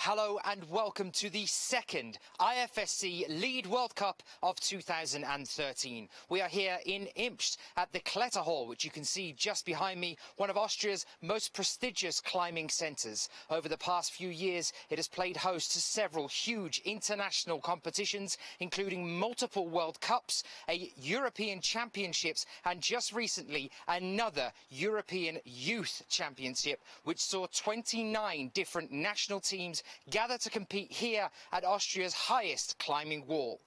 Hello and welcome to the second IFSC Lead World Cup of 2013. We are here in Imst at the Kletterhall, which you can see just behind me, one of Austria's most prestigious climbing centres. Over the past few years, it has played host to several huge international competitions, including multiple World Cups, a European Championships, and just recently another European Youth Championship, which saw 29 different national teams gather to compete here at Austria's highest climbing wall.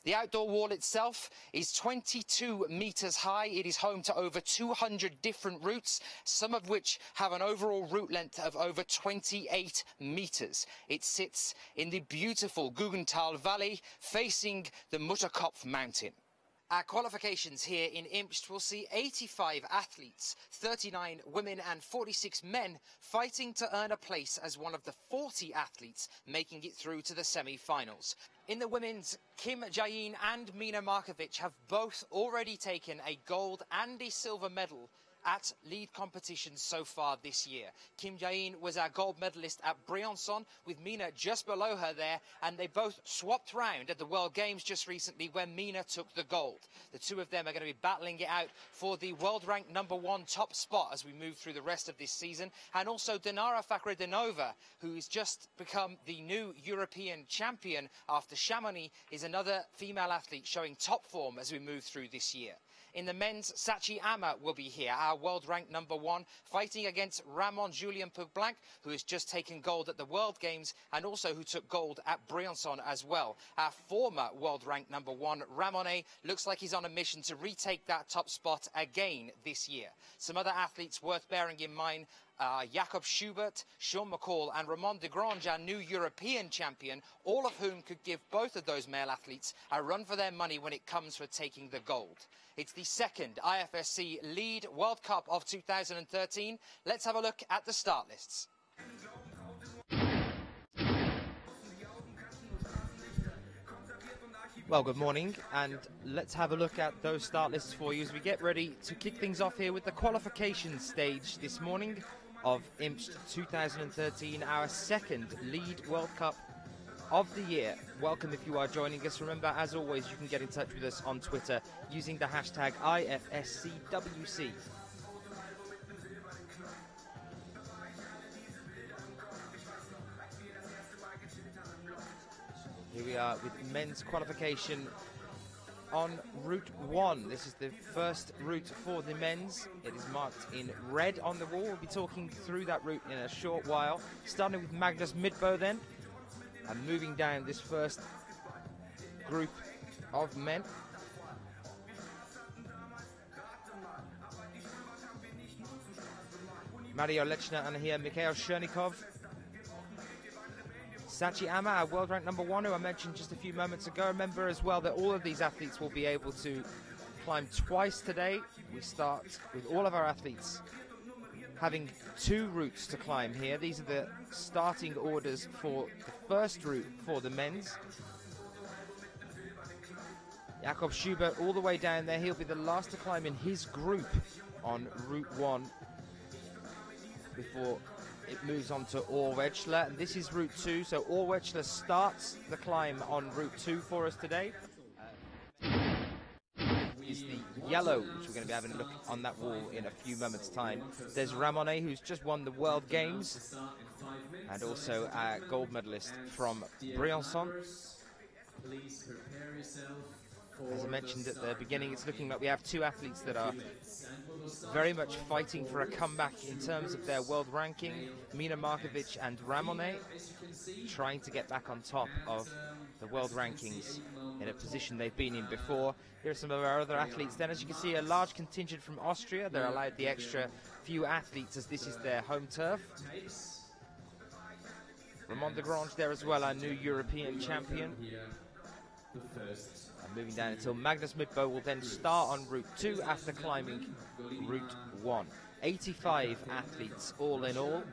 The outdoor wall itself is 22 meters high. It is home to over 200 different routes, some of which have an overall route length of over 28 meters. It sits in the beautiful Guggenthal Valley facing the Mutterkopf mountain. Our qualifications here in Imst will see 85 athletes, 39 women and 46 men fighting to earn a place as one of the 40 athletes making it through to the semi-finals. In the women's, Kim Jae-in and Mina Markovic have both already taken a gold and a silver medal at lead competitions so far this year. Kim Jae-in was our gold medalist at Briançon, with Mina just below her there, and they both swapped round at the World Games just recently when Mina took the gold. The two of them are going to be battling it out for the world ranked #1 top spot as we move through the rest of this season, and also Dinara Fakhretdinova, who has just become the new European champion after Chamonix, is another female athlete showing top form as we move through this year. In the men's, Sachi Ama will be here, our world-ranked #1, fighting against Ramon Julien Pugblanc, who has just taken gold at the World Games and also who took gold at Briançon as well. Our former world-ranked #1, Ramon, looks like he's on a mission to retake that top spot again this year. Some other athletes worth bearing in mind: Jakob Schubert, Sean McCall and Ramon de Grange, our new European champion, all of whom could give both of those male athletes a run for their money when it comes for taking the gold. It's the second IFSC Lead World Cup of 2013. Let's have a look at the start lists. Well, good morning, and let's have a look at those start lists for you as we get ready to kick things off here with the qualification stage this morning of Imst 2013, our second Lead World Cup of the year. Welcome if you are joining us. Remember, as always, you can get in touch with us on Twitter using the hashtag IFSCWC. Here we are with men's qualification on Route 1. This is the first route for the men's. It is marked in red on the wall. We'll be talking through that route in a short while. Starting with Magnus Midbo then, and moving down this first group of men. Mario Lechner and here Mikhail Chernikov. Sachi Ama, our world ranked #1, who I mentioned just a few moments ago. Remember as well that all of these athletes will be able to climb twice today. We start with all of our athletes having 2 routes to climb here. These are the starting orders for the first route for the men's. Jakob Schubert all the way down there. He'll be the last to climb in his group on Route 1 before it moves on to Orwechler, and this is Route 2, so Orwechler starts the climb on Route 2 for us today. Is the yellow, which we're going to be having a look on that wall in a few moments' time. There's Ramon, who's just won the World Games, and also a gold medalist from Briançon. As I mentioned at the beginning, it's looking like we have 2 athletes that are very much fighting for a comeback in terms of their world ranking. Mina Markovic and Ramon trying to get back on top of the world rankings in a position they've been in before. Here are some of our other athletes then. As you can see, a large contingent from Austria. They're allowed the extra few athletes as this is their home turf. Ramon de Grange there as well, our new European champion. And moving down until Magnus Midbo will then start on Route 2 after climbing Route 1. 85 athletes all in all.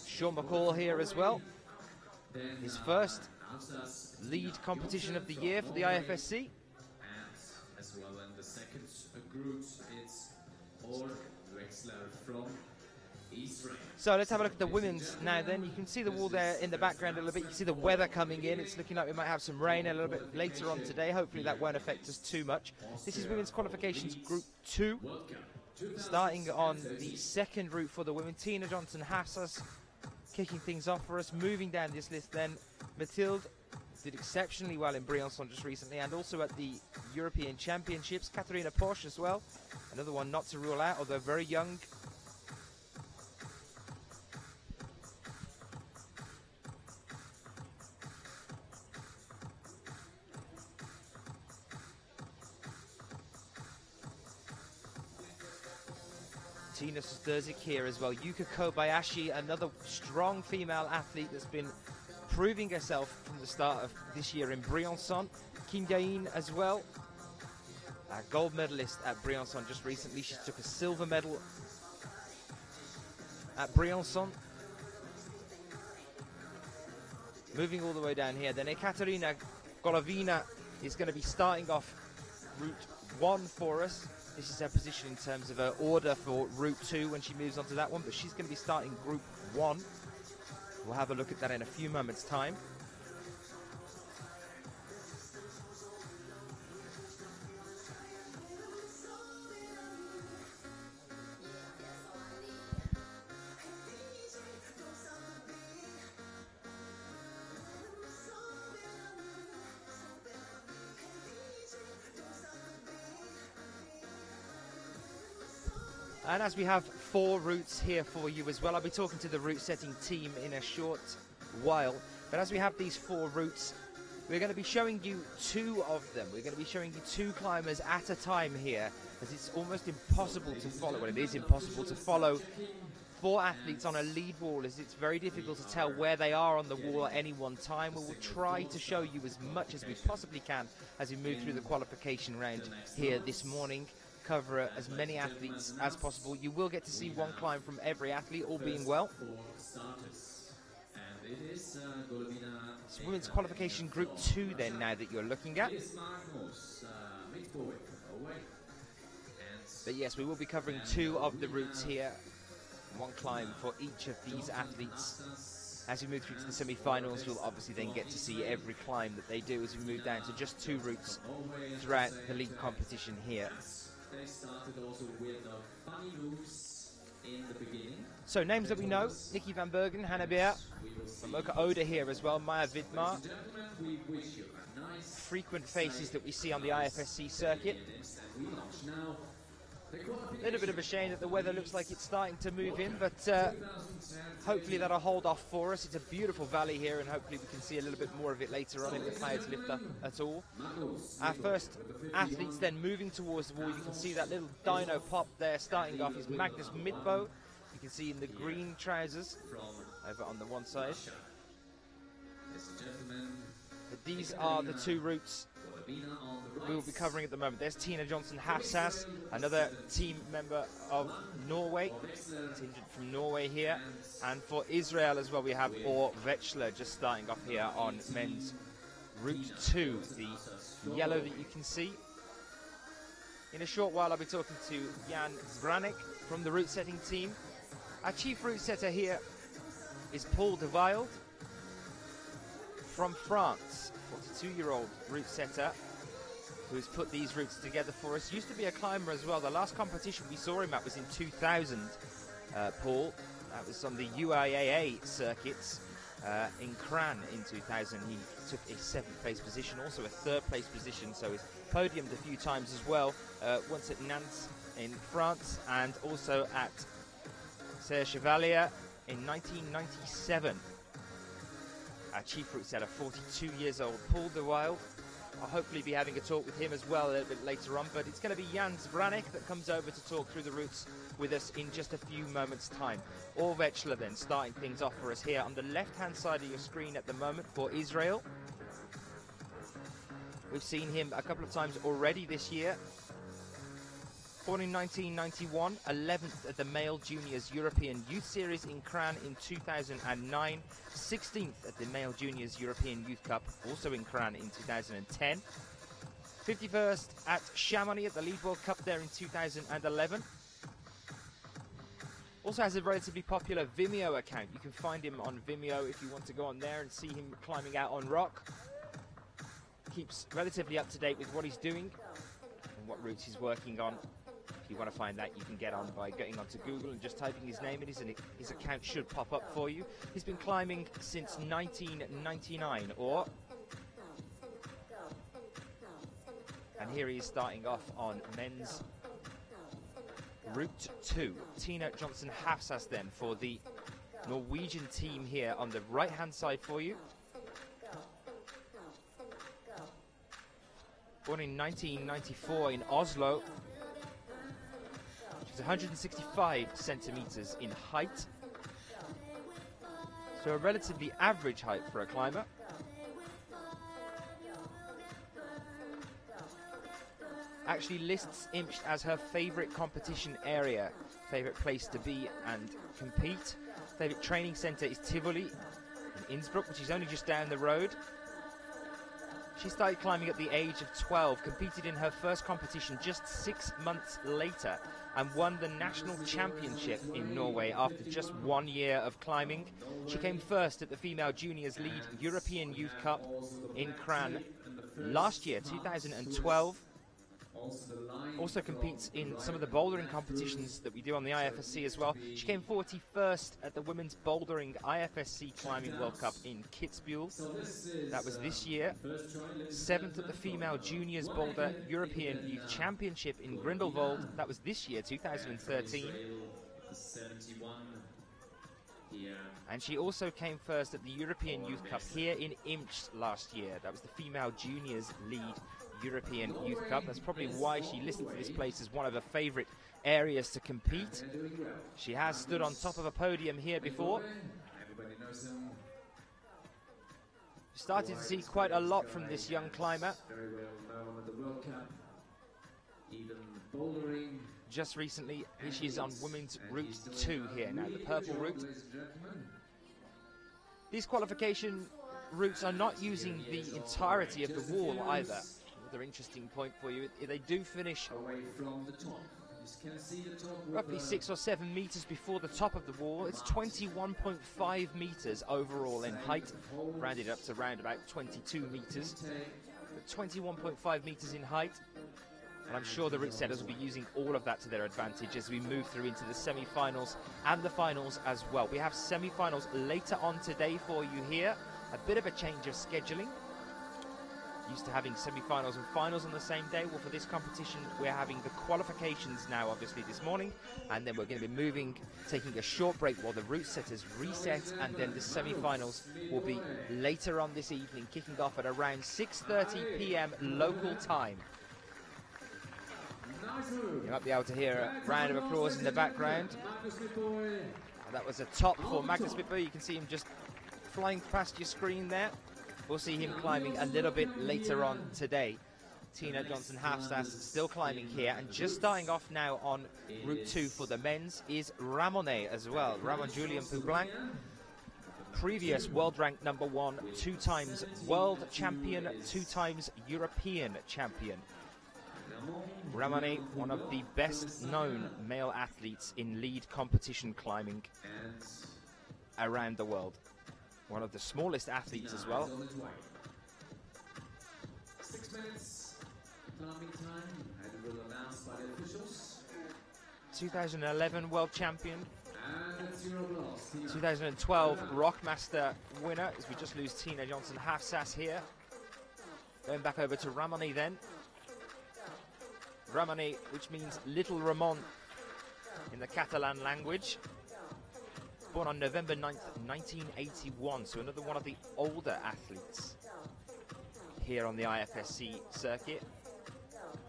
Sean McCall here as well. His first lead competition of the year for the IFSC. As well in the second group, it's Orwechler from So let's have a look at the women's now then. You can see the wall there in the background a little bit. You can see the weather coming in. It's looking like we might have some rain a little bit later on today. Hopefully that won't affect us too much. This is women's qualifications group 2. Starting on the second route for the women. Tina Johnson-Hassas kicking things off for us. Moving down this list then, Mathilde did exceptionally well in Briançon just recently, and also at the European Championships. Kathina Posh as well. Another one not to rule out, although very young. Tina Sturzik here as well. Yuka Kobayashi, another strong female athlete that's been proving herself from the start of this year in Briançon. Kim Dain as well, a gold medalist at Briançon just recently. She took a silver medal at Briançon. Moving all the way down here, then Ekaterina Golovina is going to be starting off Route 1 for us. This is her position in terms of her order for Route 2 when she moves on to that one, but she's going to be starting Group 1. We'll have a look at that in a few moments' time. And as we have 4 routes here for you as well, I'll be talking to the route setting team in a short while. But as we have these 4 routes, we're going to be showing you 2 of them. We're going to be showing you 2 climbers at a time here, as it's almost impossible to follow. Well, it is impossible to follow 4 athletes on a lead wall, as it's very difficult to tell where they are on the wall at any one time. We will try to show you as much as we possibly can as we move through the qualification round here this morning. Cover as many athletes as possible. You will get to see 1 climb from every athlete, all being well. It's women's qualification group 2 then now that you're looking at. But yes, we will be covering 2 of the routes here. 1 climb for each of these athletes. As we move through to the semi-finals, you'll obviously then get to see every climb that they do as we move down to just 2 routes throughout the league competition here. They started also with funny moves in the beginning. So names that we know: Nikki van Bergen, Hannah Beer, Momoka Oda here as well, Maya Vidmar. Frequent faces that we see on the IFSC circuit. A little bit of a shame that the weather looks like it's starting to move in, but hopefully that'll hold off for us. It's a beautiful valley here, and hopefully we can see a little bit more of it later on if the clouds lift up at all. Our first athletes then moving towards the wall. You can see that little dino pop there starting off is Magnus Midbo. You can see in the green trousers over on the one side. But these are the 2 routes we will be covering at the moment. There's Tina Johnson-Hassas, another team member of Norway, contingent from Norway here. And for Israel as well, we have Or Vetchler just starting off here on men's Route 2, the yellow that you can see. In a short while, I'll be talking to Jan Zbranek from the route setting team. Our chief route setter here is Paul de Wild from France, 42-year-old route setter who's put these routes together for us. Used to be a climber as well. The last competition we saw him at was in 2000, Paul. That was on the UIAA circuits in Cran in 2000. He took a 7th place position, also a 3rd place position, so he's podiumed a few times as well, once at Nantes in France and also at Serre Chevalier in 1997. Our chief route setter, 42 years old, Paul de Wild. I'll hopefully be having a talk with him as well a little bit later on, but it's going to be Jan Zbranek that comes over to talk through the routes with us in just a few moments' time. Or Vetchler then starting things off for us here on the left-hand side of your screen at the moment for Israel. We've seen him a couple of times already this year. Born in 1991, 11th at the Male Juniors European Youth Series in Cran in 2009, 16th at the Male Juniors European Youth Cup, also in Cran in 2010, 51st at Chamonix at the Lead World Cup there in 2011, Also has a relatively popular Vimeo account. You can find him on Vimeo if you want to go on there and see him climbing out on rock. Keeps relatively up to date with what he's doing and what routes he's working on. If you want to find that, you can get on by getting onto Google and just typing his name in, and his account should pop up for you. He's been climbing since 1999, and here he is starting off on men's Route 2. Tina Johnson Hafsas then for the Norwegian team here on the right-hand side for you. Born in 1994 in Oslo. She's 165 centimeters in height. So a relatively average height for a climber. Actually lists Imst as her favorite competition area, favorite place to be and compete. Favorite training center is Tivoli in Innsbruck, which is only just down the road. She started climbing at the age of 12, competed in her first competition just 6 months later, and won the national championship in Norway after just 1 year of climbing. She came first at the Female Juniors Lead European Youth Cup in Kran last year, 2012. Also competes in some of the bouldering competitions that we do on the IFSC as well. She came 41st at the Women's Bouldering IFSC Climbing World Cup in Kitzbühel. That was this year. 7th at the Female Juniors Boulder European Youth Championship in Grindelwald. That was this year, 2013. And she also came first at the European Youth Cup here in Imst last year. That was the Female Juniors Lead European Youth Cup. That's probably why she listed this place as one of her favourite areas to compete. She has stood on top of a podium here before. Started to see quite a lot from this young climber. Just recently, she's on Women's Route 2 here now, the purple route. These qualification routes are not using the entirety of the wall either. Another interesting point for you, they do finish roughly 6 or 7 meters before the top of the wall. It's 21.5 meters overall in height, rounded up to around about 22 meters. But 21.5 meters in height, and I'm sure the route setters will be using all of that to their advantage as we move through into the semi-finals and the finals as well. We have semi-finals later on today for you here. A bit of a change of scheduling. Used to having semi-finals and finals on the same day. Well, for this competition, we're having the qualifications now, obviously, this morning. And then we're going to be moving, taking a short break while the route setters reset. And then the semi-finals will be later on this evening, kicking off at around 6:30 p.m. local time. You might be able to hear a round of applause in the background. And that was a top for Magnus Midbo. You can see him just flying past your screen there. We'll see him climbing a little bit later on today. Tina Johnson Hafsas still climbing here, and just starting off now on Route 2 for the men's is Ramon as well. Ramon Julian Poublanc, previous world ranked #1, 2 times world champion, 2 times European champion. Ramon, one of the best known male athletes in lead competition climbing around the world. One of the smallest athletes as well. 6 minutes climbing time, and it will announced by the officials. 2011 world champion. 2012 Rockmaster winner, as we just lose Tina Johnson Hafsas here. Going back over to Ramon then. Ramon, which means Little Ramon in the Catalan language. Born on November 9th, 1981, so another one of the older athletes here on the IFSC circuit.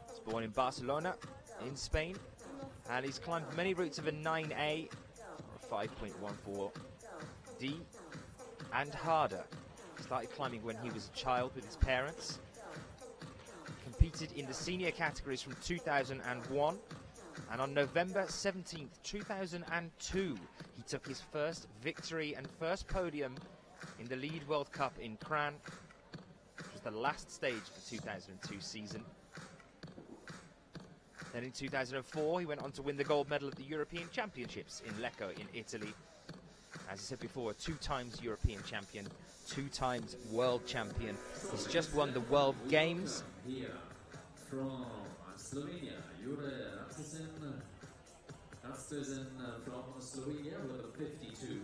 He's born in Barcelona, in Spain, and he's climbed many routes of a 9A, a 5.14D, and harder. Started climbing when he was a child with his parents. Competed in the senior categories from 2001. And on November 17th, 2002, he took his first victory and first podium in the Lead World Cup in Kran, which was the last stage of the 2002 season. Then in 2004, he went on to win the gold medal at the European Championships in Lecco in Italy. As I said before, 2 times European champion, 2 times world champion. He's just won the World Games. Here from Slovenia, Jure Ratstesen from Slovenia with a 52.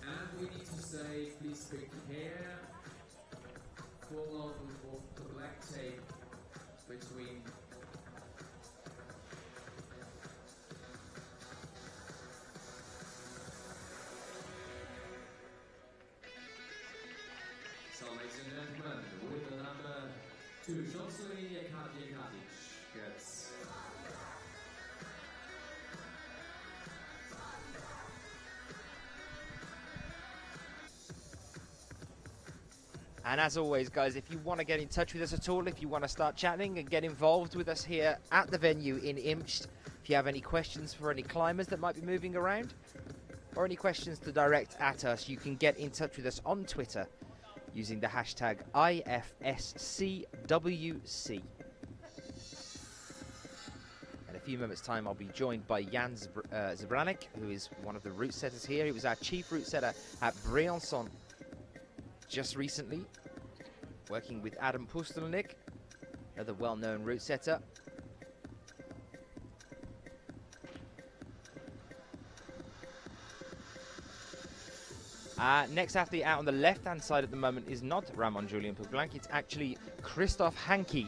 And we need to say, please prepare full of the black tape between so, ladies and gentlemen, with the number 2, Sean Slovenia, Kathina Posh gets And as always, guys, if you want to get in touch with us at all, if you want to start chatting and get involved with us here at the venue in Imst, if you have any questions for any climbers that might be moving around, or any questions to direct at us, you can get in touch with us on Twitter using the hashtag IFSCWC. In a few moments' time, I'll be joined by Jan Zabranek, who is one of the route setters here. He was our chief route setter at Briançon just recently, working with Adam Pustelnik, another well-known route setter. Next athlete out on the left-hand side at the moment is not Ramon Julian Puglank, it's actually Christoph Hanke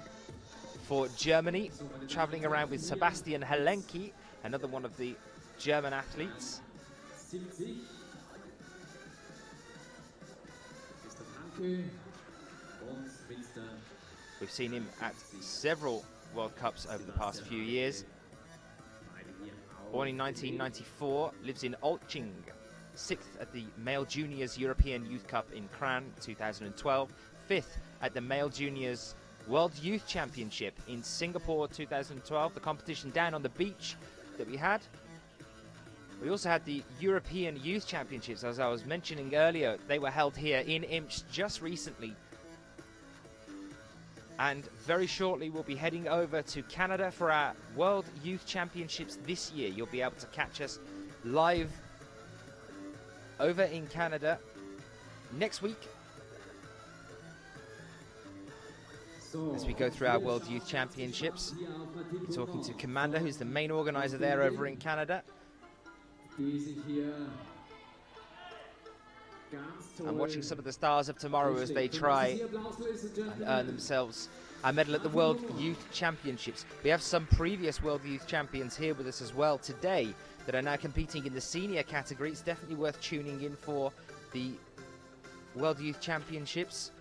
for Germany, traveling around with Sebastian Helenki, another one of the German athletes. We've seen him at several World Cups over the past few years. Born in 1994, lives in Olching, 6th at the Male Juniors European Youth Cup in Cran 2012, 5th at the Male Juniors World Youth Championship in Singapore 2012, the competition down on the beach that we had. We also had the European Youth Championships, as I was mentioning earlier. They were held here in Imst just recently. And very shortly we'll be heading over to Canada for our World Youth Championships this year. You'll be able to catch us live over in Canada next week as we go through our World Youth Championships. We're talking to Commander, who's the main organizer there over in Canada. I'm watching some of the stars of tomorrow as they try and earn themselves a medal at the World Youth Championships. We have some previous World Youth Champions here with us as well today that are now competing in the senior category. It's definitely worth tuning in for the World Youth Championships.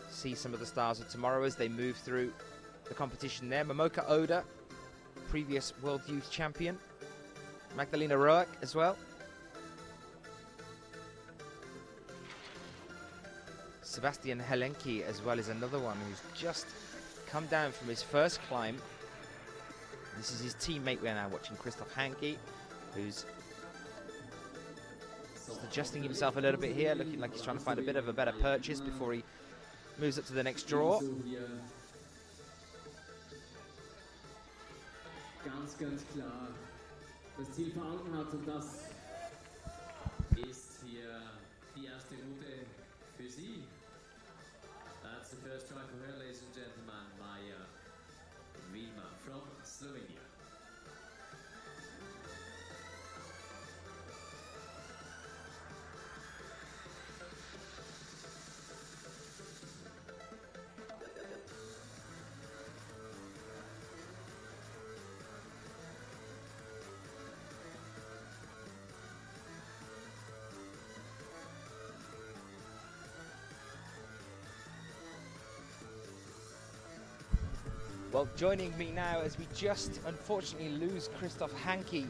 See some of the stars of tomorrow as they move through the competition there. Momoka Oda, previous World Youth Champion. Magdalena Roak as well. Sebastian Helenki as well is another one who's just come down from his first climb. This is his teammate we're now watching, Christoph Hanke, who's just adjusting himself a little bit here, looking like he's trying to find a bit of a better purchase before he moves up to the next draw. Ganz klar das Ziel vor Augen hat, und das ist hier die erste Route für sie. That's the first try for her, ladies and gentlemen, Maya Rima from Slovenia. Well, joining me now as we just unfortunately lose Christoph Hanke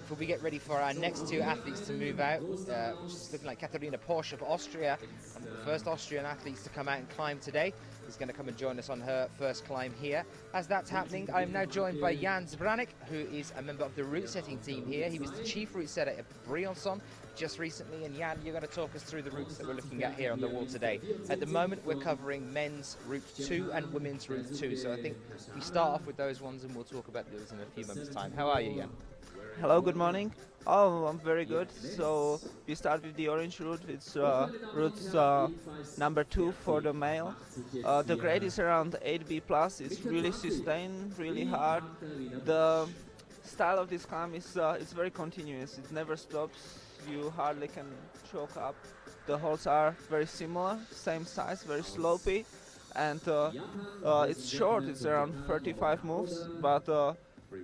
before we get ready for our next two athletes to move out, which is looking like Kathina Posh of Austria, one of the first Austrian athletes to come out and climb today. Is going to come and join us on her first climb here. As that's happening, I'm now joined by Jan Zbranik, who is a member of the route setting team here. He was the chief route setter at Briançon just recently. And Jan, you're going to talk us through the routes that we're looking at here on the wall today. At the moment, we're covering men's route 2 and women's route 2. So I think we start off with those ones and we'll talk about those in a few moments' time. How are you, Jan? Hello, good morning. Oh, I'm very good. So we start with the orange route. It's route number 2 for the male. The grade is around 8B+. It's really sustained, really hard. The style of this climb is it's very continuous. It never stops. You hardly can choke up. The holes are very similar, same size, very slopey, and it's short. It's around 35 moves, but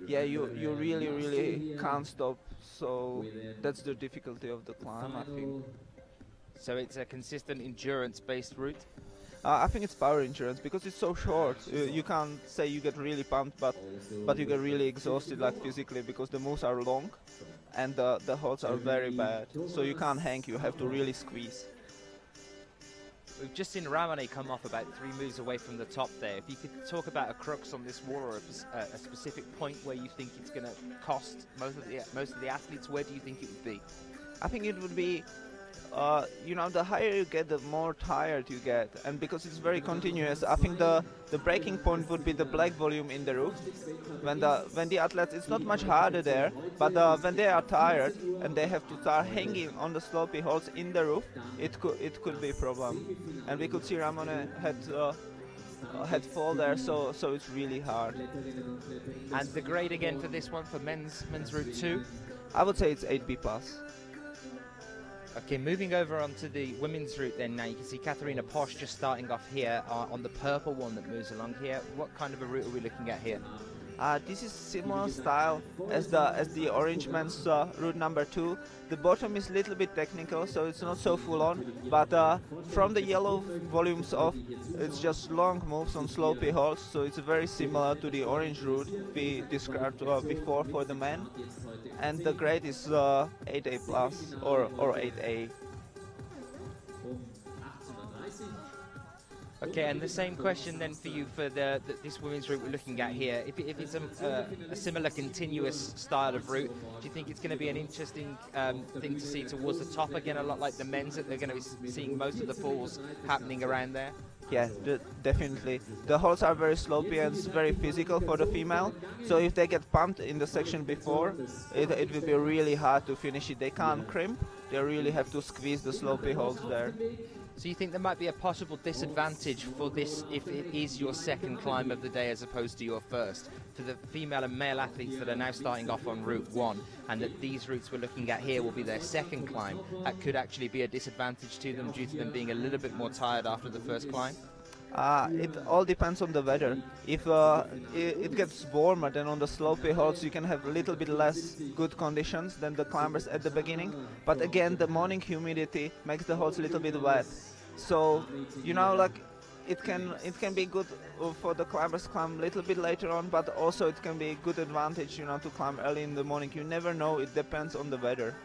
yeah, you really can't stop. So that's the difficulty of the climb, I think. So it's a consistent endurance-based route? I think it's power endurance because it's so short. You can't say you get really pumped, but you get really exhausted, like physically, because the moves are long and the holds are very bad. So you can't hang, you have to really squeeze. We've just seen Ramon come off about 3 moves away from the top there. If you could talk about a crux on this wall or a specific point where you think it's going to cost most of the athletes, where do you think it would be? I think it would be, you know, the higher you get, the more tired you get. And because it's very continuous, I think the breaking point would be the black volume in the roof. When the athletes, it's not much harder there, but when they are tired and they have to start hanging on the slopey holes in the roof, it could be a problem. And we could see Ramon had fall there, so it's really hard. And the grade again for this one, for men's route 2? I would say it's 8B+. Okay, moving over onto the women's route then now, you can see Kathina Posh just starting off here on the purple one that moves along here. What kind of a route are we looking at here? This is similar style as the orange men's route number 2. The bottom is a little bit technical, so it's not so full on, but from the yellow volumes off, it's just long moves on slopey holes, so it's very similar to the orange route we described before for the men. And the grade is 8A+ or 8A. Okay, and the same question then for you for this women's route we're looking at here. If it's a similar continuous style of route, do you think it's going to be an interesting thing to see towards the top again, a lot like the men's, that they're going to be seeing most of the falls happening around there? Yeah, definitely. The holes are very slopey and it's very physical for the female. So if they get pumped in the section before, it will be really hard to finish it. They can't crimp. They really have to squeeze the slopey holes there. So you think there might be a possible disadvantage for this if it is your second climb of the day as opposed to your first, for the female and male athletes that are now starting off on route 1, and that these routes we're looking at here will be their second climb? That could actually be a disadvantage to them due to them being a little bit more tired after the first climb? It all depends on the weather. If it gets warmer, then on the slopey holes you can have a little bit less good conditions than the climbers at the beginning. But again, the morning humidity makes the holes a little bit wet. So, you know, like it can be good for the climbers to climb a little bit later on, but also it can be a good advantage, you know, to climb early in the morning. You never know. It depends on the weather.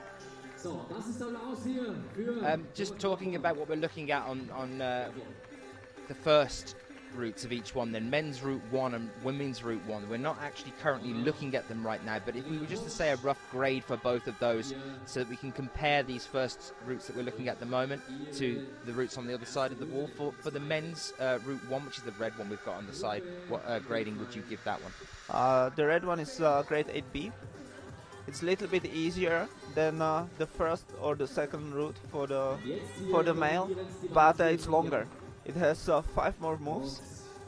Just talking about what we're looking at on the first routes of each one, then men's route 1 and women's route 1. We're not actually currently looking at them right now, but if we were just to say a rough grade for both of those so that we can compare these first routes that we're looking at the moment to the routes on the other side of the wall, for the men's route 1, which is the red one we've got on the side, what grading would you give that one? The red one is grade 8B. It's a little bit easier than the first or the second route for the male, but it's longer. It has 5 more moves,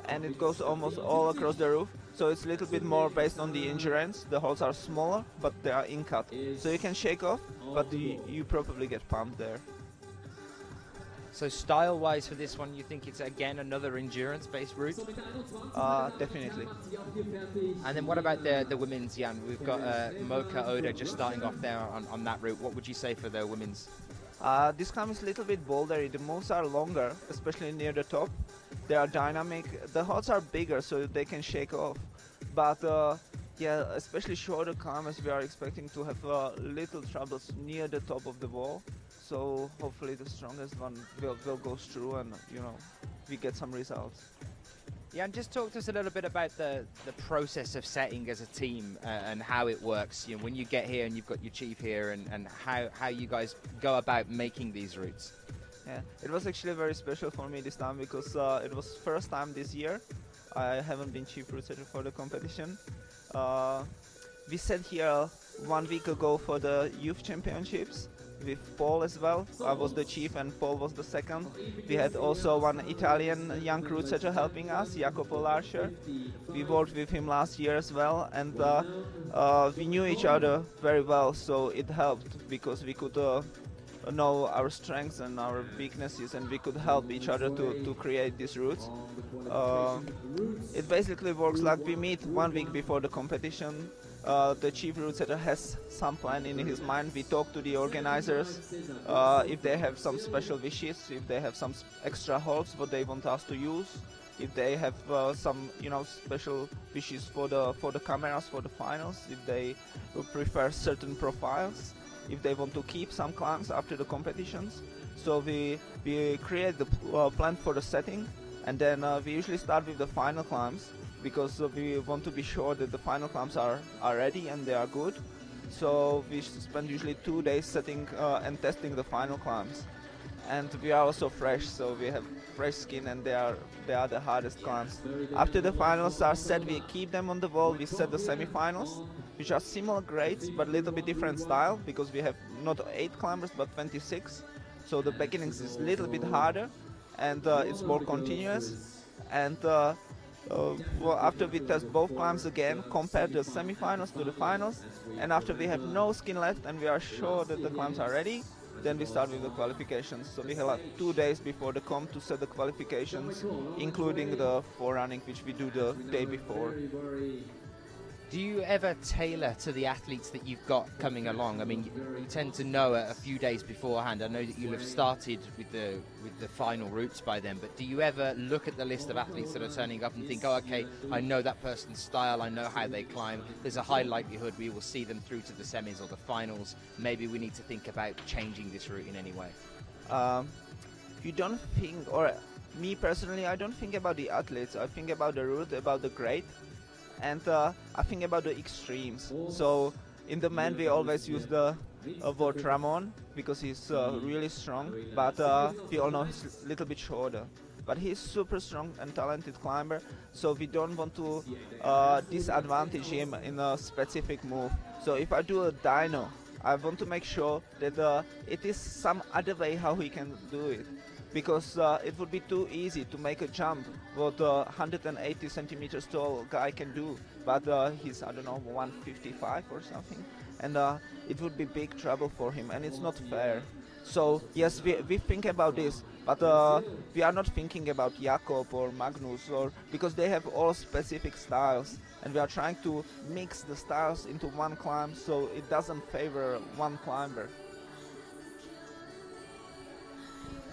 and it goes almost all across the roof, so it's a little bit more based on the endurance. The holes are smaller, but they are in-cut, so you can shake off, but you probably get pumped there. So style-wise for this one, you think it's again another endurance-based route? Definitely. And then what about the women's, Jan? We've got Mocha Oda just starting off there on that route. What would you say for the women's? This climb is a little bit boldery. The moves are longer, especially near the top. They are dynamic. The holes are bigger, so they can shake off. But Yeah, especially shorter climbers, we are expecting to have little troubles near the top of the wall. So hopefully the strongest one will go through, and we get some results. Yeah, and just talk to us a little bit about the process of setting as a team and how it works. When you get here and you've got your chief here, and how you guys go about making these routes. Yeah, it was actually very special for me this time because it was first time this year. I haven't been chief route setter for the competition. We sat here 1 week ago for the youth championships with Paul as well. I was the chief and Paul was the second. We had also one Italian young route setter helping us, Jacopo Larscher. We worked with him last year as well, and we knew each other very well, so it helped because we could know our strengths and our weaknesses, and we could help each other to create these routes. It basically works like we meet 1 week before the competition. The chief route setter has some plan in his mind. We talk to the organizers if they have some special wishes, if they have some extra holds what they want us to use, if they have some special wishes for the cameras for the finals, if they prefer certain profiles, if they want to keep some climbs after the competitions. So we create the plan for the setting, and then we usually start with the final climbs because we want to be sure that the final climbs are ready and they are good. So we spend usually 2 days setting and testing the final climbs. And we are also fresh, so we have fresh skin, and they are the hardest climbs. After the finals are set, we keep them on the wall. We set the semifinals, which are similar grades but a little bit different style because we have not 8 climbers but 26. So the beginnings is a little bit harder, and it's more continuous. And well, after we test both climbs again, compare the semifinals to the finals, and after we have no skin left and we are sure that the climbs are ready, then we start with the qualifications. So we have like 2 days before the comp to set the qualifications, including the forerunning, which we do the day before. Do you ever tailor to the athletes that you've got coming along? I mean, you tend to know a few days beforehand. I know that you'll have started with the final routes by then, but do you ever look at the list of athletes that are turning up and think, oh, okay, I know that person's style, I know how they climb, there's a high likelihood we will see them through to the semis or the finals, maybe we need to think about changing this route in any way? You don't think, or me personally, I don't think about the athletes, I think about the route, about the grade. And I think about the extremes. So in the men we always use the word Ramon because he's really strong, but we all know he's a little bit shorter. But he's super strong and talented climber, so we don't want to disadvantage him in a specific move. So if I do a dyno, I want to make sure that it is some other way how he can do it. Because it would be too easy to make a jump what a 180 centimeters tall guy can do, but he's, I don't know, 155 or something, and it would be big trouble for him, and it's not fair. So yes, we think about this, but we are not thinking about Jakob or Magnus, or because they have all specific styles, and we are trying to mix the styles into one climb so it doesn't favor one climber.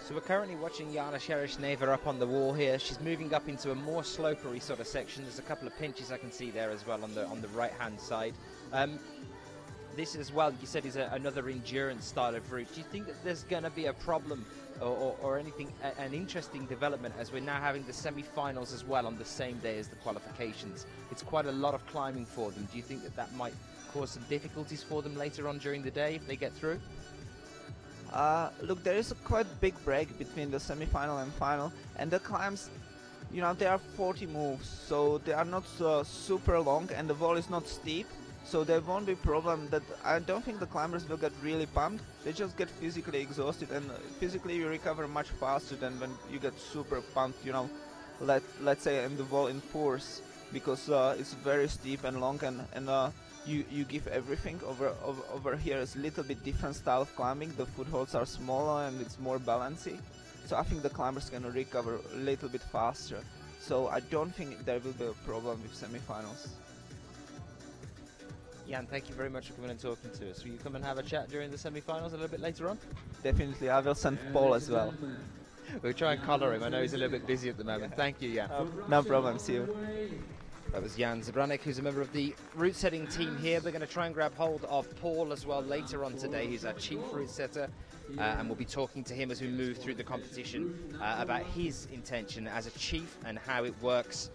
So we're currently watching Jana Shereshneva up on the wall here. She's moving up into a more slopery sort of section. There's a couple of pinches I can see there as well on the right-hand side. This as well, you said, is another endurance style of route. Do you think that there's going to be a problem or anything, an interesting development as we're now having the semi-finals as well on the same day as the qualifications? It's quite a lot of climbing for them. Do you think that might cause some difficulties for them later on during the day if they get through? Look, there is a quite big break between the semi-final and final, and the climbs, there are 40 moves, so they are not super long, and the wall is not steep, so there won't be problem that I don't think the climbers will get really pumped. They just get physically exhausted, and physically you recover much faster than when you get super pumped, let's say in the wall in force, because it's very steep and long, and you give everything. Over here is a little bit different style of climbing. The footholds are smaller and it's more balancy. So I think the climbers can recover a little bit faster. So I don't think there will be a problem with semifinals. Jan, thank you very much for coming and talking to us. Will you come and have a chat during the semi-finals a little bit later on? Definitely, I will send Paul as well. We'll try and collar him. I know he's a little bit busy at the moment. Thank you, Jan. No problem, see you. That was Jan Zabranek, who's a member of the route setting team here. We're going to try and grab hold of Paul as well later on today. He's our chief route setter, and we'll be talking to him as we move through the competition about his intention as a chief and how it works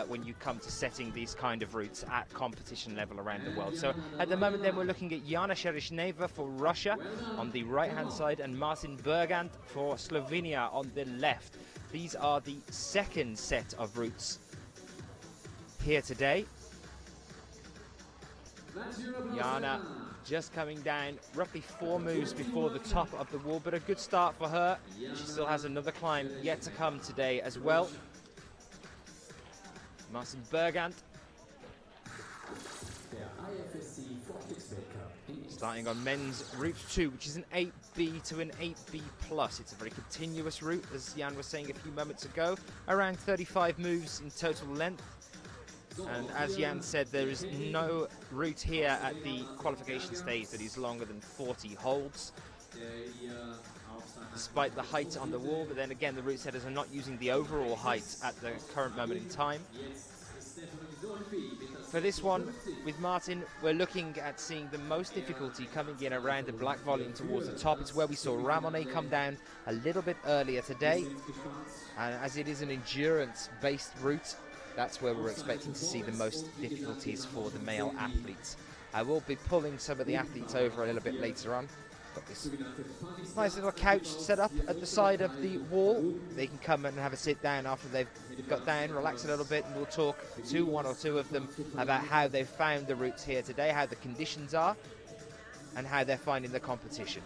when you come to setting these kind of routes at competition level around the world. So at the moment then we're looking at Jana Sherishneva for Russia on the right hand side and Martin Bergant for Slovenia on the left. These are the second set of routes here today. Jana just coming down roughly 4 moves before the top of the wall, but a good start for her. She still has another climb yet to come today as well. Martin Bergant starting on men's route 2, which is an 8B to an 8B+. It's a very continuous route, as Jan was saying a few moments ago, around 35 moves in total length. And as Jan said, there is no route here at the qualification stage that is longer than 40 holds, despite the height on the wall. But then again, the route setters are not using the overall height at the current moment in time. For this one, with Martin, we're looking at seeing the most difficulty coming in around the black volume towards the top. It's where we saw Ramon come down a little bit earlier today. And as it is an endurance-based route, that's where we're expecting to see the most difficulties for the male athletes. I will be pulling some of the athletes over a little bit later on. Got this nice little couch set up at the side of the wall. They can come and have a sit down after they've got down, relax a little bit, and we'll talk to one or two of them about how they've found the routes here today, how the conditions are, and how they're finding the competition.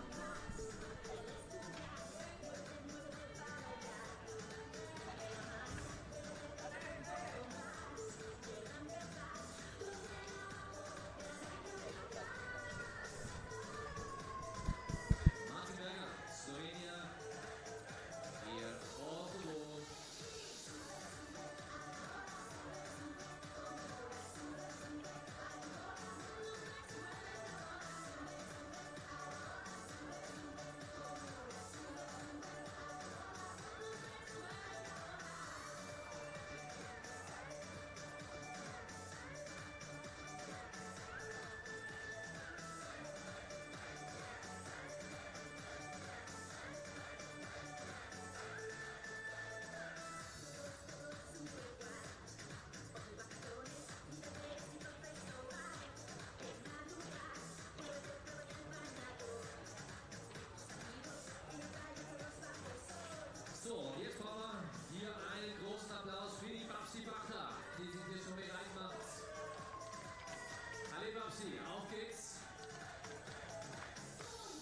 Auf geht's.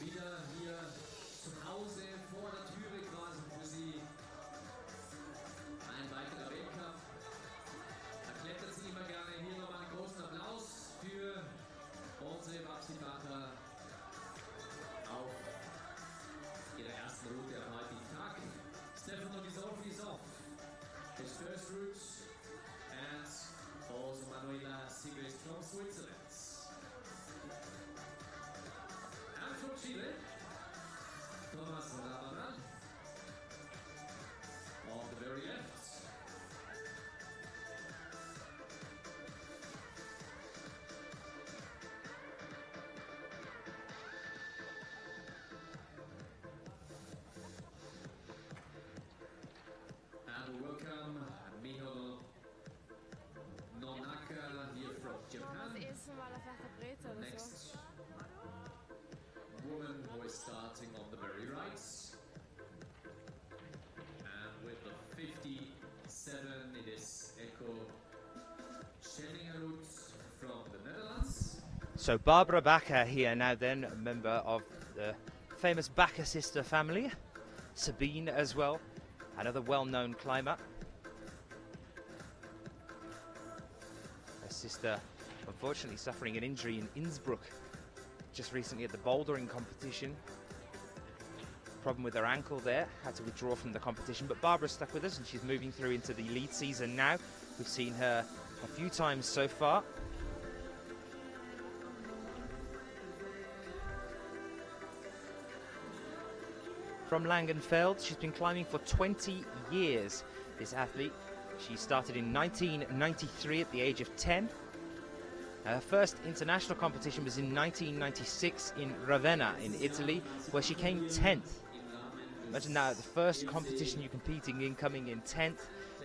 Wieder hier zu Hause vor der Türe quasi für Sie. Ein weiterer Weltcup. Da klettert sie immer gerne. Hier nochmal einen großen Applaus für unsere Babsi-Bacher auf ihrer ersten Route am heutigen Tag. Stefano Gisolfi is off his first route, and also Manuela Sigris from Switzerland. And from Chile, Thomas Ramon on the very left. And welcome Miho Nonaka here from Japan. Next woman who is starting on the very right. And with the 57, it is Echo Schenningerud from the Netherlands. So Barbara Bakker here now then, a member of the famous Bakker sister family. Sabine as well, another well-known climber. Her sister unfortunately suffering an injury in Innsbruck just recently at the bouldering competition. Problem with her ankle there, had to withdraw from the competition, but Barbara's stuck with us and she's moving through into the lead season now. We've seen her a few times so far. From Langenfeld, she's been climbing for 20 years, this athlete. She started in 1993 at the age of 10. Her first international competition was in 1996 in Ravenna in Italy, where she came 10th. Imagine now, the first competition you're competing in, coming in 10th,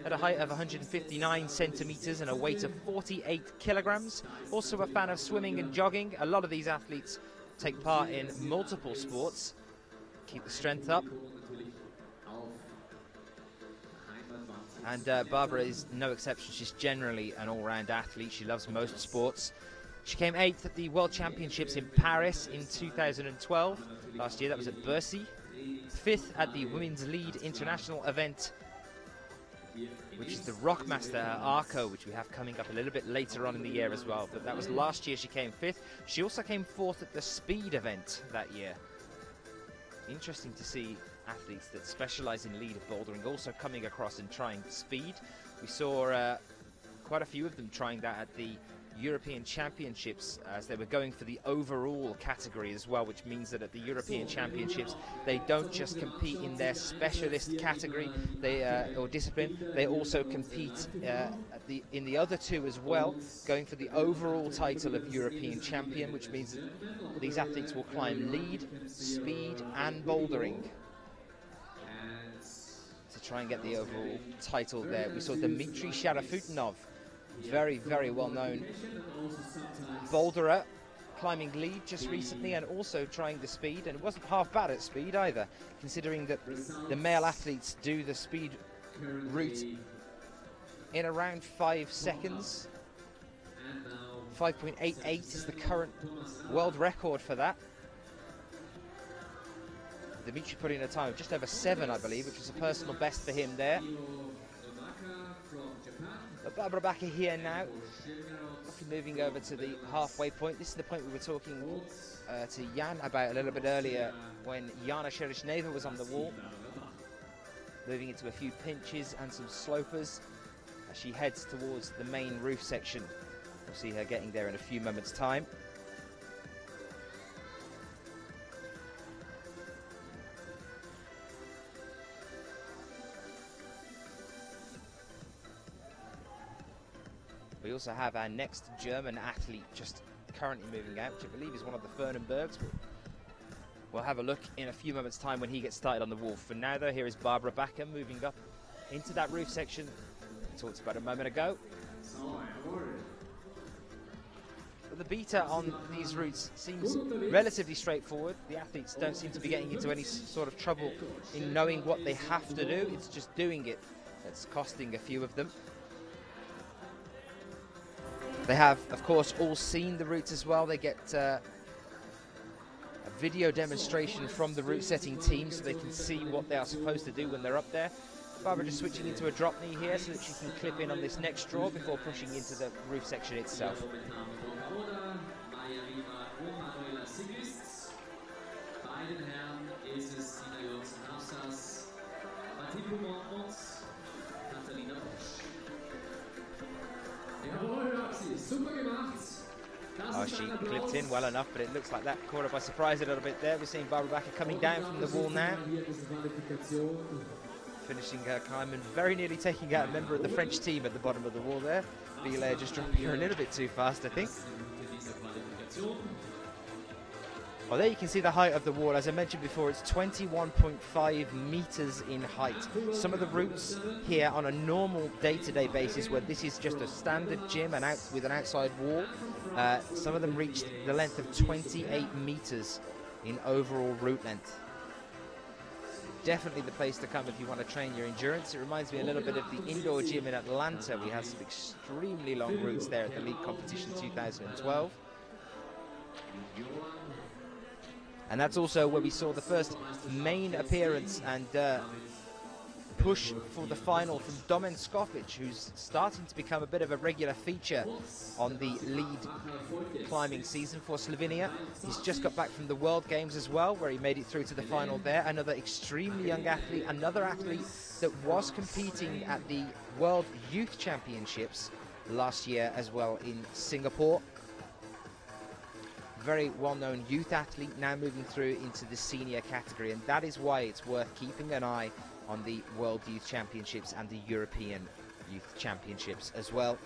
at a height of 159 centimeters and a weight of 48 kilograms. Also a fan of swimming and jogging. A lot of these athletes take part in multiple sports, keep the strength up. And Barbara is no exception. She's generally an all-round athlete. She loves most sports. She came 8th at the World Championships in Paris in 2012. Last year, that was at Bercy. 5th at the Women's Lead International event, which is the Rockmaster Arco, which we have coming up a little bit later on in the year as well. But that was last year. She came 5th. She also came 4th at the Speed event that year. Interesting to see athletes that specialize in lead bouldering also coming across and trying speed. We saw quite a few of them trying that at the European Championships, as they were going for the overall category as well, which means that at the European Championships they don't just compete in their specialist category or discipline, they also compete in the other two as well, going for the overall title of European Champion, which means that these athletes will climb lead, speed and bouldering to try and get the overall title there. We saw Dmitry Sharafutinov, very, very well-known boulderer, climbing lead just recently and also trying the speed, and it wasn't half bad at speed either, considering that the male athletes do the speed route in around 5 seconds. 5.88 is the current world record for that. Dimitri put in a time of just over 7, I believe, which was a personal best for him there. Barbara Backer here now, moving over to the halfway point. This is the point we were talking to Jan about a little bit earlier when Jana Sherishneva was on the wall. Moving into a few pinches and some slopers as she heads towards the main roof section. We'll see her getting there in a few moments' time. We also have our next German athlete just currently moving out, which I believe is one of the Fernenbergs. We'll have a look in a few moments' time when he gets started on the wall. For now, though, here is Barbara Backer moving up into that roof section we talked about a moment ago. But the beta on these routes seems relatively straightforward. The athletes don't seem to be getting into any sort of trouble in knowing what they have to do. It's just doing it that's costing a few of them. They have, of course, all seen the routes as well. They get a video demonstration from the route setting team so they can see what they are supposed to do when they're up there. Barbara just switching into a drop knee here so that she can clip in on this next draw before pushing into the roof section itself. Oh, she clipped in well enough, but it looks like that caught her by surprise a little bit there. We're seeing Barbara Backer coming down from the wall now, finishing her climb and very nearly taking out a member of the French team at the bottom of the wall there. Bielair just dropping her a little bit too fast, I think. Well, there you can see the height of the wall. As I mentioned before, it's 21.5 meters in height. Some of the routes here on a normal day-to-day basis, where this is just a standard gym and with an outside wall, some of them reached the length of 28 meters in overall route length. Definitely the place to come if you want to train your endurance. It reminds me a little bit of the indoor gym in Atlanta. We had some extremely long routes there at the League Competition 2012. And that's also where we saw the first main appearance and push for the final from Domen Skofic, who's starting to become a bit of a regular feature on the lead climbing season for Slovenia. He's just got back from the World Games as well, where he made it through to the final there. Another extremely young athlete, another athlete that was competing at the World Youth Championships last year as well in Singapore. Very well-known youth athlete now moving through into the senior category, and that is why it's worth keeping an eye on the World Youth Championships and the European Youth Championships as well.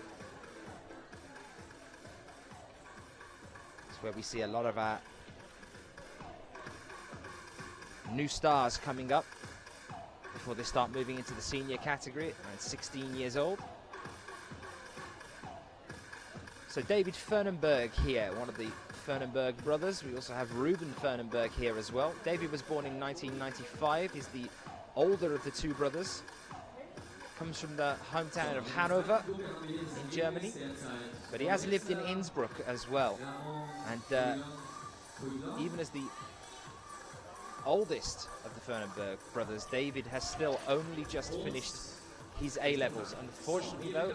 It's where we see a lot of our new stars coming up before they start moving into the senior category at 16 years old. So David Fernenberg here, one of the Fernenberg brothers. We also have Ruben Fernenberg here as well. David was born in 1995. He's the older of the two brothers. Comes from the hometown of Hanover in Germany. But he has lived in Innsbruck as well. And even as the oldest of the Fernenberg brothers, David has still only just finished his A-levels. Unfortunately, though,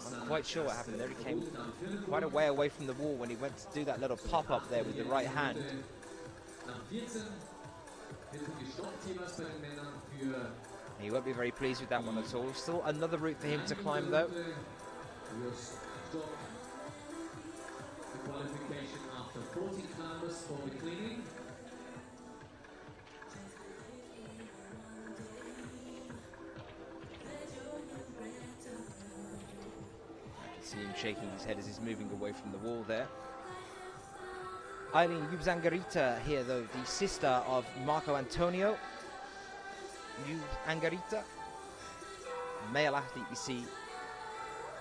I'm not quite sure what happened there. He came quite a way away from the wall when he went to do that little pop-up there with the right hand. He won't be very pleased with that one at all. Still another route for him to climb, though. Qualification after 40 climbers for the cleaning. See him shaking his head as he's moving away from the wall there. Eileen Yubzangarita here, though, the sister of Marco Antonio Yubzangarita, male athlete we see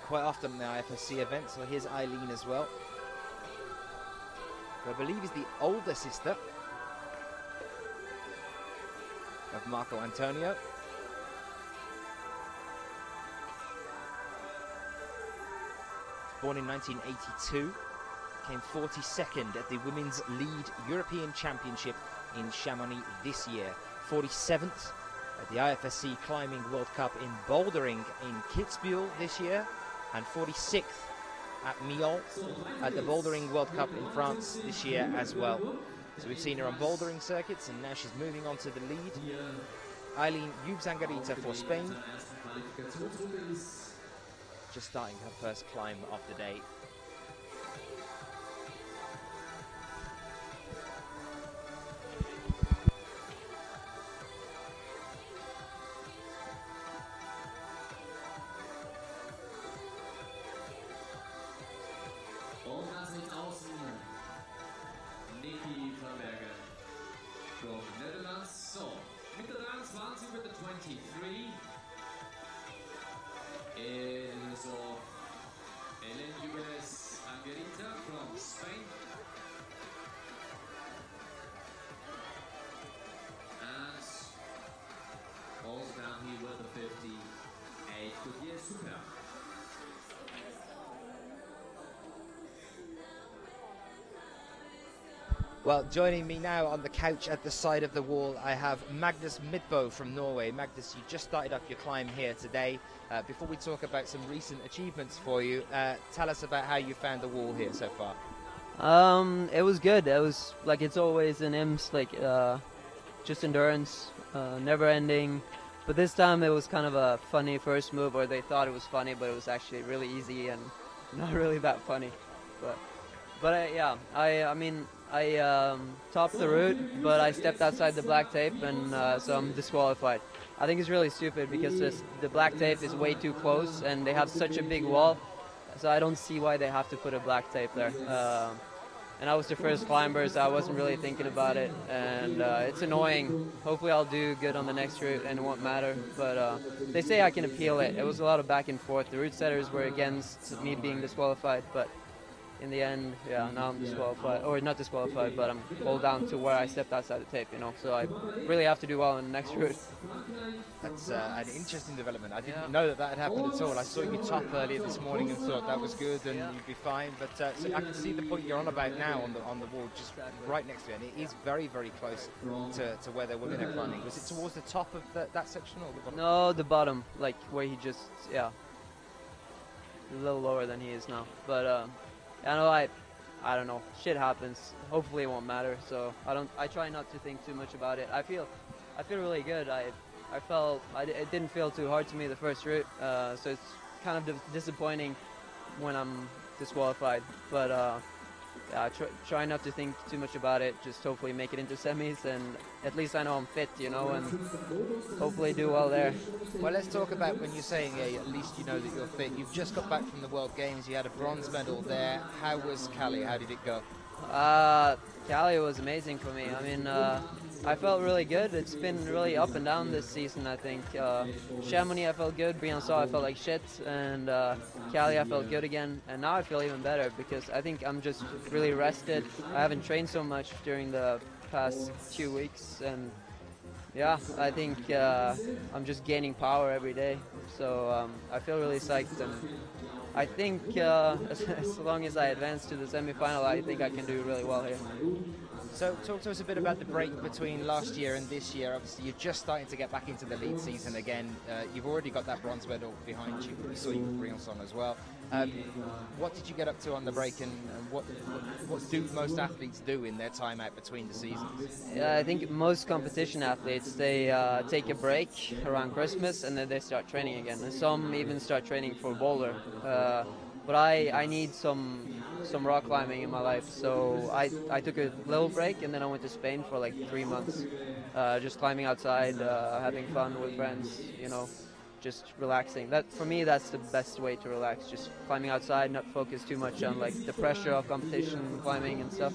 quite often in the IFSC events. So here's Eileen as well, who I believe is the older sister of Marco Antonio. Born in 1982, came 42nd at the Women's Lead European Championship in Chamonix this year, 47th at the IFSC Climbing World Cup in bouldering in Kitzbühel this year, and 46th at Mion at the Bouldering World Cup in France this year as well. So we've seen her on bouldering circuits, and now she's moving on to the lead. Eileen Yubzangarita for Spain, just starting her first climb of the day. Well, joining me now on the couch at the side of the wall, I have Magnus Midbo from Norway. Magnus, you just started off your climb here today. Before we talk about some recent achievements for you, tell us about how you found the wall here so far. It was good. It was like it's always in Imst, like just endurance, never ending. But this time it was kind of a funny first move, or they thought it was funny, but it was actually really easy and not really that funny. But yeah, I mean, I topped the route, but I stepped outside the black tape, and so I'm disqualified. I think it's really stupid because the black tape is way too close, and they have such a big wall, so I don't see why they have to put a black tape there. And I was the first climber, so I wasn't really thinking about it, and it's annoying. Hopefully I'll do good on the next route and it won't matter, but they say I can appeal it. It was a lot of back and forth. The route setters were against me being disqualified, but in the end, yeah, now I'm disqualified, or not disqualified, but I'm all down to where I stepped outside the tape, you know, so I really have to do well in the next route. That's an interesting development. I didn't know that had happened at all. I saw you top earlier this morning and thought that was good and you'd be fine, but so I can see the point you're on about now on the wall, just right next to it, and it is very, very close to where the women are climbing. Was it towards the top of that section or the bottom? No, the bottom, like where he just, yeah, a little lower than he is now, but I know I don't know, shit happens. Hopefully it won't matter. So I try not to think too much about it. I feel really good. It didn't feel too hard to me the first route. So it's kind of disappointing when I'm disqualified. But yeah, try not to think too much about it. Just hopefully make it into semis, and at least I know I'm fit, you know, and hopefully do well there. Well, let's talk about when you're saying, at least you know that you're fit. You've just got back from the World Games. You had a bronze medal there. How was Cali? How did it go? Cali was amazing for me. I mean, I felt really good. It's been really up and down this season, I think. Chamonix, I felt good. Briançon, I felt like shit. And Cali, I felt good again. And now I feel even better because I think I'm just really rested. I haven't trained so much during the past 2 weeks. And yeah, I think I'm just gaining power every day. So I feel really psyched. And I think as long as I advance to the semi-final, I think I can do really well here. So talk to us a bit about the break between last year and this year. Obviously, you're just starting to get back into the lead season again. You've already got that bronze medal behind you. We saw you with Briançon as well. What did you get up to on the break, and what do most athletes do in their time out between the seasons? Yeah, I think most competition athletes, they take a break around Christmas and then they start training again. And some even start training for boulder. But I need some rock climbing in my life, so I took a little break and then I went to Spain for like 3 months, just climbing outside, having fun with friends, you know, just relaxing. That for me, that's the best way to relax. Just climbing outside, not focus too much on like the pressure of competition climbing and stuff.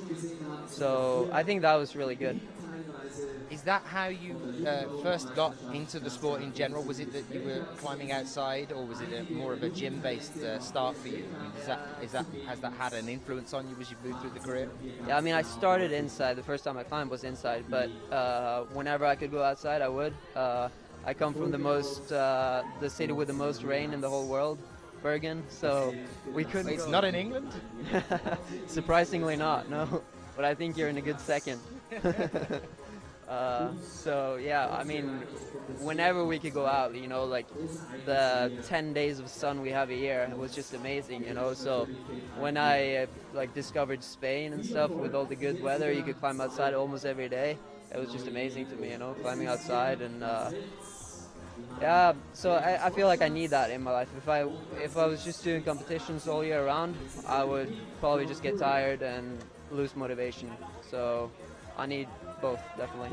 So I think that was really good. Is that how you first got into the sport in general? Was it that you were climbing outside, or was it more of a gym-based start for you? I mean, has that had an influence on you as you moved through the career? Yeah, I mean, I started inside. The first time I climbed was inside, but whenever I could go outside, I would. I come from the city with the most rain in the whole world, Bergen, so we couldn't. It's not in England? Surprisingly not, no. But I think you're in a good second. So yeah, I mean, whenever we could go out, you know, like the 10 days of sun we have a year, it was just amazing, you know. So when I like discovered Spain and stuff with all the good weather, you could climb outside almost every day. It was just amazing to me, you know, climbing outside. And yeah, so I feel like I need that in my life. If I was just doing competitions all year round, I would probably just get tired and lose motivation. So I need both, definitely.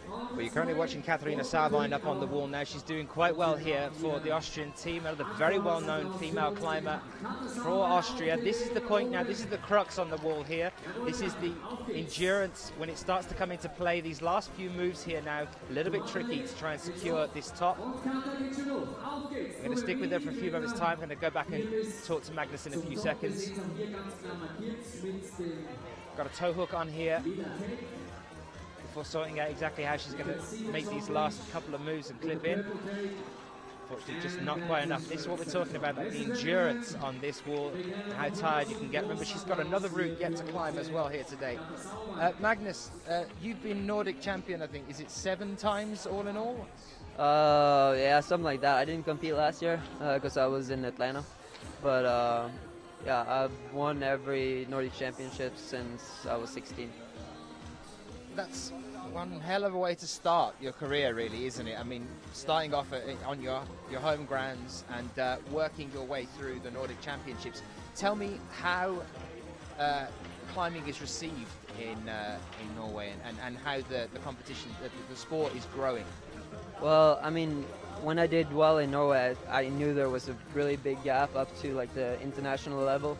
Well, you're currently watching Kathina Posh up on the wall now. She's doing quite well here for the Austrian team. Another very well-known female climber for Austria. This is the point now. This is the crux on the wall here. This is the endurance when it starts to come into play. These last few moves here now, a little bit tricky to try and secure this top. I'm going to stick with her for a few moments' time. I'm going to go back and talk to Magnus in a few seconds. Got a toe hook on here before sorting out exactly how she's going to make these last couple of moves and clip in. Unfortunately, just not quite enough. This is what we're talking about, the endurance on this wall, and how tired you can get. Remember, she's got another route yet to climb as well here today. Magnus, you've been Nordic champion, I think. Is it 7 times all in all? Yeah, something like that. I didn't compete last year because I was in Atlanta. But yeah, I've won every Nordic championship since I was 16. That's one hell of a way to start your career, really, isn't it? I mean, starting off on your home grounds and working your way through the Nordic Championships. Tell me how climbing is received in Norway, and how the competition, the sport is growing. Well, I mean, when I did well in Norway, I knew there was a really big gap up to like the international level.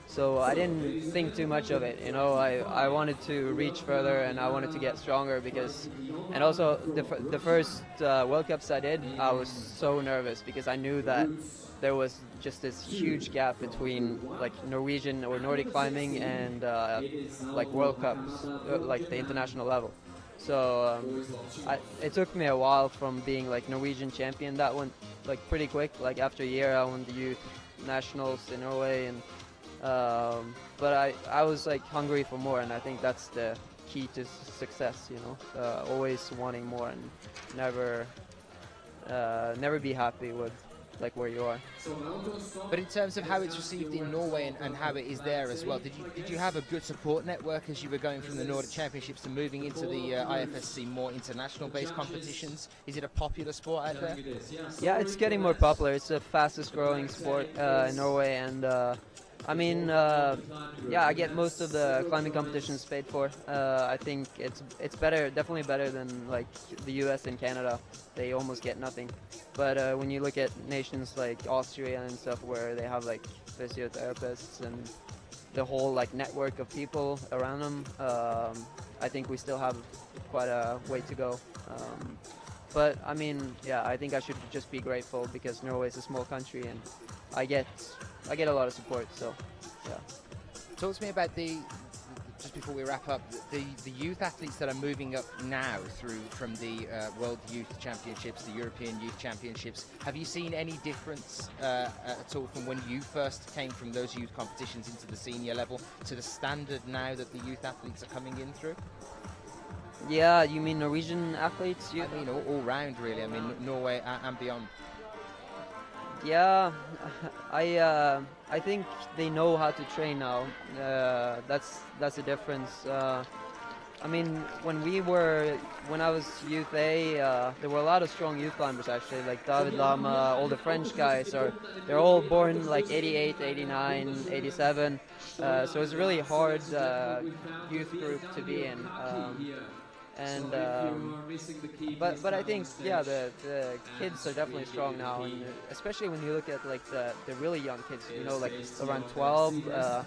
So I didn't think too much of it, you know. I wanted to reach further and I wanted to get stronger because, and also the first World Cups I did, I was so nervous because I knew that there was just this huge gap between like Norwegian or Nordic climbing and like World Cups, like the international level. So it took me a while from being like Norwegian champion. That went like pretty quick. Like after a year, I won the youth nationals in Norway, and but I was like hungry for more, and I think that's the key to success. You know, always wanting more and never be happy with like where you are. But in terms of how it's received in Norway and how it is there as well, did you have a good support network as you were going from the Nordic Championships to moving into the IFSC more international based competitions? Is it a popular sport out there? Yeah, it's getting more popular. It's the fastest growing sport in Norway, and I mean, yeah, I get most of the climbing competitions paid for. I think it's better, definitely better than like the U.S. and Canada. They almost get nothing. But when you look at nations like Austria and stuff, where they have like physiotherapists and the whole like network of people around them, I think we still have quite a way to go. But I mean, yeah, I think I should just be grateful because Norway is a small country and I get a lot of support. So, yeah. Talk to me about just before we wrap up, the youth athletes that are moving up now from the World Youth Championships, the European Youth Championships. Have you seen any difference at all from when you first came from those youth competitions into the senior level to the standard now that the youth athletes are coming in through? Yeah, you mean Norwegian athletes? I mean all round really. I mean Norway and beyond. Yeah, I think they know how to train now. That's the difference. I mean, when I was youth A, there were a lot of strong youth climbers actually, like David Lama, all the French guys they're all born like 88, 89, 87. So it's a really hard youth group to be in. But I think the kids are definitely strong now, and especially when you look at like the really young kids, you know, like around 12.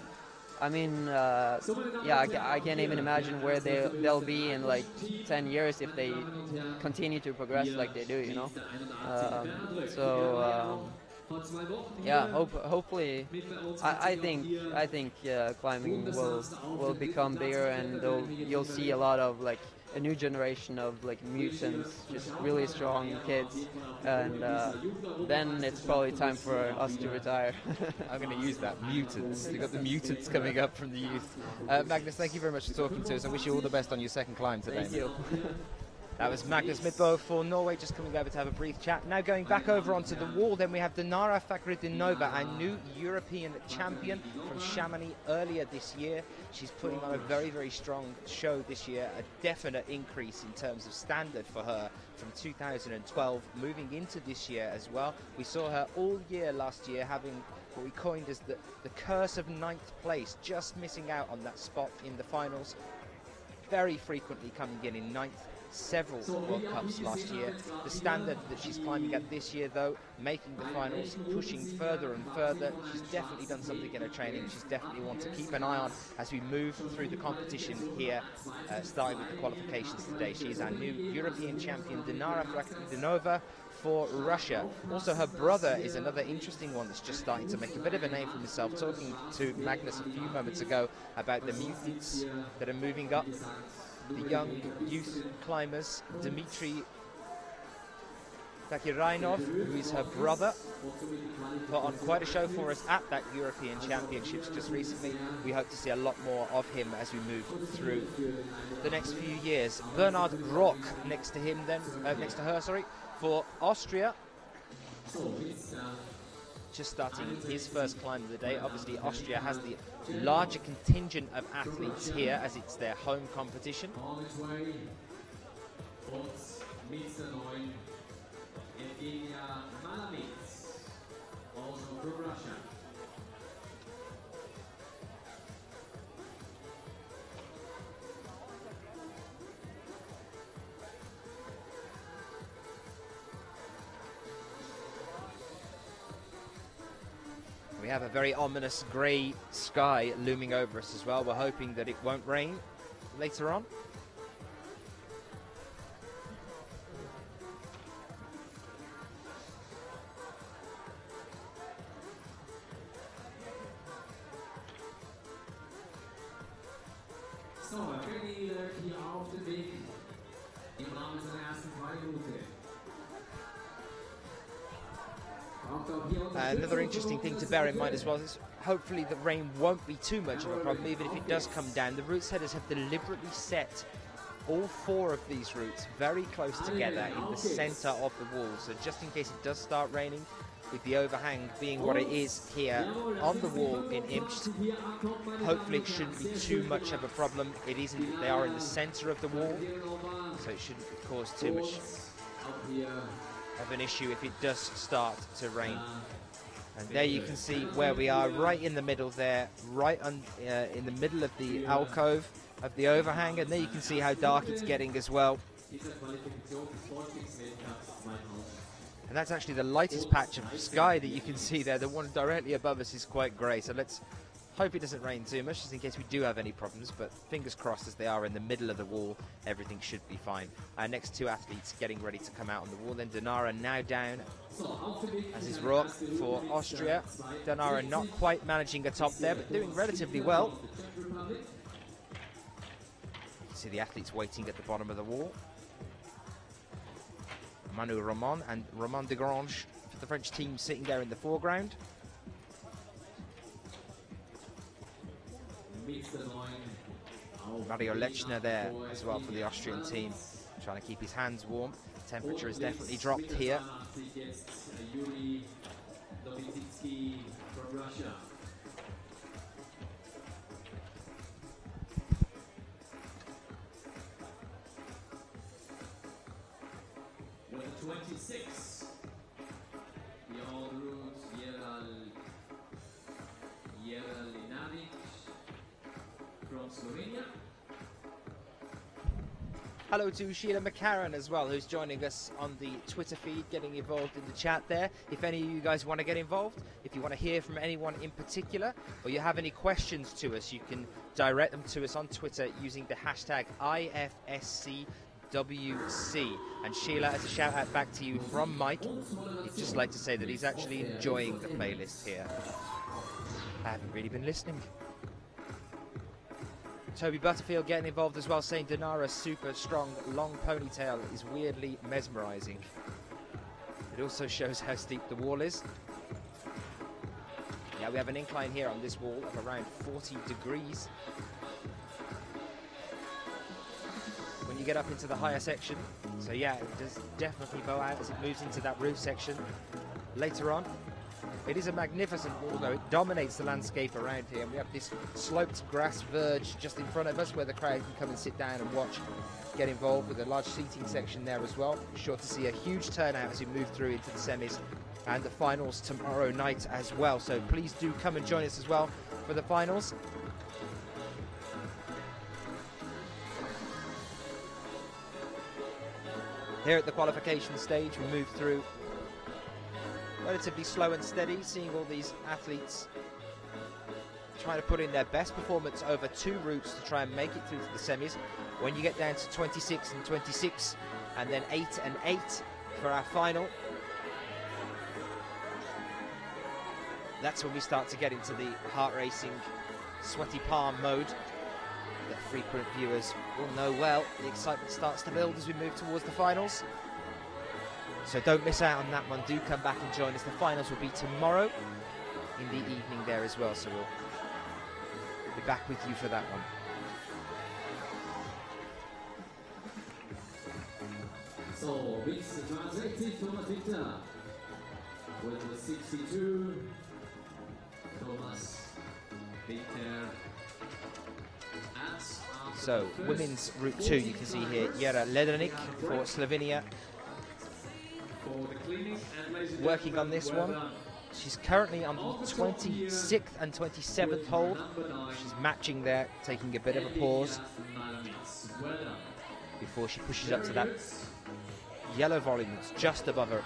I mean, yeah, I can't even imagine where they'll be in like 10 years if they continue to progress like they do, you know. Yeah, hopefully, I think climbing will become bigger, and you'll see a lot of like a new generation of like mutants, just really strong kids, and then it's probably time for us to retire. I'm going to use that, mutants. You've got the mutants coming up from the youth. Magnus, thank you very much for talking to us. I wish you all the best on your second climb today. Thank you. That was Magnus Midbo for Norway, just coming over to have a brief chat. Now going back over onto the wall, then we have Dinara Fakhridinova, our new European champion from Chamonix earlier this year. She's putting on a very, very strong show this year, a definite increase in terms of standard for her from 2012, moving into this year as well. We saw her all year last year having what we coined as the curse of 9th place, just missing out on that spot in the finals, very frequently coming in 9th. Several World Cups last year. The standard that she's climbing at this year, though, making the finals, pushing further and further. She's definitely done something in her training. She's definitely one to keep an eye on as we move through the competition here, starting with the qualifications today. She's our new European champion, Dinara Fakhridinova, for Russia. Also, her brother is another interesting one that's just starting to make a bit of a name for himself. Talking to Magnus a few moments ago about the mutants that are moving up. The young youth climbers, Dmitry Takirainov, who is her brother, put on quite a show for us at that European Championships just recently. We hope to see a lot more of him as we move through the next few years. Bernhard Grock next to him then, next to her, sorry, for Austria. Just starting his first climb of the day. Obviously, Austria has the larger contingent of athletes here as it's their home competition. We have a very ominous grey sky looming over us as well. We're hoping that it won't rain later on. Another interesting thing to bear in mind as well is hopefully the rain won't be too much of a problem, even if it does come down. The route setters have deliberately set all 4 of these routes very close together in the centre of the wall, so just in case it does start raining, with the overhang being what it is here on the wall in Imst, hopefully it shouldn't be too much of a problem. It isn't, they are in the centre of the wall, so it shouldn't cause too much of an issue if it does start to rain. And there you can see where we are, right in the middle there, right in the middle of the alcove of the overhang, and there you can see how dark it's getting as well. And that's actually the lightest patch of sky that you can see there. The one directly above us is quite grey, so let's hope it doesn't rain too much, just in case we do have any problems, but fingers crossed, as they are in the middle of the wall, everything should be fine. Our next two athletes getting ready to come out on the wall, then Dinara now down, as is Rock for Austria. Dinara not quite managing a top there, but doing relatively well. You can see the athletes waiting at the bottom of the wall. Manu Ramon and Ramon de Grange for the French team sitting there in the foreground. Mario Lechner there as well for the Austrian team, trying to keep his hands warm. Temperature has definitely dropped here. With the 26, the old roots, Jelena from Slovenia. Hello to Sheila McCarran as well, who's joining us on the Twitter feed, getting involved in the chat there. If any of you guys want to get involved, if you want to hear from anyone in particular, or you have any questions to us, you can direct them to us on Twitter using the hashtag IFSCWC. And Sheila, as a shout out back to you from Mike, he'd just like to say that he's actually enjoying the playlist here. I haven't really been listening. Toby Butterfield getting involved as well, saying Dinara's super strong long ponytail is weirdly mesmerising. It also shows how steep the wall is. Yeah, we have an incline here on this wall of around 40 degrees. When you get up into the higher section, so yeah, it does definitely bow out as it moves into that roof section later on. It is a magnificent wall though, it dominates the landscape around here, and we have this sloped grass verge just in front of us where the crowd can come and sit down and watch, get involved with a large seating section there as well. Sure to see a huge turnout as we move through into the semis and the finals tomorrow night as well, so please do come and join us as well for the finals. Here at the qualification stage, we move through relatively slow and steady, seeing all these athletes trying to put in their best performance over two routes to try and make it through to the semis. When you get down to 26 and 26, and then 8 and 8 for our final, that's when we start to get into the heart-racing, sweaty palm mode that frequent viewers will know well. The excitement starts to build as we move towards the finals. So don't miss out on that one. Do come back and join us. The finals will be tomorrow in the evening there as well. So we'll be back with you for that one. So, Mix 62, Thomas Victor. With the 62, Thomas Victor. So, women's Route 2, you can see here, Jera Ledenic for Slovenia. Working on this one. She's currently on the 26th and 27th hold. She's matching there, taking a bit of a pause before she pushes up to that yellow volume that's just above her,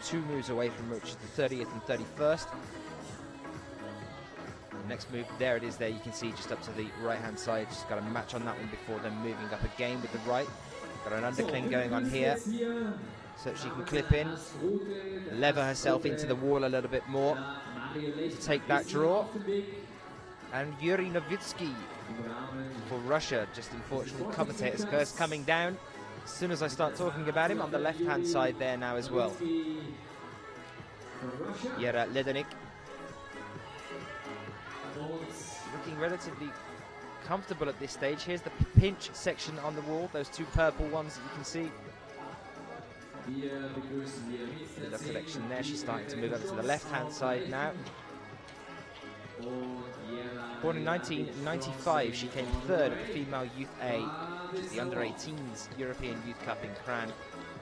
2 moves away from her, which is the 30th and 31st. Next move, there it is there, you can see just up to the right hand side. She's got a match on that one before then moving up again with the right. Got an undercling going on here, so that she can clip in, lever herself into the wall a little bit more to take that draw. And Yuri Novitsky for Russia, just unfortunately commentator's curse coming down as soon as I start talking about him on the left hand side there now as well. Jera Ledenic looking relatively comfortable at this stage. Here's the pinch section on the wall, those 2 purple ones that you can see. The collection there, she's starting to move over to the left hand side now. Born in 1995, she came 3rd at the Female Youth A, the Under-18s European Youth Cup in Kran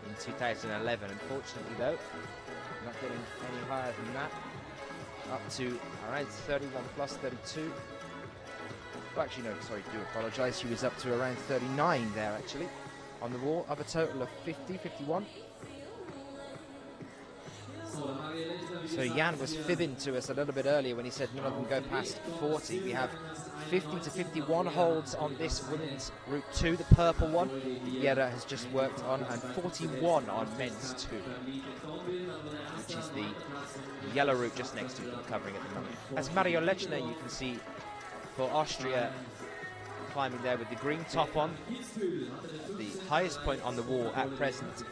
in 2011. Unfortunately though, not getting any higher than that. up to around 31 plus 32. Well, actually, no, sorry, do apologise. She was up to around 39 there, actually, on the wall, of a total of 50, 51. So Jan was fibbing to us a little bit earlier when he said none of them go past 40. We have 50 to 51 holds on this women's Route 2, the purple one. Yera has just worked on, and 41 on men's 2, which is the yellow route just next to them covering at the moment. As Mario Lechner, you can see, for Austria, climbing there with the green top on, the highest point on the wall at present.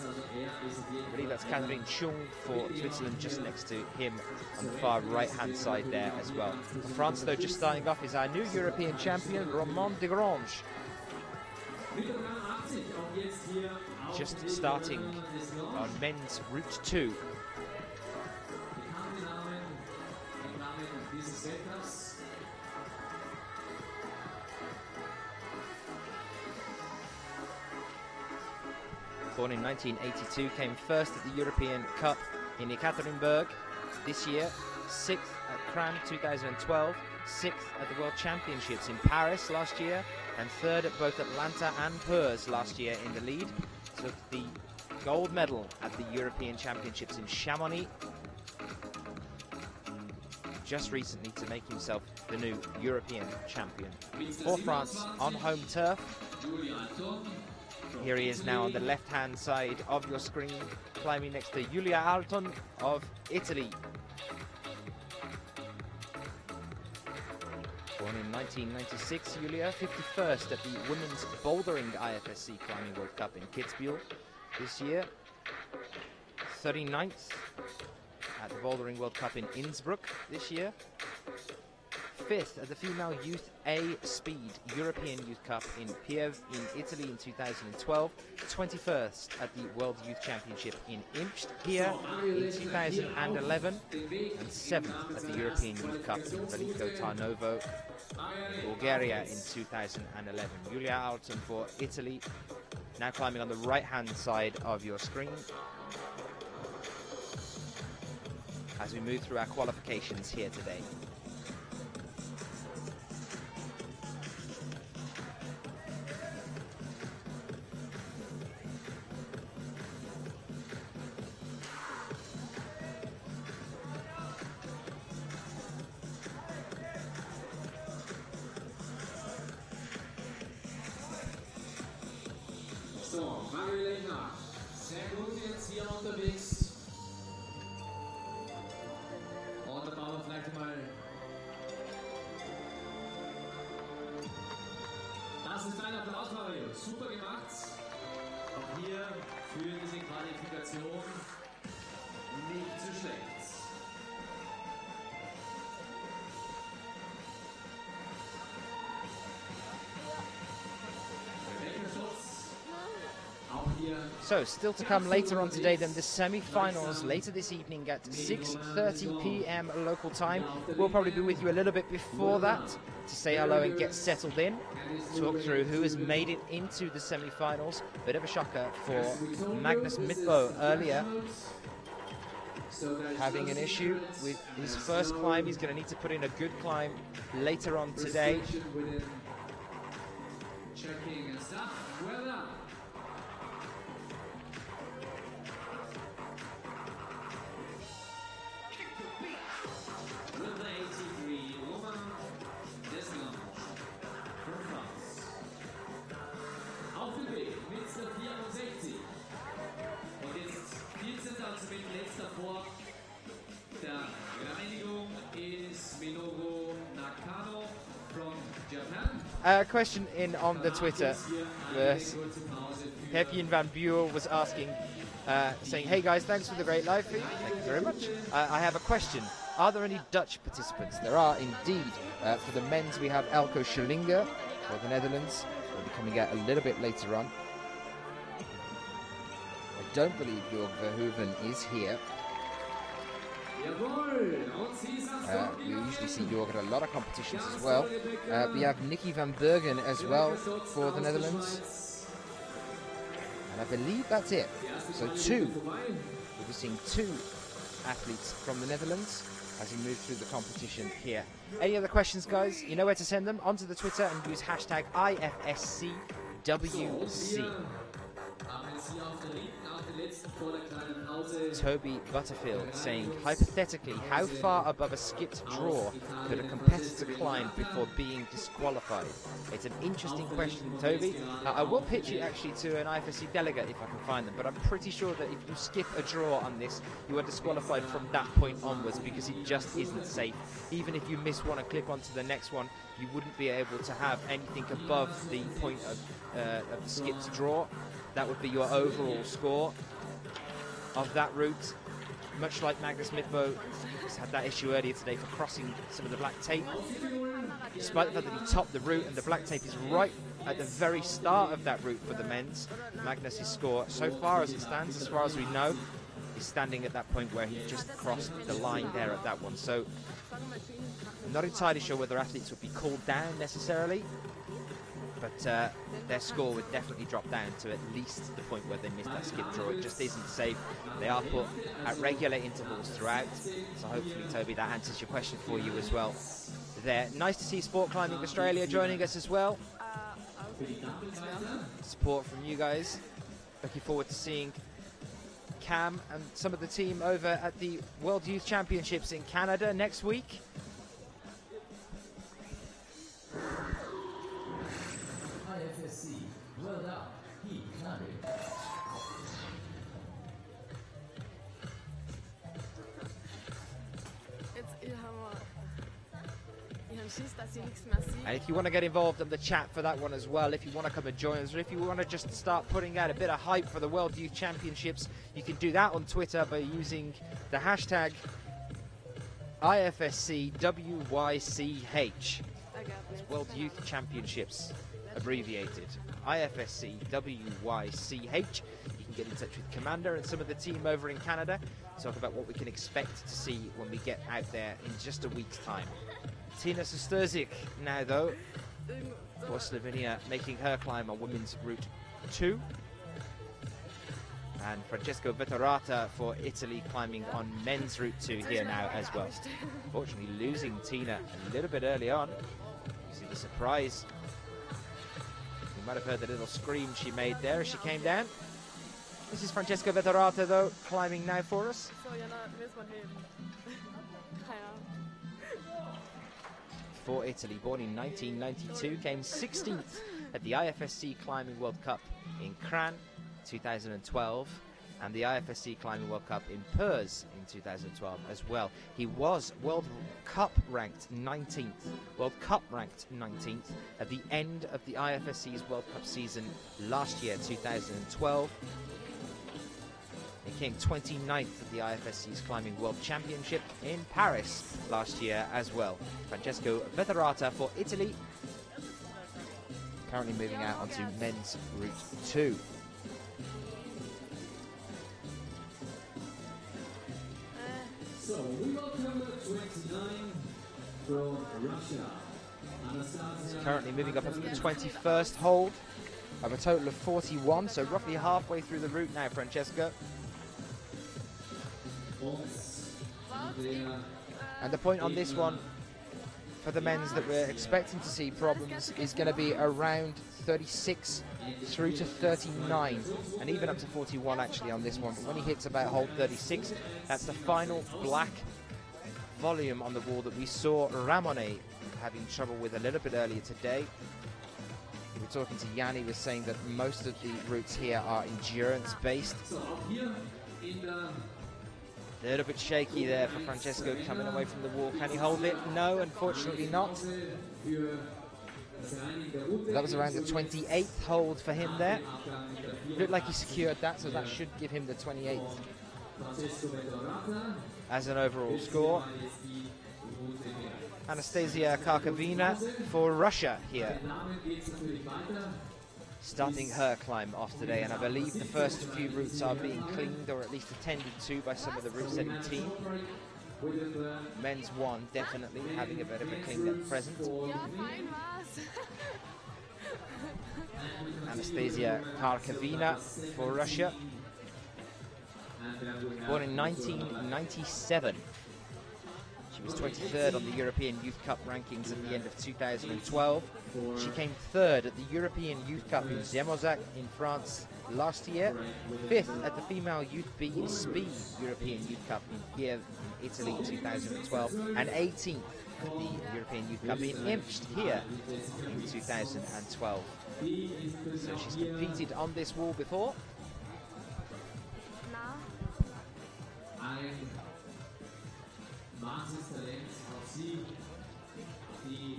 I believe that's Catherine Chung for Switzerland, just next to him on the far right-hand side there as well. For France, though, just starting off is our new European champion, Ramon de Grange. Just starting on men's Route 2. Born in 1982, came first at the European Cup in Ekaterinburg this year, 6th at Cran 2012, 6th at the World Championships in Paris last year, and 3rd at both Atlanta and Perth last year in the lead. Took the gold medal at the European Championships in Chamonix just recently to make himself the new European champion. For France on home turf. Here he is now on the left-hand side of your screen, climbing next to Giulia Alton of Italy. Born in 1996, Giulia, 51st at the Women's Bouldering IFSC Climbing World Cup in Kitzbühel this year. 39th at the Bouldering World Cup in Innsbruck this year. 5th at the Female Youth A Speed European Youth Cup in Pieve in Italy in 2012, 21st at the World Youth Championship in Imst here in 2011, and 7th at the European Youth Cup in Veliko Tarnovo, Bulgaria in 2011. Giulia Alton for Italy, now climbing on the right-hand side of your screen as we move through our qualifications here today. Sehr gut jetzt hier unterwegs. Und da brauchen wir vielleicht mal. Das ist ein Applaus, Mario. Super gemacht. Auch hier für diese Qualifikation nicht zu schlecht. So, still to come later on today, then the semi-finals later this evening at 6:30 p.m. local time. We'll probably be with you a little bit before that to say hello and get settled in, talk through who has made it into the semi-finals. Bit of a shocker for Magnus Midbo earlier, having an issue with his first climb. He's going to need to put in a good climb later on today. Checking and stuff. Well done. A question in on the Twitter. Pepijn van Buel was asking, saying, "Hey guys, thanks for the great live feed. Thank you very much. I have a question. Are there any Dutch participants?" There are indeed. For the men's, we have Elko Schillinger for the Netherlands. Will be coming out a little bit later on. I don't believe Jörg Verhoeven is here. We usually see Jörg at a lot of competitions as well. We have Nicky van Bergen as well for the Netherlands. And I believe that's it. So two. We'll be seeing two athletes from the Netherlands as he moves through the competition here. Any other questions, guys? You know where to send them. Onto the Twitter and use hashtag IFSCWC. Toby Butterfield saying, hypothetically, how far above a skipped draw could a competitor climb before being disqualified? It's an interesting question, Toby. I will pitch it actually to an IFSC delegate if I can find them, but I'm pretty sure that if you skip a draw on this, you are disqualified from that point onwards because it just isn't safe. Even if you miss one and clip onto the next one, you wouldn't be able to have anything above the point of the skipped draw. That would be your overall score of that route. Much like Magnus Midbo had that issue earlier today for crossing some of the black tape. Despite the fact that he topped the route and the black tape is right at the very start of that route for the men's, Magnus's score, so far as it stands, as far as we know, is standing at that point where he just crossed the line there at that one. So I'm not entirely sure whether athletes would be called down necessarily, but their score would definitely drop down to at least the point where they missed that skip draw. It just isn't safe. They are put at regular intervals throughout. So hopefully, Toby, that answers your question for you as well there. Nice to see Sport Climbing Australia joining us as well. Support from you guys. Looking forward to seeing Cam and some of the team over at the World Youth Championships in Canada next week. IFSC, well done, he climbing. And if you want to get involved in the chat for that one as well, if you want to come and join us, or if you want to just start putting out a bit of hype for the World Youth Championships, you can do that on Twitter by using the hashtag IFSCWYCH. It's World Youth Championships, abbreviated. IFSCWYCH. You can get in touch with Commander and some of the team over in Canada to talk about what we can expect to see when we get out there in just a week's time. Tina Sesterzik now, though, for Slovenia, making her climb on women's Route 2. And Francesco Vettorata for Italy climbing on men's Route 2 here now as well. Unfortunately, losing Tina a little bit early on. You see the surprise. You might have heard the little scream she made there as she came down. This is Francesco Vettorata, though, climbing now for us. For Italy, born in 1992, came 16th at the IFSC Climbing World Cup in Kranj 2012 and the IFSC Climbing World Cup in Perth in 2012 as well. He was World Cup ranked 19th at the end of the IFSC's World Cup season last year, 2012. He came 29th at the IFSC's Climbing World Championship in Paris last year as well. Francesco Vettorata for Italy, currently moving out onto men's Route 2. So we welcome number 29 from Russia. He's currently moving up onto the 21st hold of a total of 41, so roughly halfway through the route now, Francesco. And the point on this one for the men's that we're expecting to see problems is going to be around 36 through to 39 and even up to 41 actually on this one. But when he hits about hold 36, that's the final black volume on the wall that we saw Ramon having trouble with a little bit earlier today. We were talking to Jan, he was saying that most of the routes here are endurance based. A little bit shaky there for Francesco coming away from the wall. Can he hold it? No, unfortunately not. That was around the 28th hold for him there. Looked like he secured that, so that should give him the 28th as an overall score. Anastasia Karkavina for Russia here, starting her climb off today, and I believe the first few routes are being cleaned or at least attended to by some of the route setting team. Men's one definitely having a bit of a clean at present. Anastasia Karkavina for Russia. Born in 1997. She was 23rd on the European Youth Cup rankings at the end of 2012. She came third at the European Youth Cup in Zemozac in France last year, 5th at the Female Youth B Speed European Youth Cup in Kiev in Italy in 2012, and 18th at the European Youth Cup in Imst here in 2012. So she's competed on this wall before. Ein Wahnsinnstalent, auch sie, die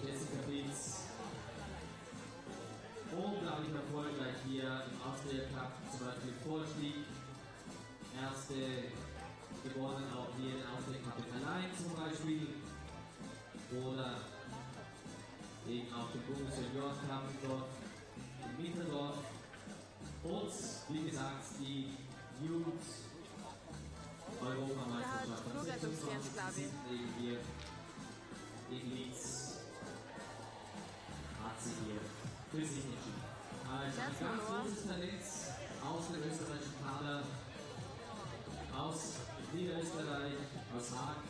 Jessica Beats, unglaublich erfolgreich hier im Austria Cup, zum Beispiel Vorstieg, erste gewonnen auch hier in Austria Cup in Allein zum Beispiel, oder eben auch den Bundessenioren Cup dort in Mitterdorf, und wie gesagt die Youth Europameisterschaft von 26 eben hier in Leeds hat sie hier für sich entschieden. Also ein ganz großes Talent aus dem österreichischen Kader, aus Niederösterreich, aus Haag,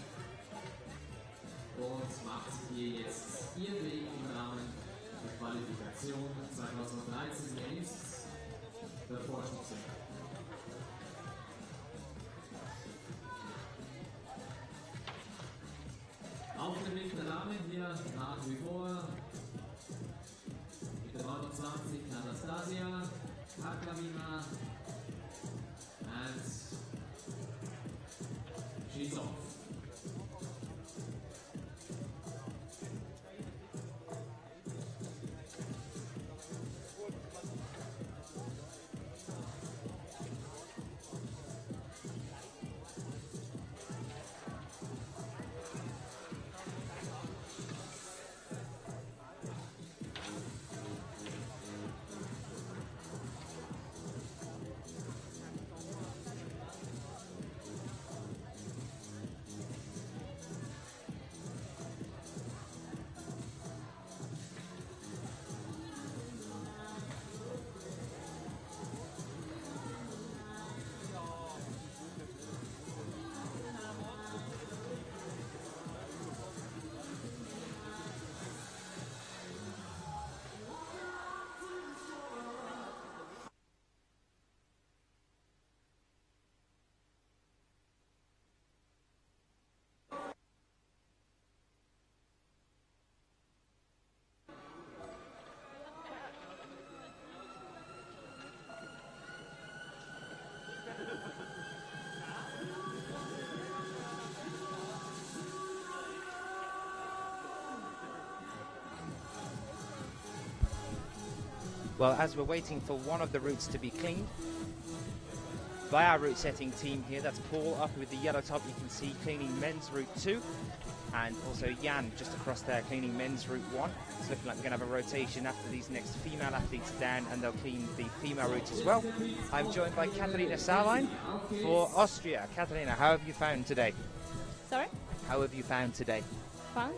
und macht hier jetzt ihren Weg im Rahmen der Qualifikation 2013 in Imst der Forschungscenter. Auf dem Weg der Damen hier nach wie vor mit der 29 Anastasia, Kathina, and she's off. Well, as we're waiting for one of the routes to be cleaned by our route setting team here, that's Paul up with the yellow top, you can see cleaning men's route 2, and also Jan just across there cleaning men's route 1. It's looking like we're going to have a rotation after these next female athletes down, and they'll clean the female route as well. I'm joined by Kathina Posh for Austria. Kathina, how have you found today? Sorry? How have you found today? Fun?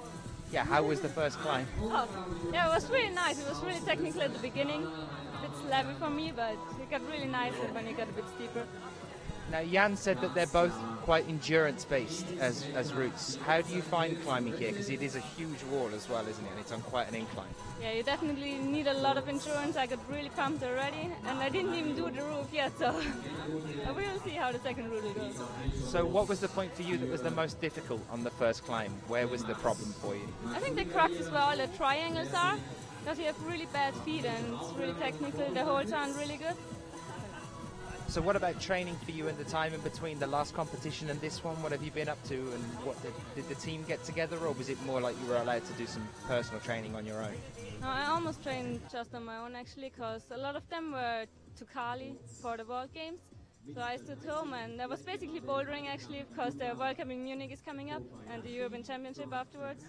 Yeah, how was the first climb? Oh, yeah, it was really nice. It was really technical at the beginning. A bit slabby for me, but it got really nice when it got a bit steeper. Now, Jan said that they're both quite endurance-based as routes. How do you find climbing here? Because it is a huge wall as well, isn't it? And it's on quite an incline. Yeah, you definitely need a lot of endurance. I got really pumped already, and I didn't even do the roof yet, so we will see how the second route will go. So what was the point for you that was the most difficult on the first climb? Where was the problem for you? I think the crux is where all the triangles are, because you have really bad feet and it's really technical. The holds aren't really good. So what about training for you in the time in between the last competition and this one? What have you been up to, and what did the team get together, or was it more like you were allowed to do some personal training on your own? No, I almost trained just on my own actually, because a lot of them were to Cali for the World Games. So I stood home, and I was basically bouldering actually, because the World Cup in Munich is coming up and the European Championship afterwards.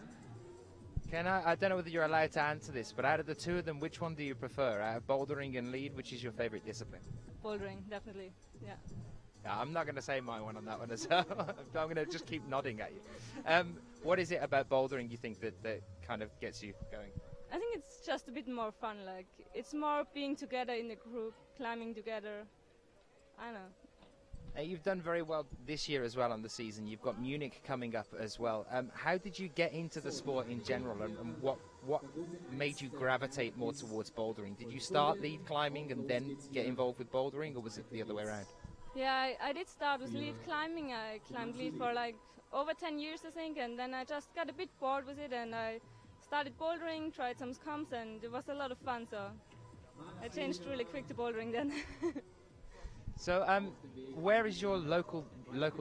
I don't know whether you're allowed to answer this, but out of the two of them, which one do you prefer? Out of bouldering and lead, which is your favorite discipline? Bouldering, definitely, yeah. Yeah, I'm not going to say my one on that one as well. I'm going to just keep nodding at you. What is it about bouldering you think that kind of gets you going? I think it's just a bit more fun. Like, it's more being together in a group, climbing together. I don't know. You've done very well this year as well on the season. You've got Munich coming up as well. How did you get into the sport in general, and what made you gravitate more towards bouldering? Did you start lead climbing and then get involved with bouldering, or was it the other way around? Yeah, I did start with lead climbing. I climbed lead for like over 10 years, I think, and then I just got a bit bored with it, and I started bouldering, tried some comps, and it was a lot of fun, so I changed really quick to bouldering then. So, where is your local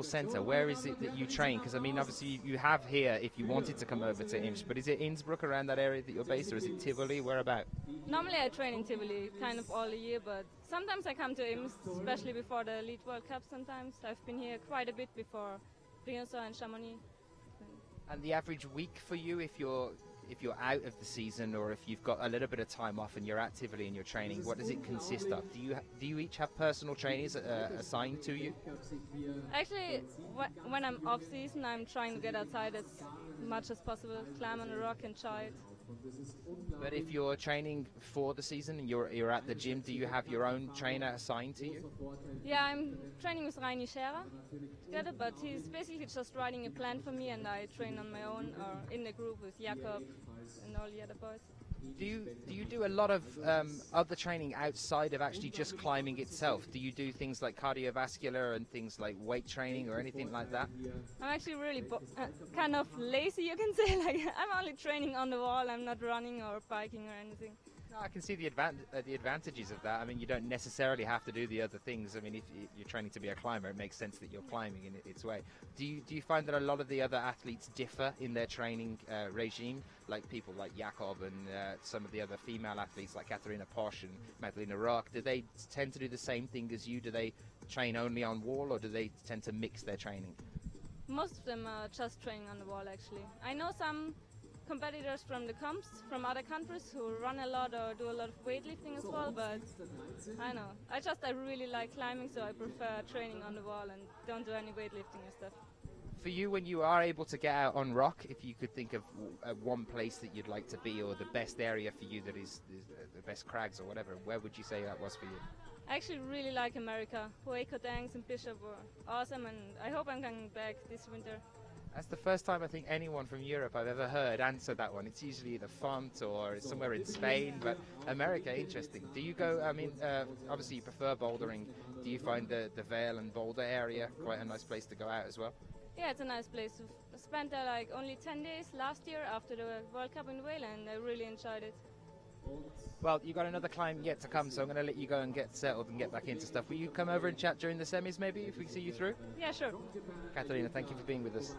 centre? Where is it that you train? Because I mean, obviously you have here if you wanted to come over to Imst, but is it Innsbruck around that area that you're based, or is it Tivoli? Where about? Normally I train in Tivoli kind of all the year, but sometimes I come to Imst, especially before the Lead World Cup sometimes. I've been here quite a bit before Briançon and Chamonix. And the average week for you, if you're out of the season, or if you've got a little bit of time off and you're at Tivoli and you're training, what does it consist of? Do you each have personal trainers assigned to you? Actually, when I'm off season, I'm trying to get outside as much as possible, climb on a rock and try it. But if you're training for the season and you're at the gym, do you have your own trainer assigned to you? Yeah, I'm training with Reini Scherer together, but he's basically just writing a plan for me, and I train on my own or in the group with Jakob and all the other boys. Do you do a lot of other training outside of actually just climbing itself? Do you do things like cardiovascular and things like weight training or anything like that? I'm actually really kind of lazy, you can say. Like, I'm only training on the wall. I'm not running or biking or anything. No, I can see the advantages of that. I mean, you don't necessarily have to do the other things. I mean, if you're training to be a climber, it makes sense that you're climbing in its way. Do you find that a lot of the other athletes differ in their training regime, like people like Jakob and some of the other female athletes like Kathina Posh and Magdalena Rock? Do they tend to do the same thing as you? Do they train only on wall, or do they tend to mix their training? Most of them are just training on the wall, actually. I know some competitors from the comps from other countries who run a lot or do a lot of weightlifting as well, but I know. I really like climbing, so I prefer training on the wall and don't do any weightlifting and stuff. For you, when you are able to get out on rock, if you could think of one place that you'd like to be, or the best area for you that is the best crags or whatever, where would you say that was for you? I actually really like America. Hueco Dangs and Bishop were awesome, and I hope I'm coming back this winter. That's the first time I think anyone from Europe I've ever heard answer that one. It's usually either Font or somewhere in Spain, but America, interesting. Do you go, I mean, obviously you prefer bouldering. Do you find the Vale and Boulder area quite a nice place to go out as well? Yeah, it's a nice place. I spent there like only 10 days last year after the World Cup in Wales, and I really enjoyed it. Well, you got another climb yet to come, so I'm going to let you go and get settled and get back into stuff. Will you come over and chat during the semis, maybe, if we see you through? Yeah, sure. Kathina, thank you for being with us.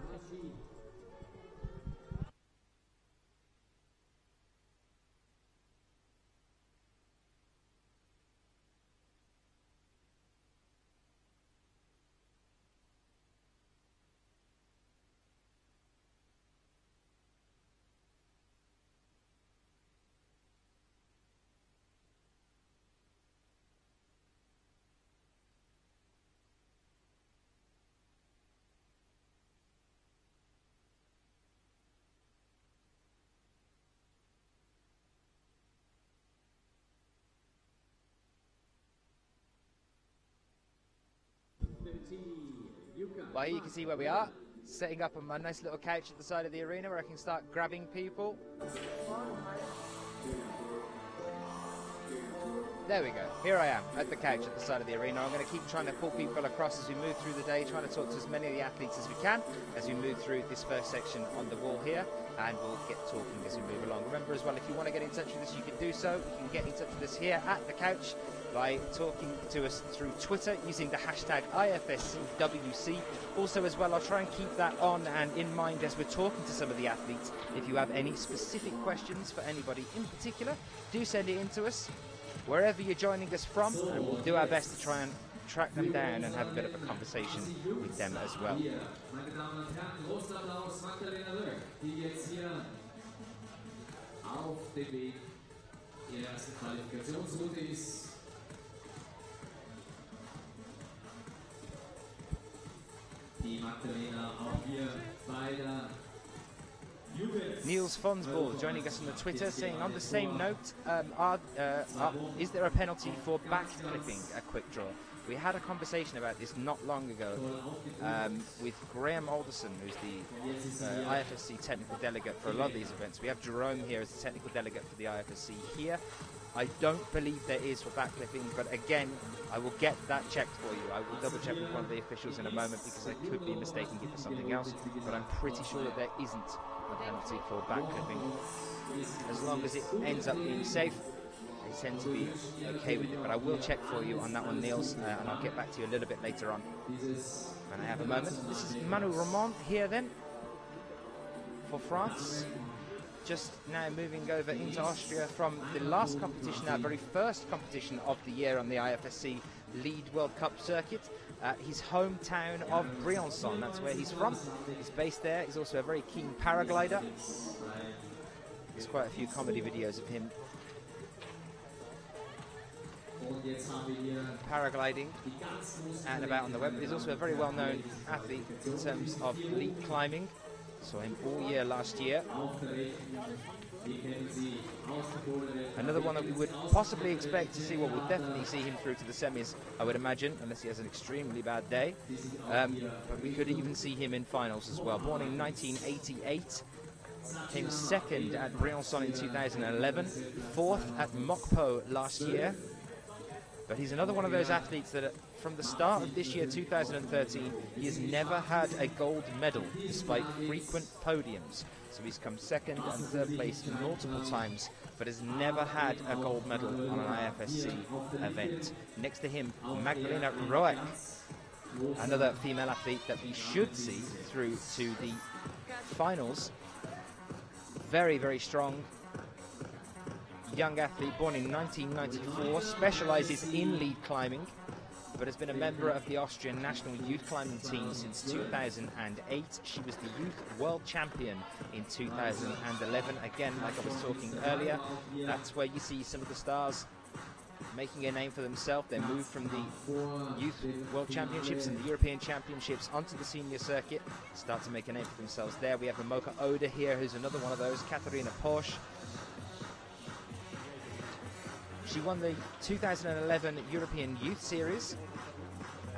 Well, here you can see where we are, setting up on my nice little couch at the side of the arena where I can start grabbing people. There we go. Here I am at the couch at the side of the arena. I'm going to keep trying to pull people across as we move through the day, trying to talk to as many of the athletes as we can as we move through this first section on the wall here, and we'll get talking as we move along. Remember as well, if you want to get in touch with us, you can do so. You can get in touch with us here at the couch by talking to us through Twitter using the hashtag IFSCWC. Also as well, I'll try and keep that on and in mind as we're talking to some of the athletes. If you have any specific questions for anybody in particular, do send it in to us wherever you're joining us from, and we'll do our best to try and track them down and have a bit of a conversation with them as well. Die Magdalena auch hier bei der Niels Fonsball joining us on the Twitter saying, on the same note, is there a penalty for back clipping a quick draw? We had a conversation about this not long ago with Graham Alderson, who's the IFSC technical delegate for a lot of these events. We have Jerome here as the technical delegate for the IFSC here. I don't believe there is for back clipping, but again, I will get that checked for you. I will double check with one of the officials in a moment because I could be mistaking it for something else, but I'm pretty sure that there isn't a penalty for back clipping. As long as it ends up being safe, they tend to be okay with it, but I will check for you on that one, Niels, and I'll get back to you a little bit later on when I have a moment. This is Ramon here then for France. Just now moving over into Austria from the last competition, our very first competition of the year on the IFSC Lead World Cup circuit. His hometown of Briançon, that's where he's from. He's based there. He's also a very keen paraglider. There's quite a few comedy videos of him paragliding and about on the web. He's also a very well-known athlete in terms of lead climbing. Saw him all year last year. Another one that we would possibly expect to see, well, we'll definitely see him through to the semis, I would imagine, unless he has an extremely bad day. But we could even see him in finals as well. Born in 1988, came second at Briançon in 2011, fourth at Mokpo last year. But he's another one of those athletes that from the start of this year, 2013, he has never had a gold medal despite frequent podiums. So he's come second and third place multiple times, but has never had a gold medal on an IFSC event. Next to him, Magdalena Roek, another female athlete that we should see through to the finals. Very, very strong young athlete, born in 1994, specialises in lead climbing, but has been a member of the Austrian national youth climbing team since 2008. She was the youth world champion in 2011. Again, like I was talking earlier, that's where you see some of the stars making a name for themselves. They moved from the youth world championships and the European championships onto the senior circuit, start to make a name for themselves there. We have Mocha Oda here, who's another one of those. Kathina Posh. She won the 2011 European Youth Series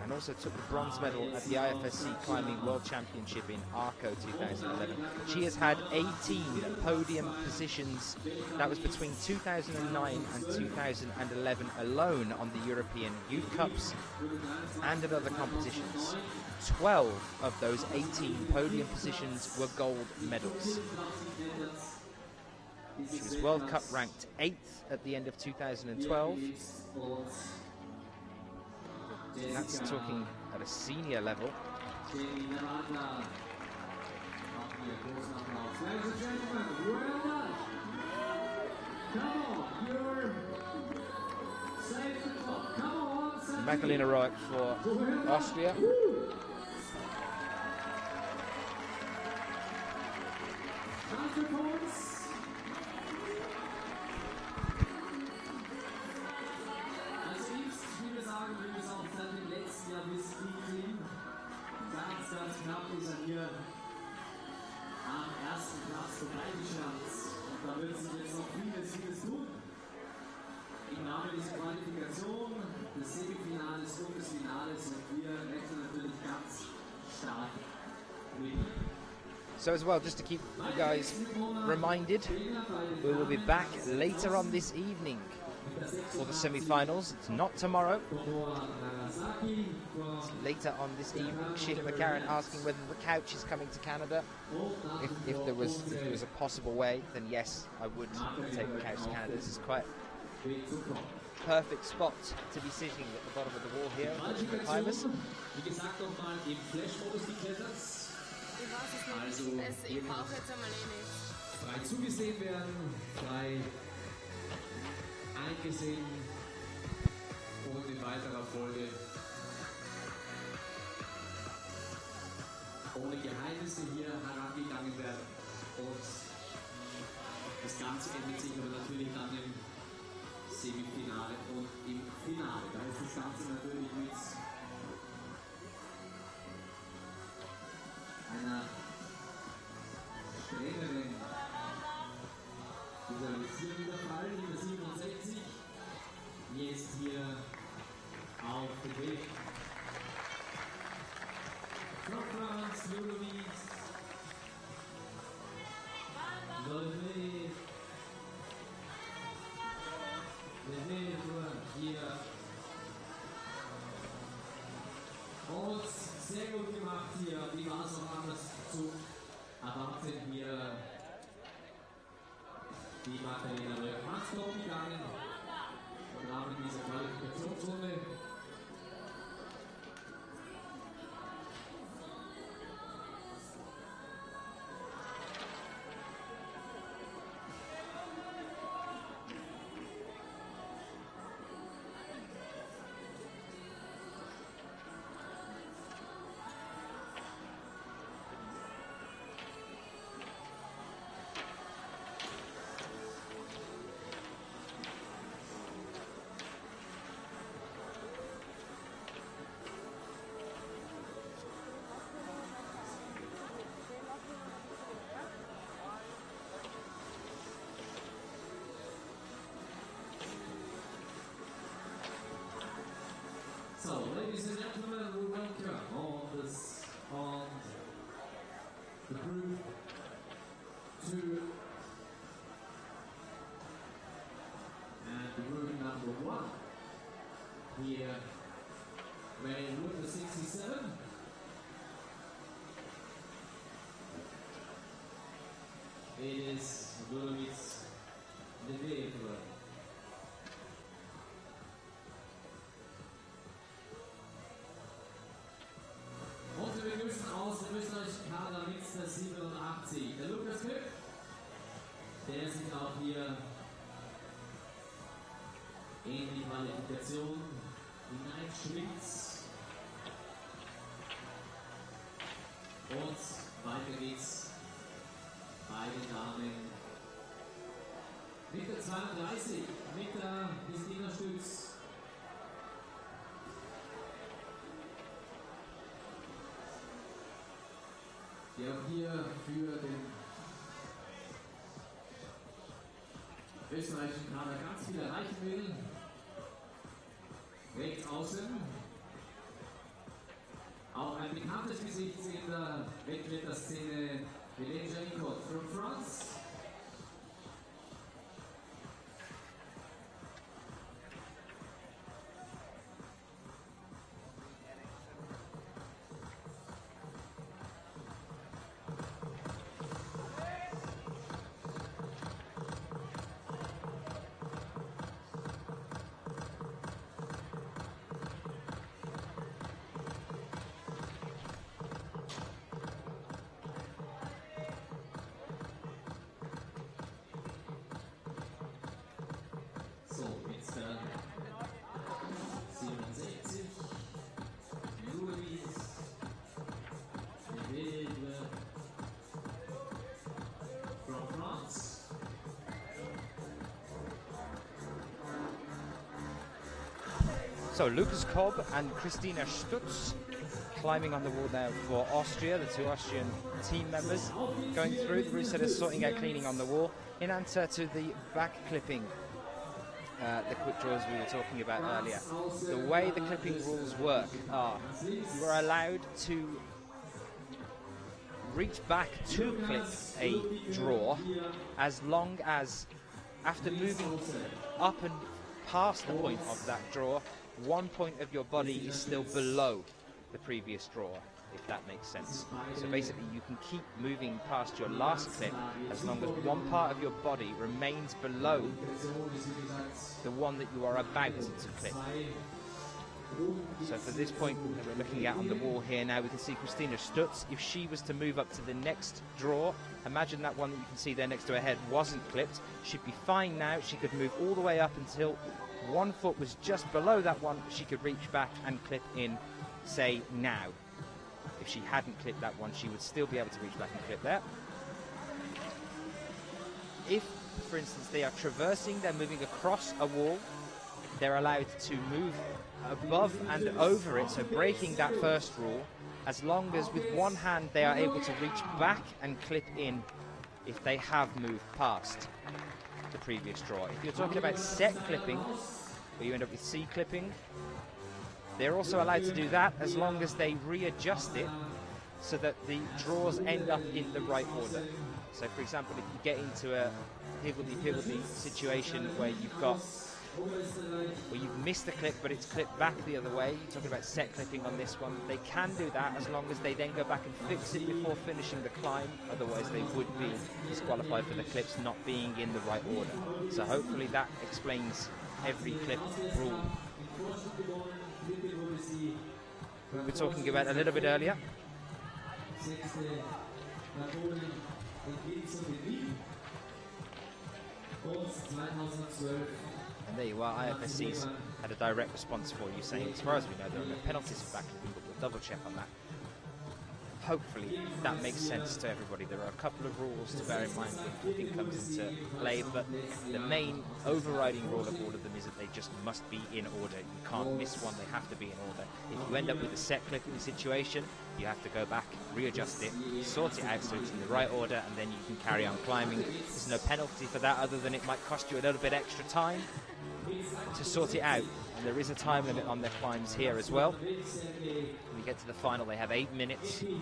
and also took the bronze medal at the IFSC Climbing World Championship in Arco 2011. She has had 18 podium positions. That was between 2009 and 2011 alone on the European Youth Cups and in other competitions. 12 of those 18 podium positions were gold medals. She was World Cup ranked 8th at the end of 2012. And that's talking at a senior level. Ladies and gentlemen, well done. Come on, you're safe to talk. Come on, Magdalena Roek for Austria. Also Imst, wie wir sagen, wie wir es auch seit dem letzten Jahr wissen, ganz, ganz knapp ist er hier am ersten Platz vorbeigeschrammt. Und da wird sich jetzt noch vieles tun. Im Rahmen dieser Qualifikation, des Semifinals und des Finales, und wir rechnen natürlich ganz stark mit. So as well, just to keep you guys reminded, we will be back later on this evening for the semi-finals. It's not tomorrow. It's later on this evening. Sheila McCarran asking whether the couch is coming to Canada. If there was a possible way, then yes, I would take the couch to Canada. This is quite a perfect spot to be sitting at the bottom of the wall here, watching the climbers. Also frei zugesehen werden, frei eingesehen und in weiterer Folge ohne Geheimnisse hier herangegangen werden. Und das Ganze endet sich aber natürlich dann im Semifinale und im Finale. Da ist das Ganze natürlich mit einer strengeren Katharina Posh gegangen im Rahmen dieser Qualifikationsrunde. So, ladies and gentlemen, we welcome on the group 2 and the group number 1 here, weighing number 67. It is Ludovic Lefebvre. Und wir begrüßen aus dem österreichischen Kader mit der 87, der Lukas Küpp, der sich auch hier in die Qualifikation hineinschwingt. Und weiter geht's bei den Damen mit der 32, mit der Kathina Posh. Die auch hier für den österreichischen Kader ganz viel erreichen will. Rechts außen. Auch ein bekanntes Gesicht in der Wettkletterszene, Helene Janicot from France. So Lukas Kobb and Christina Stutz climbing on the wall now for Austria, the 2 Austrian team members going through. The route setters sorting out cleaning on the wall in answer to the back clipping, the quick draws we were talking about earlier. The way the clipping rules work are you are allowed to reach back to clip a draw as long as after moving up and past the point of that draw, 1 point of your body is still below the previous draw, if that makes sense. So basically you can keep moving past your last clip as long as one part of your body remains below the one that you are about to clip. So for this point that we're looking at on the wall here now, we can see Christina Stutz. If she was to move up to the next draw, imagine that one that you can see there next to her head wasn't clipped. She'd be fine now. She could move all the way up until 1 foot was just below that one. She could reach back and clip in, say, now. If she hadn't clipped that one, she would still be able to reach back and clip there. If, for instance, they are traversing, they're moving across a wall, they're allowed to move above and over it, so breaking that first rule, as long as with one hand they are able to reach back and clip in if they have moved past the previous draw. If you're talking about set clipping, where you end up with C clipping, they're also allowed to do that as long as they readjust it so that the draws end up in the right order. So for example, if you get into a higgledy-piggledy situation where you've got where you've missed the clip but it's clipped back the other way. You're talking about set clipping on this one. They can do that as long as they then go back and fix it before finishing the climb. Otherwise they would be disqualified for the clips not being in the right order. So hopefully that explains every clip rule we were talking about a little bit earlier. And there you are, IFSC's had a direct response for you saying, as far as we know, there are no penalties for backflipping, but we'll double check on that. Hopefully that makes sense to everybody. There are a couple of rules to bear in mind when flipping comes into play, but the main overriding rule of all of them is that they just must be in order. You can't miss one, they have to be in order. If you end up with a set clipping situation, you have to go back, readjust it, sort it out so it's in the right order, and then you can carry on climbing. There's no penalty for that other than it might cost you a little bit extra time to sort it out. And there is a time limit on their climbs here as well. When we get to the final, they have 8 minutes. There's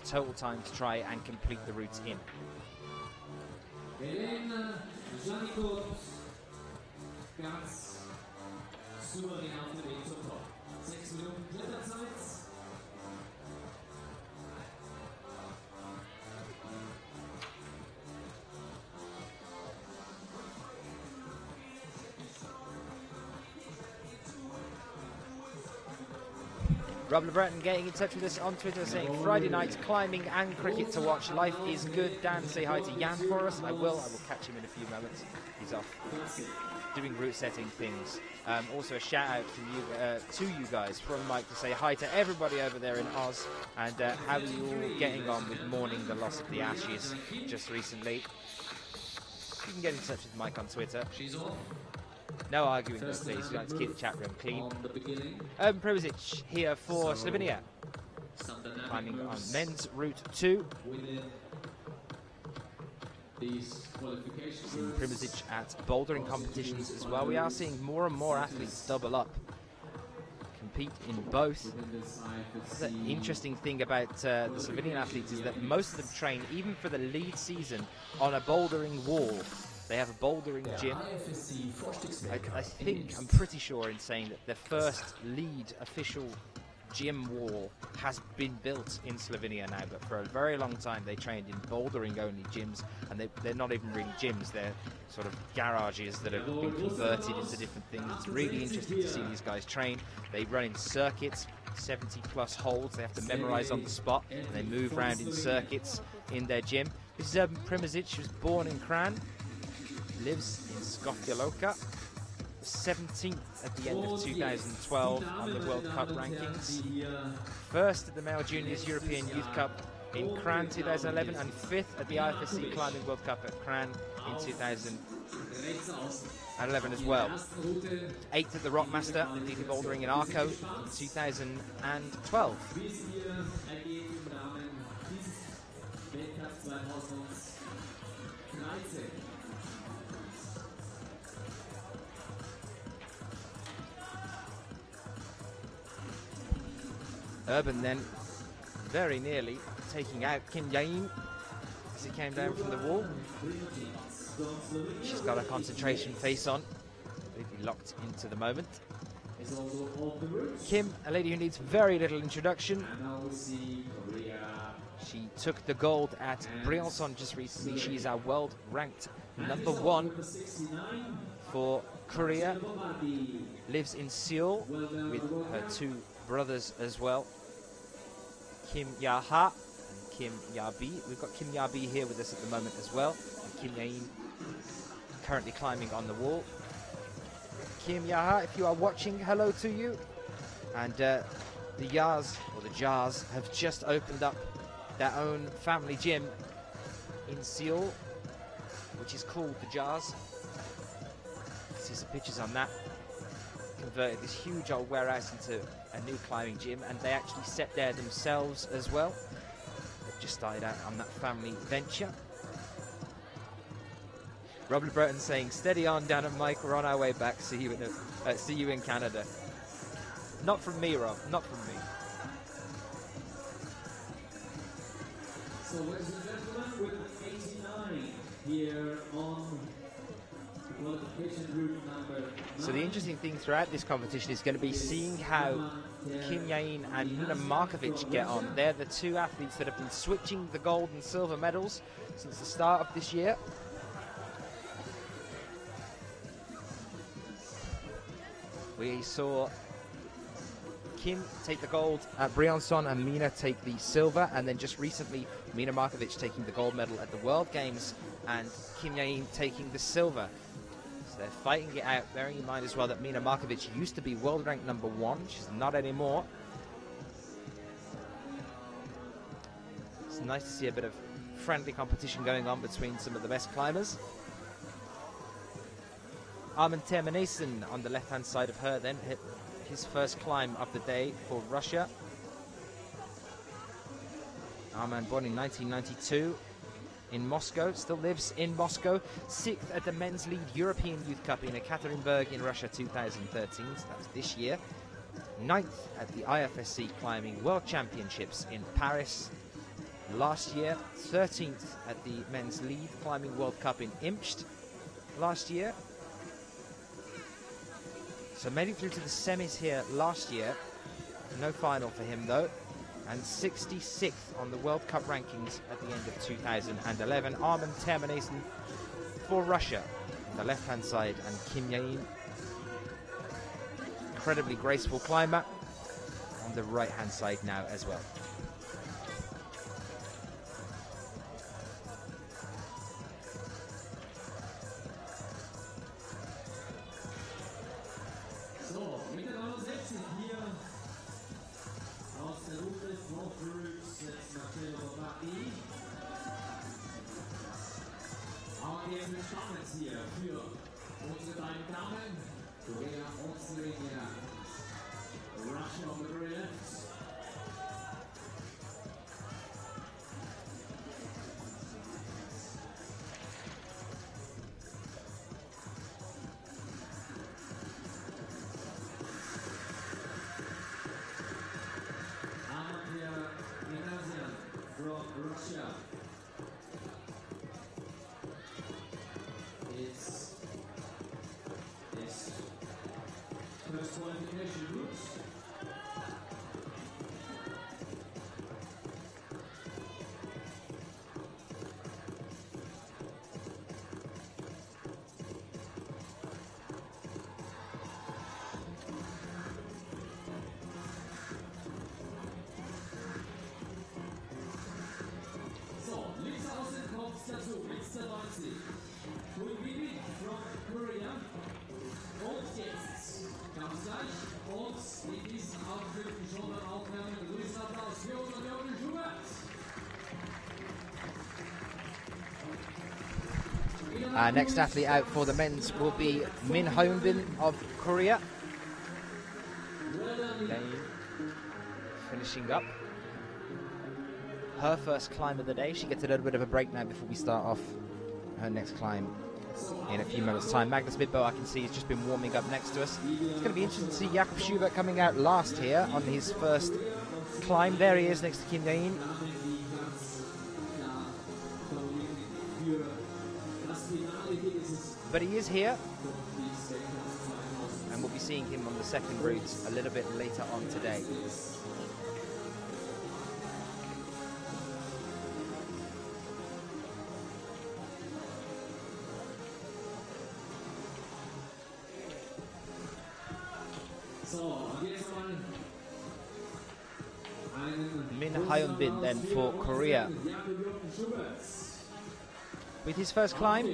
a total time to try and complete the route in. Rob LeBreton getting in touch with us on Twitter saying Friday night climbing and cricket to watch. Life is good. Dan, say hi to Jan for us. I will catch him in a few moments. He's off doing route setting things. Also a shout out from you, to you guys from Mike to say hi to everybody over there in Oz, and how are you all getting on with mourning the loss of the Ashes just recently. You can get in touch with Mike on Twitter. She's off. No arguing though, please. We like to keep the chat room clean. Primizic here for Slovenia. Climbing on men's route 2. Primizic at bouldering competitions as well. We are seeing more and more athletes double up, compete in both. The interesting thing about the Slovenian athletes is that most of them train, even for the lead season, on a bouldering wall. They have a bouldering gym. I'm pretty sure in saying that the first lead official gym wall has been built in Slovenia now, but for a very long time they trained in bouldering only gyms, and they're not even really gyms, they're sort of garages that have been converted into different things. It's really interesting to see these guys train. They run in circuits, 70 plus holds, they have to memorize on the spot, and they move around in circuits in their gym. This is Primizic, who was born in Kran, lives in Skopje Loka, 17th at the end of 2012 on the World Cup rankings, first at the Male Juniors European Youth Cup in Kran 2011, and 5th at the IFSC Climbing World Cup at Kran in 2011 as well. 8th at the Rockmaster DD Bouldering in Arco in 2012. Urban then very nearly taking out Kim Jae-in as he came down from the wall. She's got a concentration face on, completely locked into the moment. Kim, a lady who needs very little introduction. She took the gold at Briançon just recently. She's our world ranked #1 for Korea. Lives in Seoul with her 2 brothers as well, Kim Ya-ha and Kim Ya-bi. We've got Kim Ya-bi here with us at the moment as well, and Kim Jae-in currently climbing on the wall. Kim Ya-ha, if you are watching, hello to you. And the Yas, or the Jars, have just opened up their own family gym in Seoul, which is called the Jars. See some pictures on that. Converted this huge old warehouse into a new climbing gym, and they actually set there themselves as well. They've just started out on that family venture. Rob LeBreton saying, "Steady on, Dan and Mike. We're on our way back. See you in Canada." Not from me, Rob. Not from me. So, ladies and gentlemen, with 89 here on So the interesting thing throughout this competition is going to be seeing how Kim Yain and Nina Markovic get on. They're the two athletes that have been switching the gold and silver medals since the start of this year. We saw Kim take the gold, Briançon and Mina take the silver, and then just recently Mina Markovic taking the gold medal at the World Games and Kim Yain taking the silver. So they're fighting it out, bearing in mind as well that Mina Markovic used to be world ranked #1. She's not anymore. It's nice to see a bit of friendly competition going on between some of the best climbers. Armin Termanesen on the left-hand side of her then, hit his first climb of the day for Russia. Armin, born in 1992 in Moscow, still lives in Moscow. 6th at the Men's Lead European Youth Cup in Ekaterinburg in Russia 2013, so that was this year. 9th at the IFSC Climbing World Championships in Paris last year. 13th at the Men's Lead Climbing World Cup in Imst last year. So made it through to the semis here last year. No final for him though. And 66th on the World Cup rankings at the end of 2011. Armin Termanesen for Russia on the left-hand side, and Kim Yain, incredibly graceful climber, on the right-hand side now as well. Hier für unsere beiden Damen, Korea und Slovenia. Russia on the very left. From Russia. It's first qualification groups. So, links außen kommt dazu, links 90. Min from Korea. Und jetzt ganz gleich und in diesen Augenblick die Schultern aufwärmen. Begrüßen Applaus für unseren Jürgen Schubert. Next athlete out for the men's will be Min Hyun-bin of Korea. Finishing up her first climb of the day. She gets a little bit of a break now before we start off her next climb in a few moments' time. Magnus Midbo, I can see, has just been warming up next to us. It's going to be interesting to see Jakob Schubert coming out last here on his first climb. There he is next to Kim Yain. But he is here, and we'll be seeing him on the second route a little bit later on today. Min Hyun-bin then for Korea. With his first climb,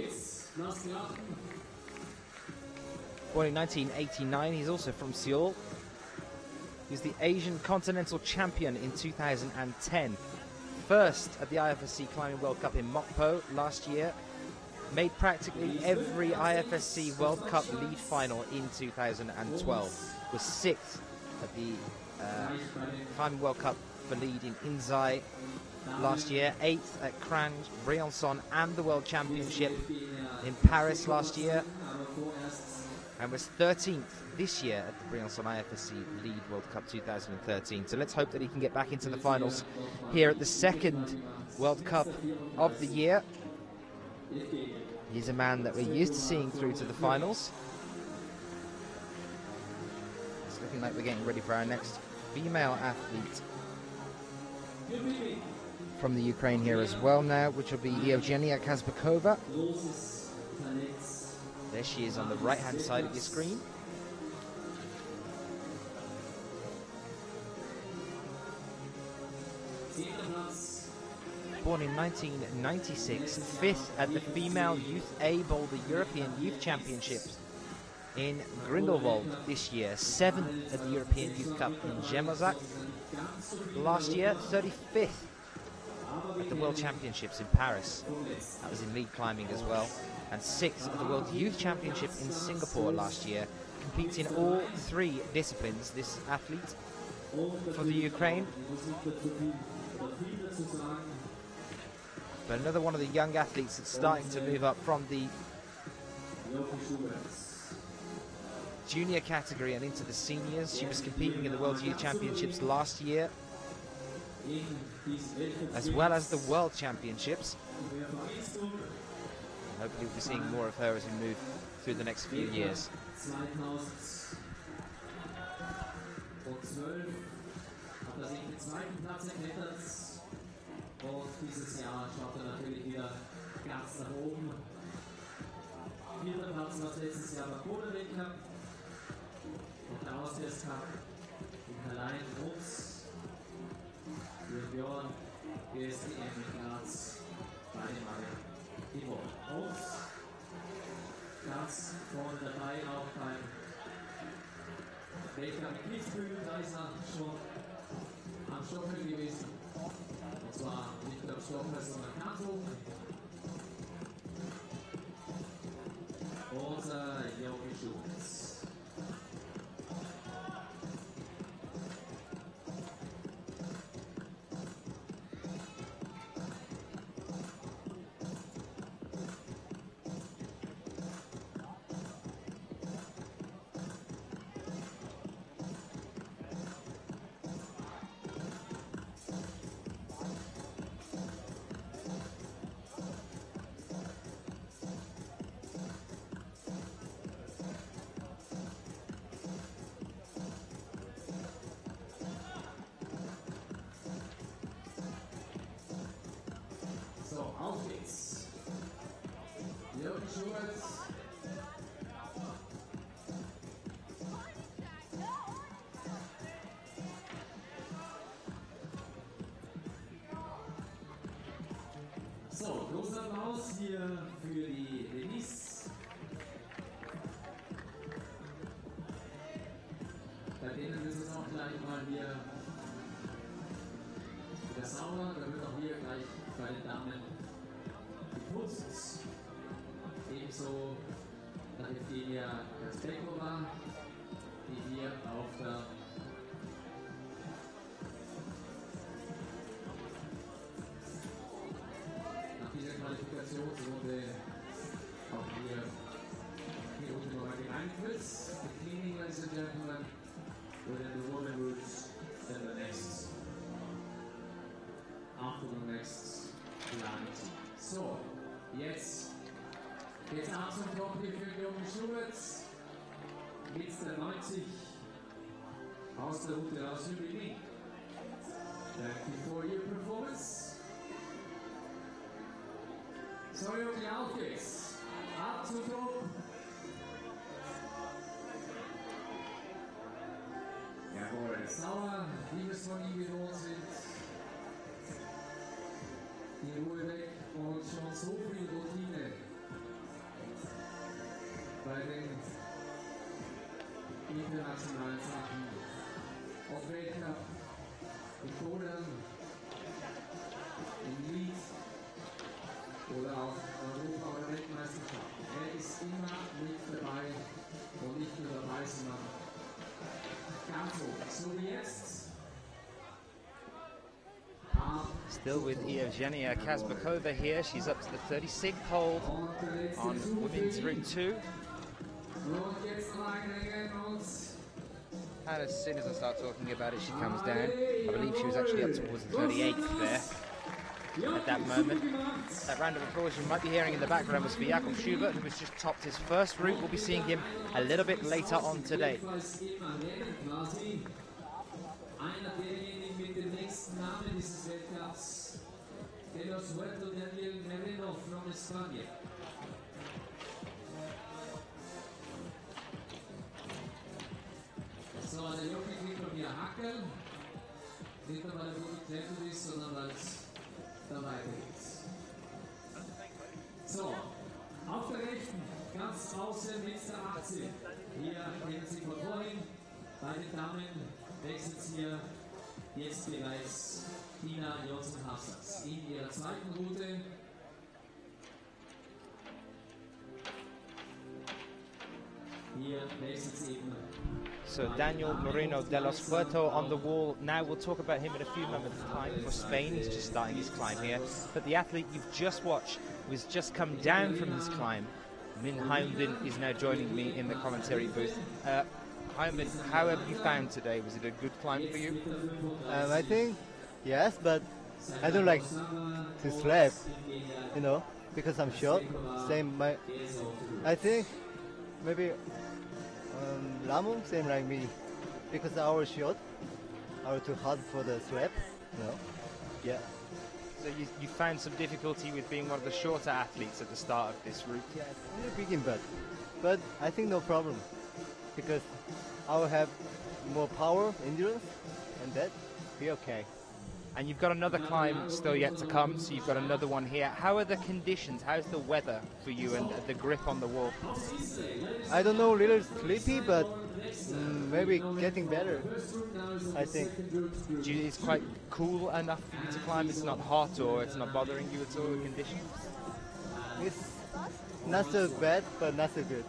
born in 1989, he's also from Seoul. He's the Asian Continental Champion in 2010. First at the IFSC Climbing World Cup in Mokpo last year. Made practically every IFSC World Cup lead final in 2012. Was 6th at the Climbing World Cup for lead in Inzai last year. 8th at Crange, Briançon and the World Championship in Paris last year. And was 13th this year at the Briançon IFSC Lead World Cup 2013. So let's hope that he can get back into the finals here at the second World Cup of the year. He's a man that we're used to seeing through to the finals. It's looking like we're getting ready for our next female athlete from the Ukraine here as well now, which will be Evgenia Kazbekova. There she is on the right-hand side of your screen. Born in 1996, 5th at the Female Youth A Boulder European Youth Championships in Grindelwald this year, 7th at the European Youth Cup in Zemozak last year, 35th at the World Championships in Paris. That was in lead climbing as well. And 6th at the World Youth Championship in Singapore last year. Competes in all 3 disciplines, this athlete for the Ukraine. But another one of the young athletes that's starting to move up from the junior category and into the seniors. She was competing in the World Youth Championships last year, as well as the World Championships. Hopefully we'll be seeing more of her as we move through the next few years. Und dieses Jahr schaut natürlich wieder ganz nach oben. 4. Platz war letztes Jahr beim Nordic Cup und der Austrias Cup in Allein Rums. Für Björn GSDM in Graz beide Male gewonnen. Und ganz vorne dabei auch beim Weltcup mit Kitzbühel, da ist er schon am Stocken gewesen. Und zwar nicht nur am Stocken, sondern am Kanto. Unser Jogi Schulz. Auf geht's. Jogi Schulz. So, großer Applaus hier für die Denise. Bei denen ist es auch gleich mal hier wieder sauber. Da wird auch hier gleich bei den Damen geputzt. Ebenso nach Evgenia Kazbekova, die hier auf der nach dieser Qualifikationsrunde auch hier unten noch allgemein Quiz. The cleaning, ladies and gentlemen, within the women routes in the next, after the next line. So, jetzt geht's ab zum Top hier für Jogi Schulz. Geht's der 90 aus der Route raus für die. Thank you for your performance. So, Jogi, auf geht's. Ab zum Top. Jawohl, sauer, wie wir es von ihm gewohnt sind. Die Ruhe weg und schon so viel Routine bei den internationalen Sachen. Auf Weltcup, in Polen, in Lied oder auch Europa- oder Weltmeisterschaften. Er ist immer mit dabei und nicht nur dabei, sondern ganz so wie jetzt. Still with Evgenia Kazbekova here. She's up to the 36th hold on women's route 2. And as soon as I start talking about it, she comes down. I believe she was actually up towards the 38th there. at that moment. That round of applause you might be hearing in the background was for Jakob Schubert, who has just topped his first route. We'll be seeing him a little bit later on today. Einer derjenigen mit dem nächsten Namen dieses Weltcups, Daniel Merino from España. So, der Jockey kriegt von mir Hackel, nicht nur weil er gut geklettert ist, sondern weil es da weitergeht. So, auf der rechten, ganz außen mit der 18. Hier kennen Sie von vorhin, bei den Damen wechselt hier jetzt bereits Tina Johnson-Hassas in ihrer zweiten Route. Hier wechselt sie eben. So Daniel Moreno de los Puerto on the wall. Now we'll talk about him in a few moments' time for Spain. He's just starting his climb here. But the athlete you've just watched was just come down from his climb. Min Hyun-bin is now joining me in the commentary booth. Hyun-bin, how have you found today? Was it a good climb for you? I think yes, but I don't like to slap, you know, because I'm short. I think maybe Ramon same like me, because I was short, I was too hard for the slap, you know. Yeah. So you found some difficulty with being one of the shorter athletes at the start of this route? Yeah, it's a begin, but I think no problem, because I will have more power, endurance, and that be okay. And you've got another climb still yet to come, so you've got another one here. How are the conditions? How's the weather for you and the grip on the wall? I don't know, a little sleepy, but maybe getting better, I think. It's quite cool enough for you to climb? It's not hot or it's not bothering you at all, the conditions? It's not so bad, but not so good.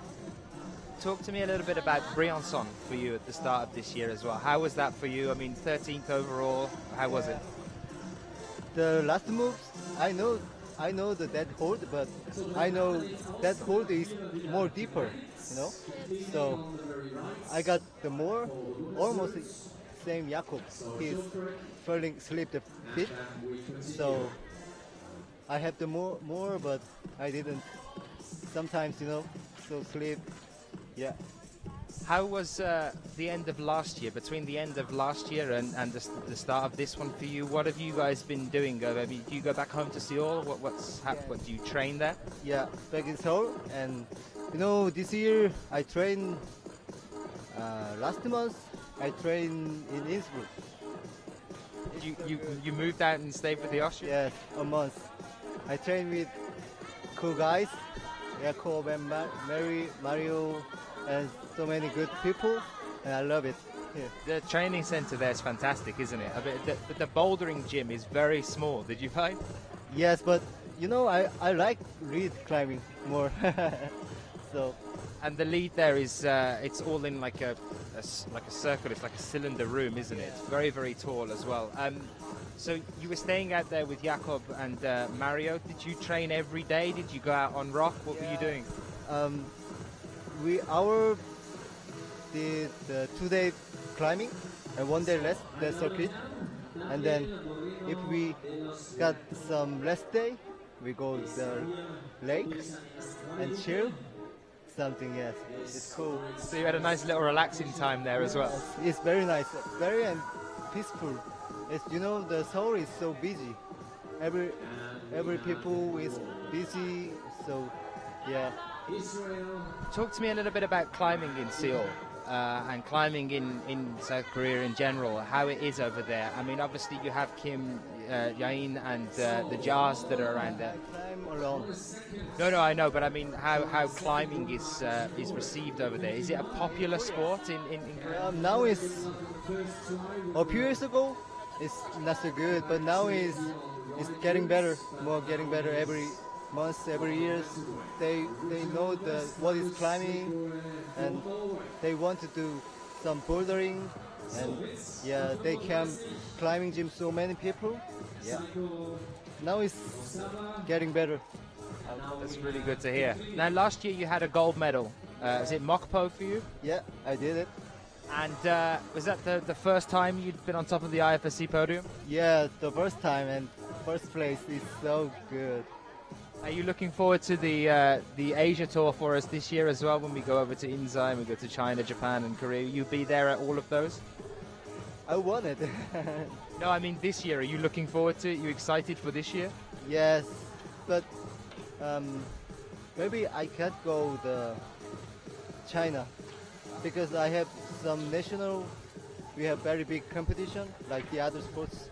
Talk to me a little bit about Briançon for you at the start of this year as well. How was that for you? I mean, 13th overall, how was it? The last moves, I know the dead hold, but I know that hold is more deeper, you know. So I got the more, almost same Jakob. He's falling, sleep the feet. So I have the more, but I didn't. Sometimes, you know, so sleep. Yeah. How was the end of last year, between the end of last year and the start of this one for you? What have you guys been doing? I mean, do you go back home to Seoul? What do you train there? Yeah, back in Seoul. And, you know, this year I trained, last month I trained in Innsbruck. You moved out and stayed with the Austrians? Yes, a month. I trained with cool guys, Jakob and Mario, and so many good people, and I love it. Yeah. The training center there is fantastic, isn't it? I mean, the bouldering gym is very small. Did you find? Yes, but you know, I like lead climbing more. So. And the lead there is it's all in like a circle. It's like a cylinder room, isn't it? It's very, very tall as well. So you were staying out there with Jakob and Mario. Did you train every day? Did you go out on rock? What were you doing? We did 2-day climbing and 1 day rest, the circuit. And then if we got some rest day, we go to the lake and chill. Something, yes. It's cool. So you had a nice little relaxing time there as well. It's very nice, very peaceful. It's, you know, the Seoul is so busy. Every people is busy, so yeah. Talk to me a little bit about climbing in Seoul and climbing in South Korea in general, how it is over there. I mean, obviously you have Kim Yain and the Jars that are around there. I climb alone. No, I know, but I mean how climbing is received over there. Is it a popular sport in Korea? Now it's a few years ago, it's not so good, but now it's getting better, getting better every month, every year. They know what is climbing, and they want to do some bouldering, and yeah, they can climbing gym so many people. Yeah, now it's getting better. That's really good to hear. Now, last year you had a gold medal. Was it Mokpo for you? Yeah, I did it. And was that the first time you'd been on top of the IFSC podium? Yeah, the first time, and first place is so good. Are you looking forward to the Asia tour for us this year as well? When we go over to Imst and we go to China, Japan, and Korea, you'll be there at all of those? I want it. No, I mean this year. Are you looking forward to it? Are you excited for this year? Yes, but maybe I can't go the China because I have some national. We have very big competition like the other sports.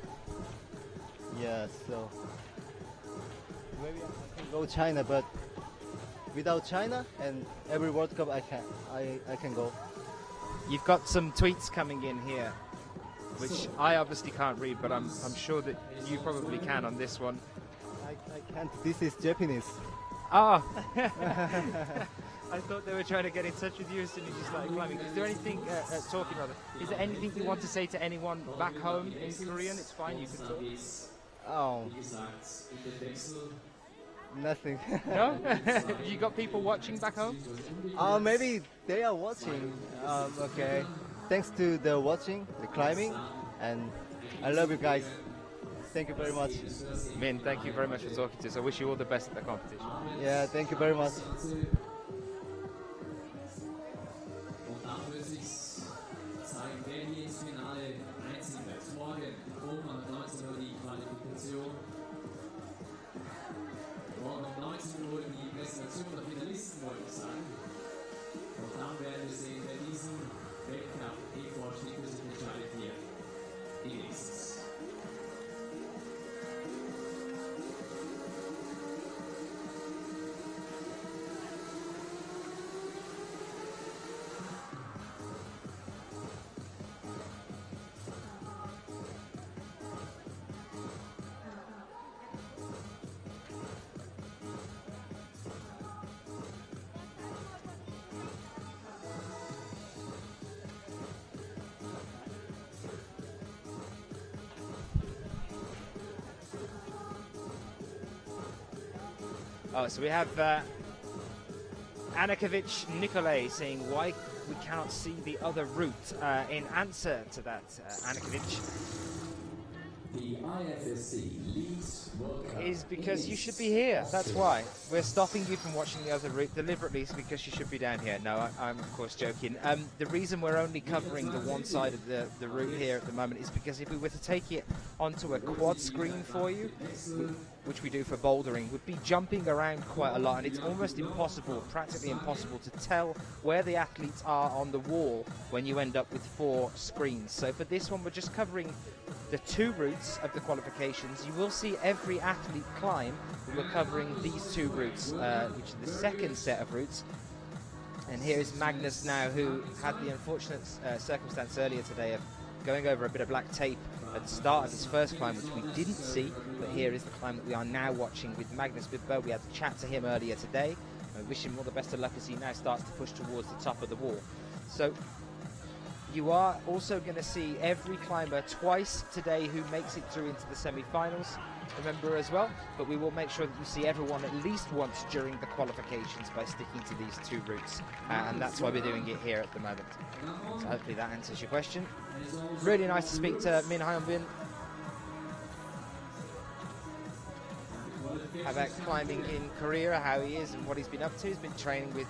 Yes, so maybe I can go China, but without China and every World Cup I can go. You've got some tweets coming in here, which I obviously can't read, but I'm sure that you probably can on this one. I can't. This is Japanese. Ah! I thought they were trying to get in touch with you as soon as you started climbing. Is there anything, talking rather, is there anything you want to say to anyone back home in Korean? It's fine, you can talk. Oh, nothing. No? You got people watching back home? Maybe they are watching. Okay. Thanks to the watching, the climbing, and I love you guys. Thank you very much. Min, thank you very much for talking to us. I wish you all the best at the competition. Yeah, thank you very much. Und dann wird sich zeigen, wer hier ins Finale einziehen wird. Morgen um 19 Uhr die Qualifikation. Morgen um 19 Uhr die Präsentation der Finalisten, wollte ich sagen. Und dann werden wir sehen, wer diesen Weltcup-E-Vorstieg für sich entscheidet hier. Die nächstes. Oh, so we have Anakovic Nikolay saying why we cannot see the other route. In answer to that, Anakovic, The IFSC leads World Cup is because you should be here. That's why. We're stopping you from watching the other route deliberately because you should be down here. No, I'm of course joking. The reason we're only covering the one side of the route here at the moment is because if we were to take it onto a quad screen for you, which we do for bouldering, would be jumping around quite a lot, and it's almost impossible, practically impossible, to tell where the athletes are on the wall when you end up with 4 screens. So for this one, we're just covering the 2 routes of the qualifications. You will see every athlete climb, but we're covering these 2 routes, which is the second set of routes. And here is Magnus now, who had the unfortunate circumstance earlier today of going over a bit of black tape at the start of his first climb, which we didn't see, but here is the climb that we are now watching with Magnus Midbo. We had to chat to him earlier today. I wish him all the best of luck as he now starts to push towards the top of the wall. So you are also going to see every climber twice today who makes it through into the semi-finals, remember as well, but we will make sure that you see everyone at least once during the qualifications by sticking to these 2 routes, and that's why we're doing it here at the moment. So hopefully that answers your question. Really nice to speak to Min Hyun-bin about climbing in Korea, how he is and what he's been up to. He's been training with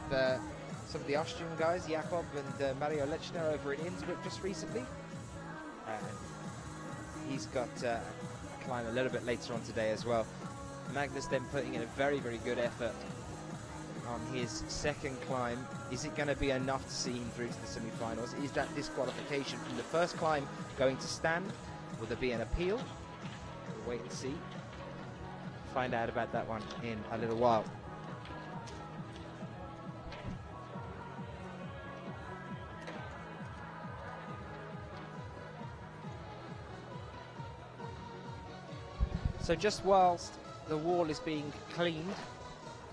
some of the Austrian guys, Jakob and Mario Lechner over in Innsbruck just recently. He's got a climb a little bit later on today as well. Magnus then putting in a very, very good effort on his second climb. Is it going to be enough to see him through to the semi-finals? Is that disqualification from the first climb going to stand? Will there be an appeal? We'll wait and see. Find out about that one in a little while. So just whilst the wall is being cleaned,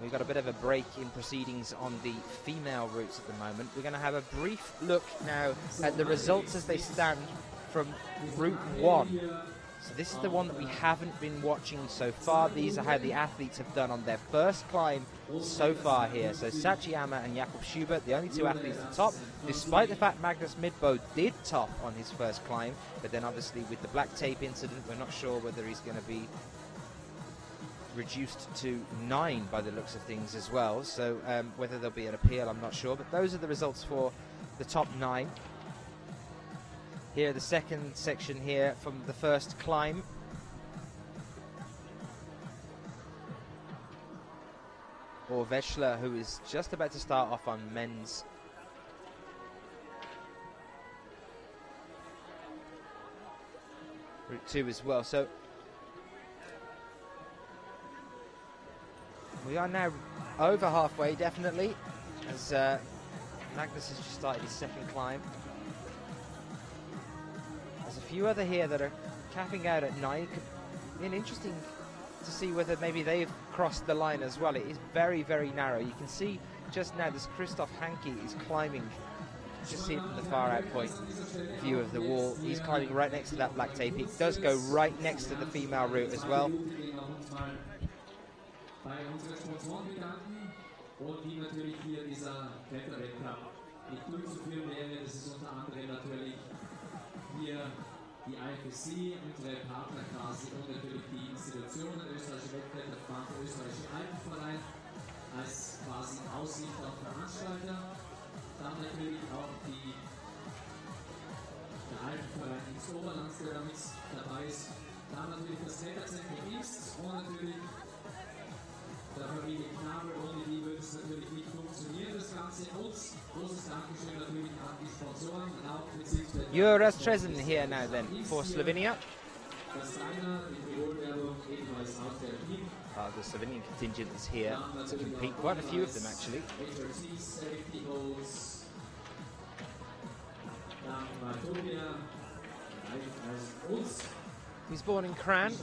we've got a bit of a break in proceedings on the female routes at the moment. We're going to have a brief look now at the results as they stand from Route 1. So this is the one that we haven't been watching so far. These are how the athletes have done on their first climb so far here. So Sachiyama and Jakob Schubert, the only 2 athletes at the top, despite the fact Magnus Midbo did top on his first climb. But then obviously with the black tape incident, we're not sure whether he's going to be reduced to 9 by the looks of things as well. So whether there'll be an appeal, I'm not sure. But those are the results for the top 9. Here, the second section here from the first climb. Or Veschler, who is just about to start off on men's. Route 2 as well. So we are now over halfway, definitely, as Magnus has just started his second climb. There's a few other here that are capping out at 9. Could be interesting to see whether maybe they've crossed the line as well. It is very, very narrow. You can see just now this Christoph Hanke is climbing. Just see it from the far out point view of the wall. He's climbing right next to that black tape. It does go right next to the female route as well. Die IFSC, unsere Partnerklasse und natürlich die Institutionen, der österreichische Wettbewerbsverband, der österreichische Alpenverein als quasi Aussicht auf Veranstalter. Dann natürlich auch der Alpenverein ins Oberland, der da mit dabei ist. Dann natürlich das Kletterzentrum Imst und natürlich der Familie Knabel, ohne die würde es natürlich nicht funktionieren, das Ganze. Und großes Dankeschön natürlich an die Sponsoren. Jura Stresen here now then for Slovenia. The Slovenian contingent is here to compete, quite a few of them actually. He's born in Kran,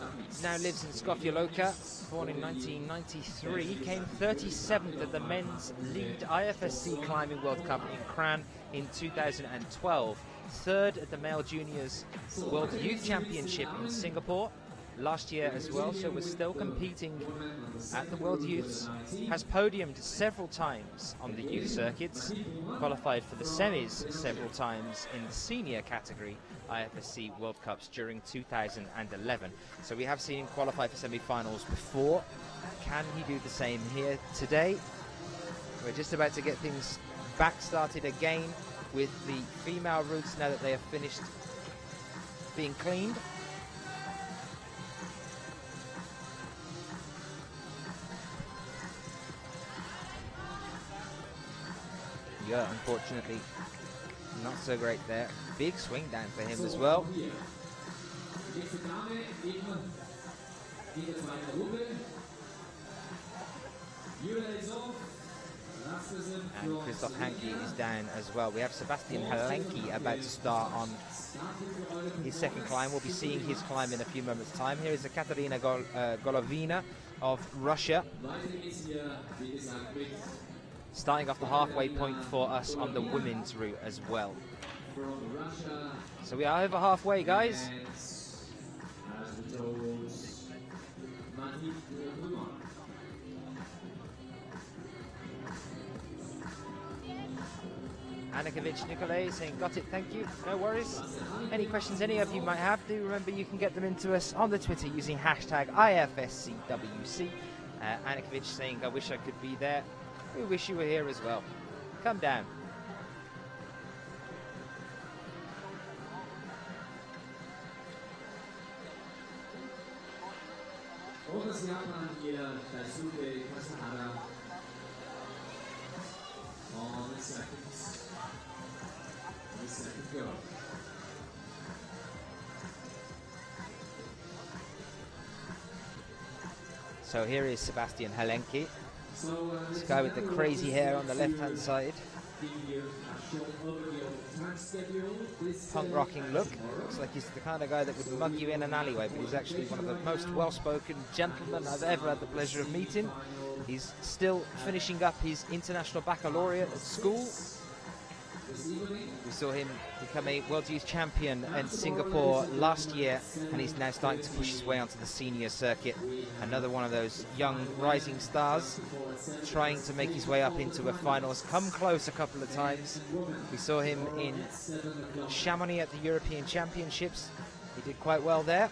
now lives in Skopje Loka, born in 1993, came 37th at the men's lead IFSC Climbing World Cup in Kran in 2012, 3rd at the Male Juniors World Youth Championship in Singapore last year as well, so was still competing at the World Youths, has podiumed several times on the youth circuits, qualified for the semis several times in the senior category IFSC World Cups during 2011. So we have seen him qualify for semi-finals before. Can he do the same here today? We're just about to get things back started again with the female routes now that they have finished being cleaned. Yeah, unfortunately, not so great there. Big swing down for him as well. And Christoph Hanke is down as well. We have Sebastian Halenki about to start on his second climb. We'll be seeing his climb in a few moments' time. Here is the Kathina Golovina of Russia, starting off the halfway point for us on the women's route as well. So we are over halfway, guys. Anakovic Nikolay saying, got it, thank you, no worries. Any questions any of you might have, do remember you can get them into us on the Twitter using hashtag IFSCWC. Anakovic saying, I wish I could be there. We wish you were here as well. Come down. So here is Sebastian Halenki. This guy with the crazy hair on the left-hand side. Punk rocking look. Looks like he's the kind of guy that would mug you in an alleyway, but he's actually one of the most well-spoken gentlemen I've ever had the pleasure of meeting. He's still finishing up his international baccalaureate at school. We saw him become a World Youth Champion in Singapore last year, and he's now starting to push his way onto the senior circuit. Another one of those young rising stars trying to make his way up into a finals. Come close a couple of times. We saw him in Chamonix at the European Championships. He did quite well there.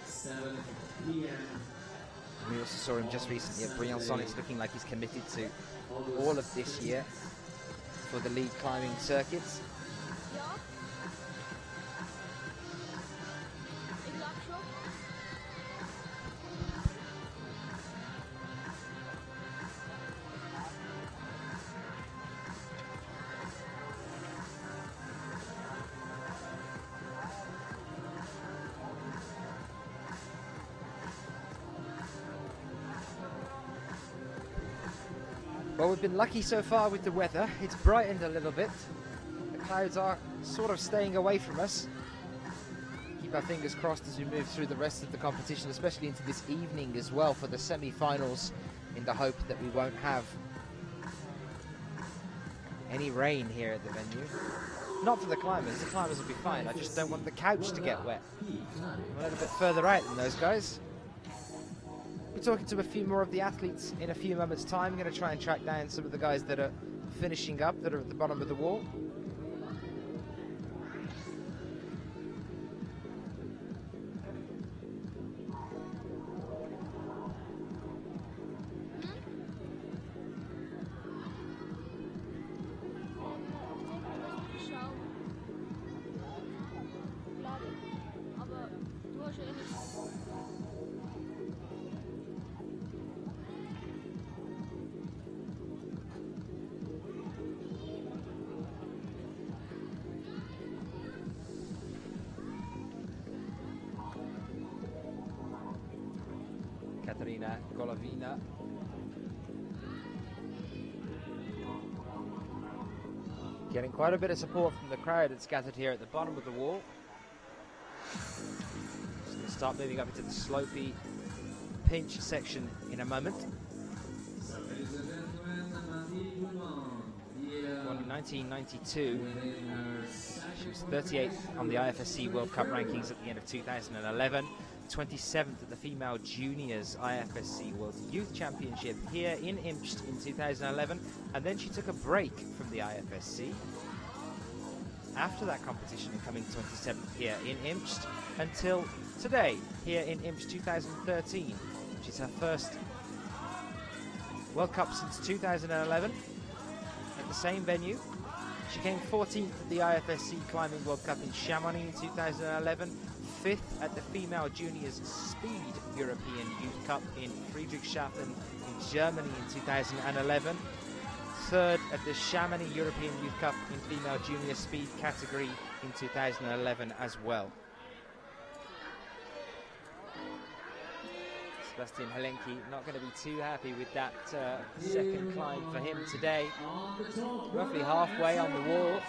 We also saw him just recently at Briançon. It's looking like he's committed to all of this year for the lead climbing circuits. Well, we've been lucky so far with the weather. It's brightened a little bit. The clouds are sort of staying away from us. Keep our fingers crossed as we move through the rest of the competition, especially into this evening as well for the semi-finals, in the hope that we won't have any rain here at the venue. Not for the climbers will be fine. I just don't want the couch to get wet. I'm a little bit further out than those guys. We're talking to a few more of the athletes in a few moments' time. I'm going to try and track down some of the guys that are finishing up, that are at the bottom of the wall. Kathina Posh. Getting quite a bit of support from the crowd that's gathered here at the bottom of the wall. Just going to start moving up into the slopey pinch section in a moment. Born in 1992, she was 38th on the IFSC World Cup rankings at the end of 2011. 27th at the Female Juniors IFSC World Youth Championship here in Imst in 2011, and then she took a break from the IFSC after that competition, coming 27th here in Imst until today here in Imst 2013, which is her first World Cup since 2011 at the same venue. She came 14th at the IFSC Climbing World Cup in Chamonix in 2011, 5th at the Female Juniors Speed European Youth Cup in Friedrichshafen in Germany in 2011, 3rd at the Chamonix European Youth Cup in Female Junior Speed category in 2011 as well. Sebastian Helenki not going to be too happy with that second climb for him today. Roughly halfway on the wall.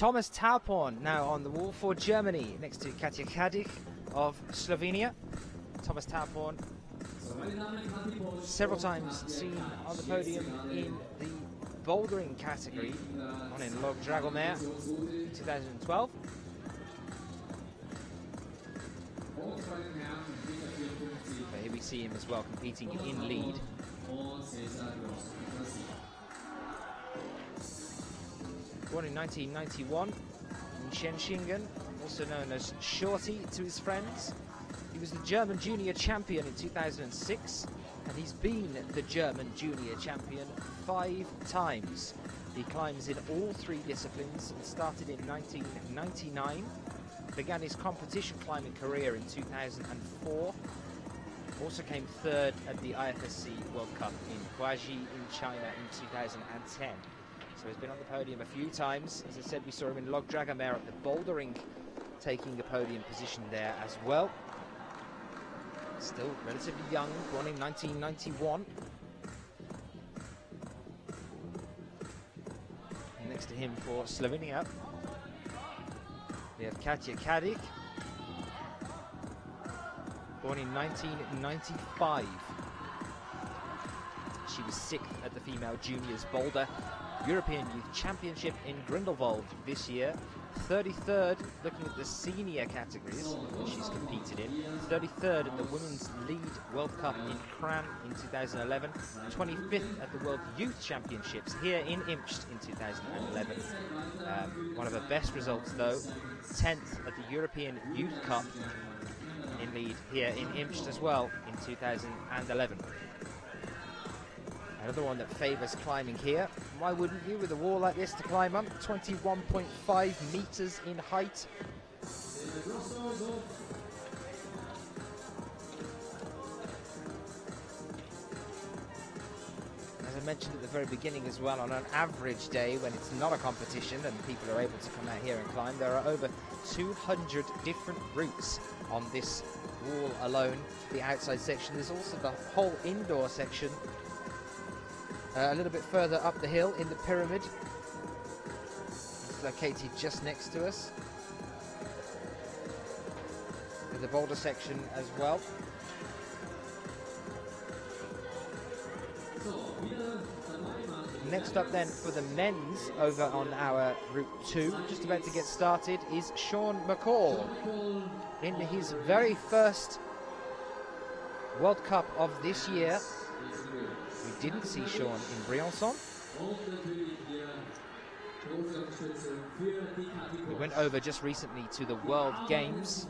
Thomas Tauporn now on the wall for Germany, next to Katja Kadich of Slovenia. Thomas Tauporn, several times seen on the podium in the bouldering category, on in Log Dragomir in 2012. But here we see him as well competing in lead. Born in 1991 in Shenzhen, also known as Shorty to his friends. He was the German junior champion in 2006, and he's been the German junior champion 5 times. He climbs in all 3 disciplines and started in 1999. Began his competition climbing career in 2004. Also came 3rd at the IFSC World Cup in Huaji in China in 2010. So he's been on the podium a few times. As I said, we saw him in Log Dragomir at the bouldering, taking a podium position there as well. Still relatively young, born in 1991. And next to him for Slovenia, we have Katja Kadich, born in 1995. She was 6th at the Female Juniors Boulder European Youth Championship in Grindelwald this year. 33rd, looking at the senior categories that she's competed in. 33rd at the Women's Lead World Cup in Kran in 2011. 25th at the World Youth Championships here in Imst in 2011. One of her best results though, 10th at the European Youth Cup in lead here in Imst as well in 2011. Another one that favours climbing here. Why wouldn't you, with a wall like this to climb up? 21.5 metres in height. As I mentioned at the very beginning as well, on an average day when it's not a competition and people are able to come out here and climb, there are over 200 different routes on this wall alone. The outside section, there's also the whole indoor section. A little bit further up the hill in the pyramid. It's located just next to us. With the boulder section as well. Next up then for the men's over on our Route 2, just about to get started, is Sean McCall. In his very first World Cup of this year. We didn't see Sean in Briançon. He went over just recently to the World Games.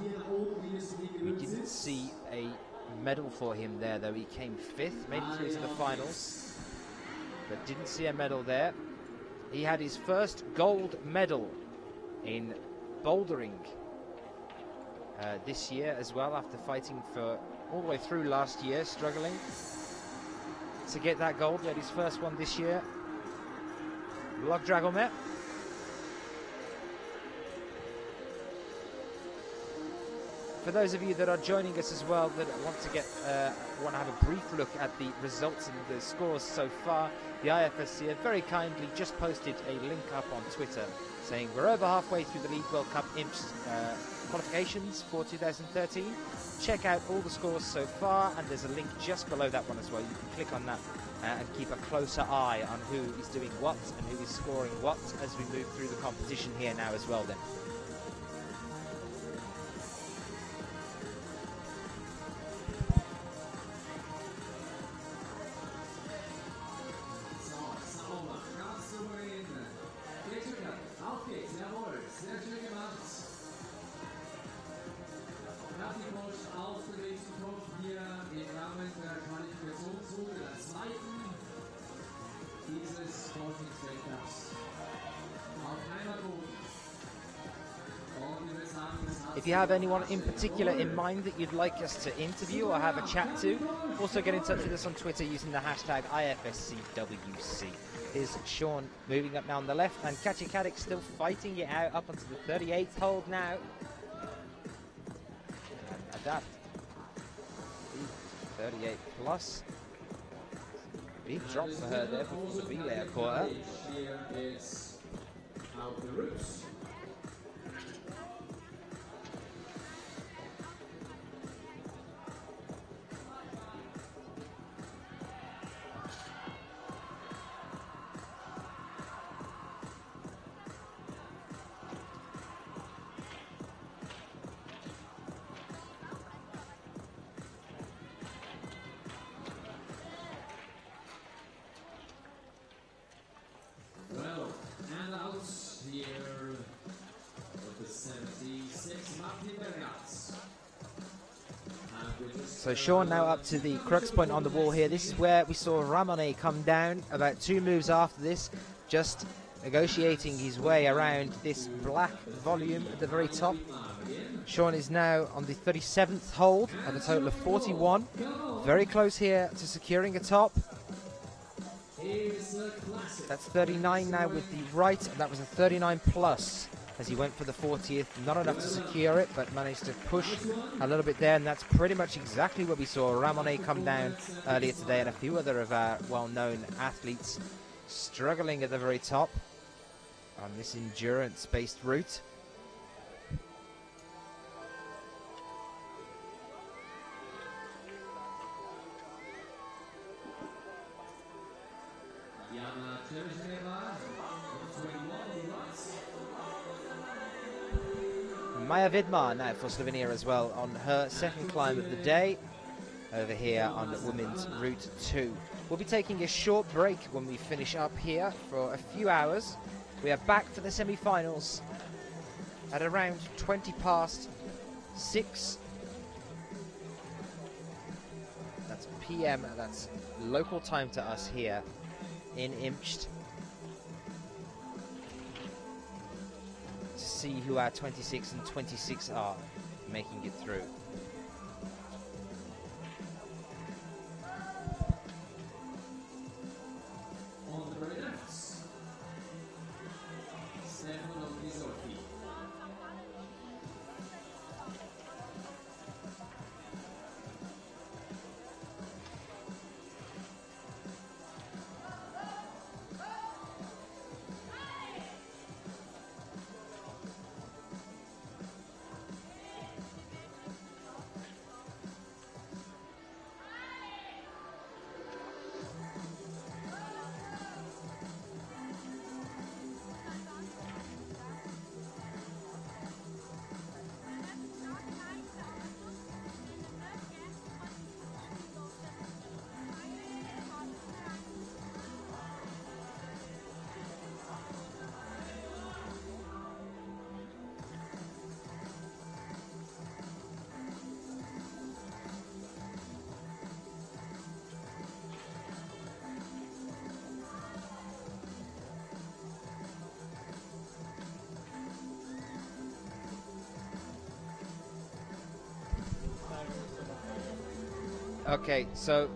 We didn't see a medal for him there, though. He came 5th, made it through to the finals, but didn't see a medal there. He had his first gold medal in bouldering this year as well, after fighting for all the way through last year, struggling to get that gold. He had his first one this year. Log Dragomir. For those of you that are joining us as well that want to have a brief look at the results and the scores so far, the IFSC have very kindly just posted a link up on Twitter saying we're over halfway through the League World Cup Imst qualifications for 2013. Check out all the scores so far, and there's a link just below that one as well. You can click on that and keep a closer eye on who is doing what and who is scoring what as we move through the competition here now as well then. If you have anyone in particular in mind that you'd like us to interview or have a chat to, also get in touch with us on Twitter using the hashtag IFSCWC. Here's Sean moving up now on the left, and Katja Kadich still fighting it out up onto the 38th hold now. And adapt. 38 plus. Big drop for her there before the relay quarter. So Sean now up to the crux point on the wall here. This is where we saw Ramon come down about 2 moves after this, just negotiating his way around this black volume at the very top. Sean is now on the 37th hold of a total of 41. Very close here to securing a top. That's 39 now with the right, and that was a 39 plus as he went for the 40th. Not enough to secure it, but managed to push a little bit there, and that's pretty much exactly what we saw Ramon come down earlier today, and a few other of our well-known athletes struggling at the very top on this endurance-based route. Maja Vidmar now for Slovenia as well on her second climb of the day over here on women's Route 2. We'll be taking a short break when we finish up here for a few hours. We are back for the semi-finals at around 20 past 6. That's PM, that's local time to us here in Imst. See who our 26 and 26 are making it through. Okay, so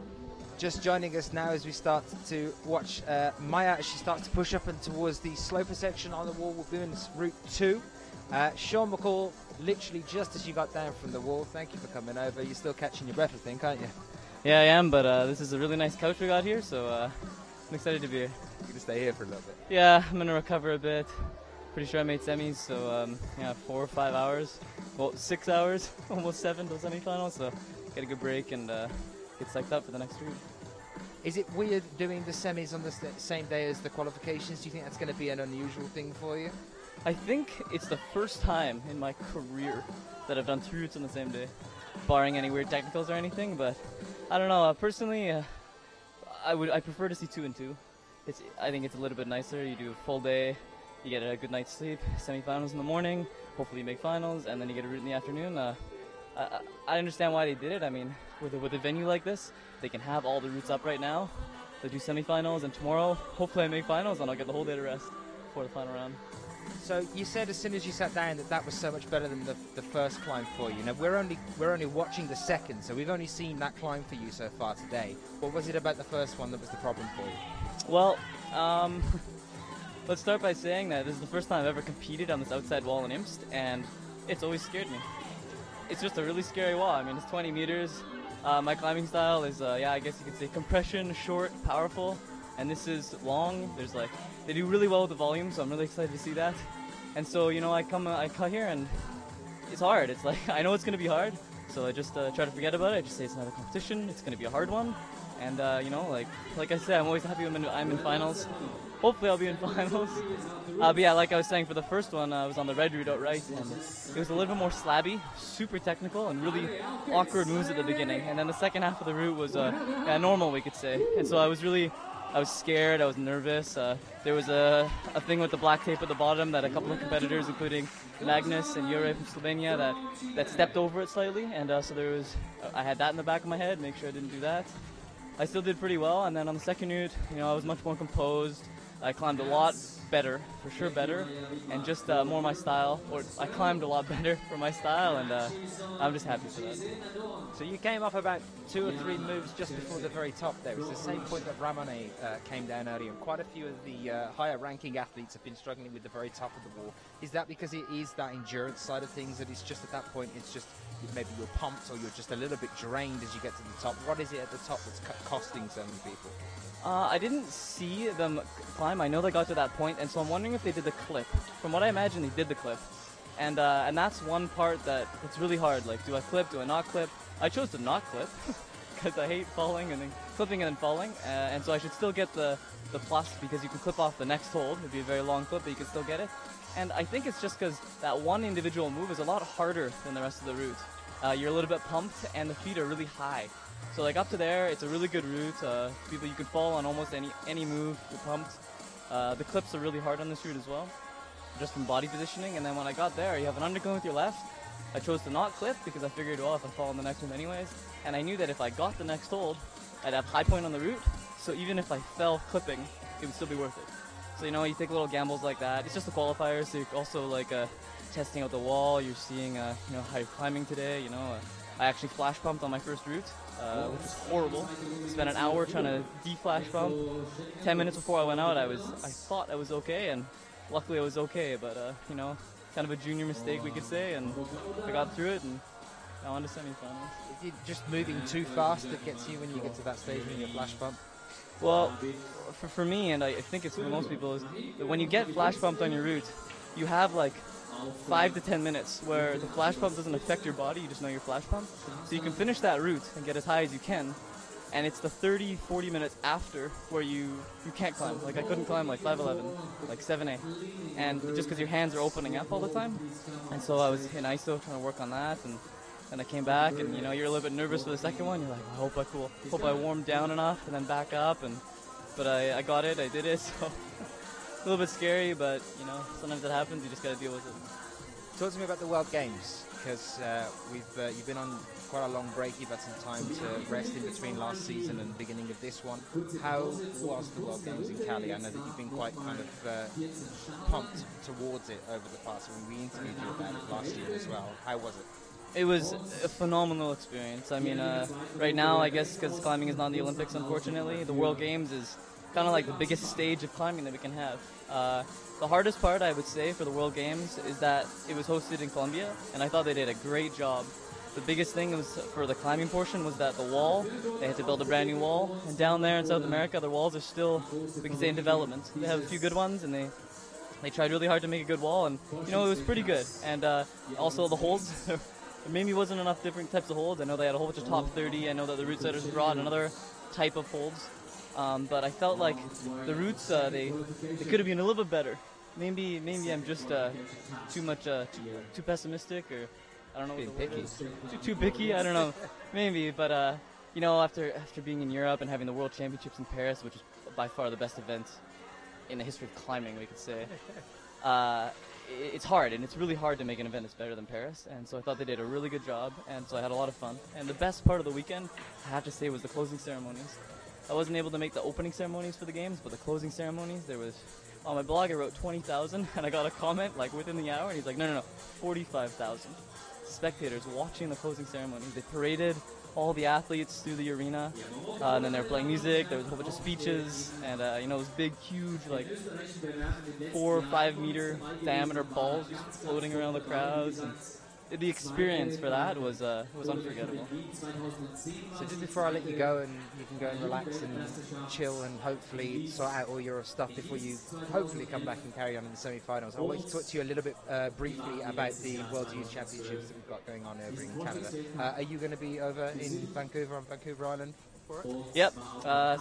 just joining us now as we start to watch Maja as she starts to push up and towards the sloper section on the wall with women's Route 2. Sean McCall, literally just as you got down from the wall, thank you for coming over. You're still catching your breath, I think, aren't you? Yeah, I am, but this is a really nice couch we got here, so I'm excited to be here. You're going to stay here for a little bit? Yeah, I'm going to recover a bit. Pretty sure I made semis, so yeah, 4 or 5 hours. Well, 6 hours, almost 7 till semifinals, so get a good break and get psyched up for the next route. Is it weird doing the semis on the same day as the qualifications? Do you think that's going to be an unusual thing for you? I think it's the first time in my career that I've done 2 routes on the same day, barring any weird technicals or anything, but I don't know, personally, I prefer to see 2 and 2. I think it's a little bit nicer. You do a full day, you get a good night's sleep, semifinals in the morning, hopefully you make finals, and then you get a route in the afternoon. I understand why they did it. I mean, with a venue like this, they can have all the routes up right now. They do semifinals, and tomorrow, hopefully I make finals, and I'll get the whole day to rest before the final round. So you said as soon as you sat down that was so much better than the first climb for you. Now we're only watching the second, so we've only seen that climb for you so far today. What was it about the first one that was the problem for you? Well, let's start by saying that this is the first time I've ever competed on this outside wall in Imst, and it's always scared me. It's just a really scary wall. I mean, it's 20 meters. My climbing style is, yeah, I guess you could say compression, short, powerful, and this is long. They do really well with the volume, so I'm really excited to see that. And so, you know, I come here and it's hard. It's like, I know it's going to be hard, so I just try to forget about it. I just say it's another competition. It's going to be a hard one. And, you know, like I said, I'm always happy when I'm in finals. Hopefully I'll be in finals. But yeah, like I was saying, for the first one, I was on the red route outright, and it was a little bit more slabby, super technical, and really awkward moves at the beginning. And then the second half of the route was normal, we could say. And so I was really I was scared, I was nervous. There was a thing with the black tape at the bottom that a couple of competitors, including Magnus and Jure from Slovenia, that stepped over it slightly, and so I had that in the back of my head, make sure I didn't do that. I still did pretty well, and then on the second route, I was much more composed. I climbed a lot better, for sure better, and just more my style. Or I climbed a lot better for my style, and I'm just happy for that. So you came off about 2 or 3 moves just before the very top there. It's the same point that Ramon came down earlier, and quite a few of the higher ranking athletes have been struggling with the very top of the wall. Is that because it is that endurance side of things, that it's just at that point, it's just maybe you're pumped or you're just a little bit drained as you get to the top? What is it at the top that's costing so many people? I didn't see them climb. I know they got to that point, and so I'm wondering if they did the clip. From what I imagine, they did the clip. And that's one part that's really hard. Like, do I clip? Do I not clip? I chose to not clip because I hate falling and then clipping and then falling. And so I should still get the plus because you can clip off the next hold. It'd be a very long clip, but you can still get it. And I think it's just because that one individual move is a lot harder than the rest of the route. You're a little bit pumped, and the feet are really high. So like up to there, it's a really good route. You can fall on almost any move. You're pumped. The clips are really hard on this route as well, just from body positioning. And then when I got there, you have an underclimb with your left. I chose to not clip because I figured, well, if I fall on the next one anyways, and I knew that if I got the next hold, I'd have high point on the route. So even if I fell clipping, it would still be worth it. So you take little gambles like that. It's just a qualifier, so you're also like testing out the wall. You're seeing how you're climbing today. I actually flash pumped on my first route, which was horrible. Spent an hour trying to de-flash pump. 10 minutes before I went out, I thought I was okay, and luckily I was okay. But kind of a junior mistake, we could say, and I got through it, and now on to semifinals. Is it just moving too fast that gets you when you get to that stage when you flash pump? Well, for me, and I think it's for most people, is that when you get flash pumped on your route, you have like 5 to 10 minutes where the flash pump doesn't affect your body, you just know you're flash pumped. So you can finish that route and get as high as you can, and it's the 30-40 minutes after where you can't climb. Like I couldn't climb like 511, like 7A, and just because your hands are opening up all the time. And so I was in ISO trying to work on that, and I came back, and you're a little bit nervous for the second one. You're like, I hope I warmed down enough, and then back up, but I got it, I did it. So a little bit scary, but sometimes it happens. You just got to deal with it. Talk to me about the World Games, because you've been on quite a long break. You've had some time to rest in between last season and the beginning of this one. How was the World Games in Cali? I know that you've been quite kind of pumped towards it over the past. We interviewed you about it last year as well. How was it? It was a phenomenal experience. I mean, right now, I guess because climbing is not in the Olympics, unfortunately, the World Games is kind of like the biggest stage of climbing that we can have. The hardest part, I would say, for the World Games is that it was hosted in Colombia, and I thought they did a great job. The biggest thing was for the climbing portion was that the wall, they had to build a brand new wall, and down there in South America, the walls are still, we can say, in development. They have a few good ones, and they tried really hard to make a good wall, and it was pretty good. And also the holds. There maybe wasn't enough different types of holds. I know they had a whole bunch of top 30. I know that the route setters brought another type of holds. But I felt like the routes, they could have been a little bit better. Maybe I'm just too pessimistic, or I don't know. Being picky. Too picky, I don't know. Maybe, but after being in Europe and having the World Championships in Paris, which is by far the best event in the history of climbing, we could say. It's hard, and it's really hard to make an event that's better than Paris, and so I thought they did a really good job, and so I had a lot of fun. And the best part of the weekend, I have to say, was the closing ceremonies. I wasn't able to make the opening ceremonies for the games, but the closing ceremonies, there was, on my blog I wrote 20,000, and I got a comment like within the hour, and he's like, no, 45,000 spectators watching the closing ceremonies. They paraded all the athletes through the arena, and then they were playing music. There was a whole bunch of speeches, and those big, huge, like 4 or 5 meter diameter balls just floating around the crowds. And the experience for that was unforgettable. So just before I let you go, and you can go and relax and chill and hopefully sort out all your stuff before you hopefully come back and carry on in the semi-finals, I want to talk to you a little bit briefly about the World Youth Championships that we've got going on over in Canada. Are you going to be over in Vancouver, on Vancouver Island? Yep,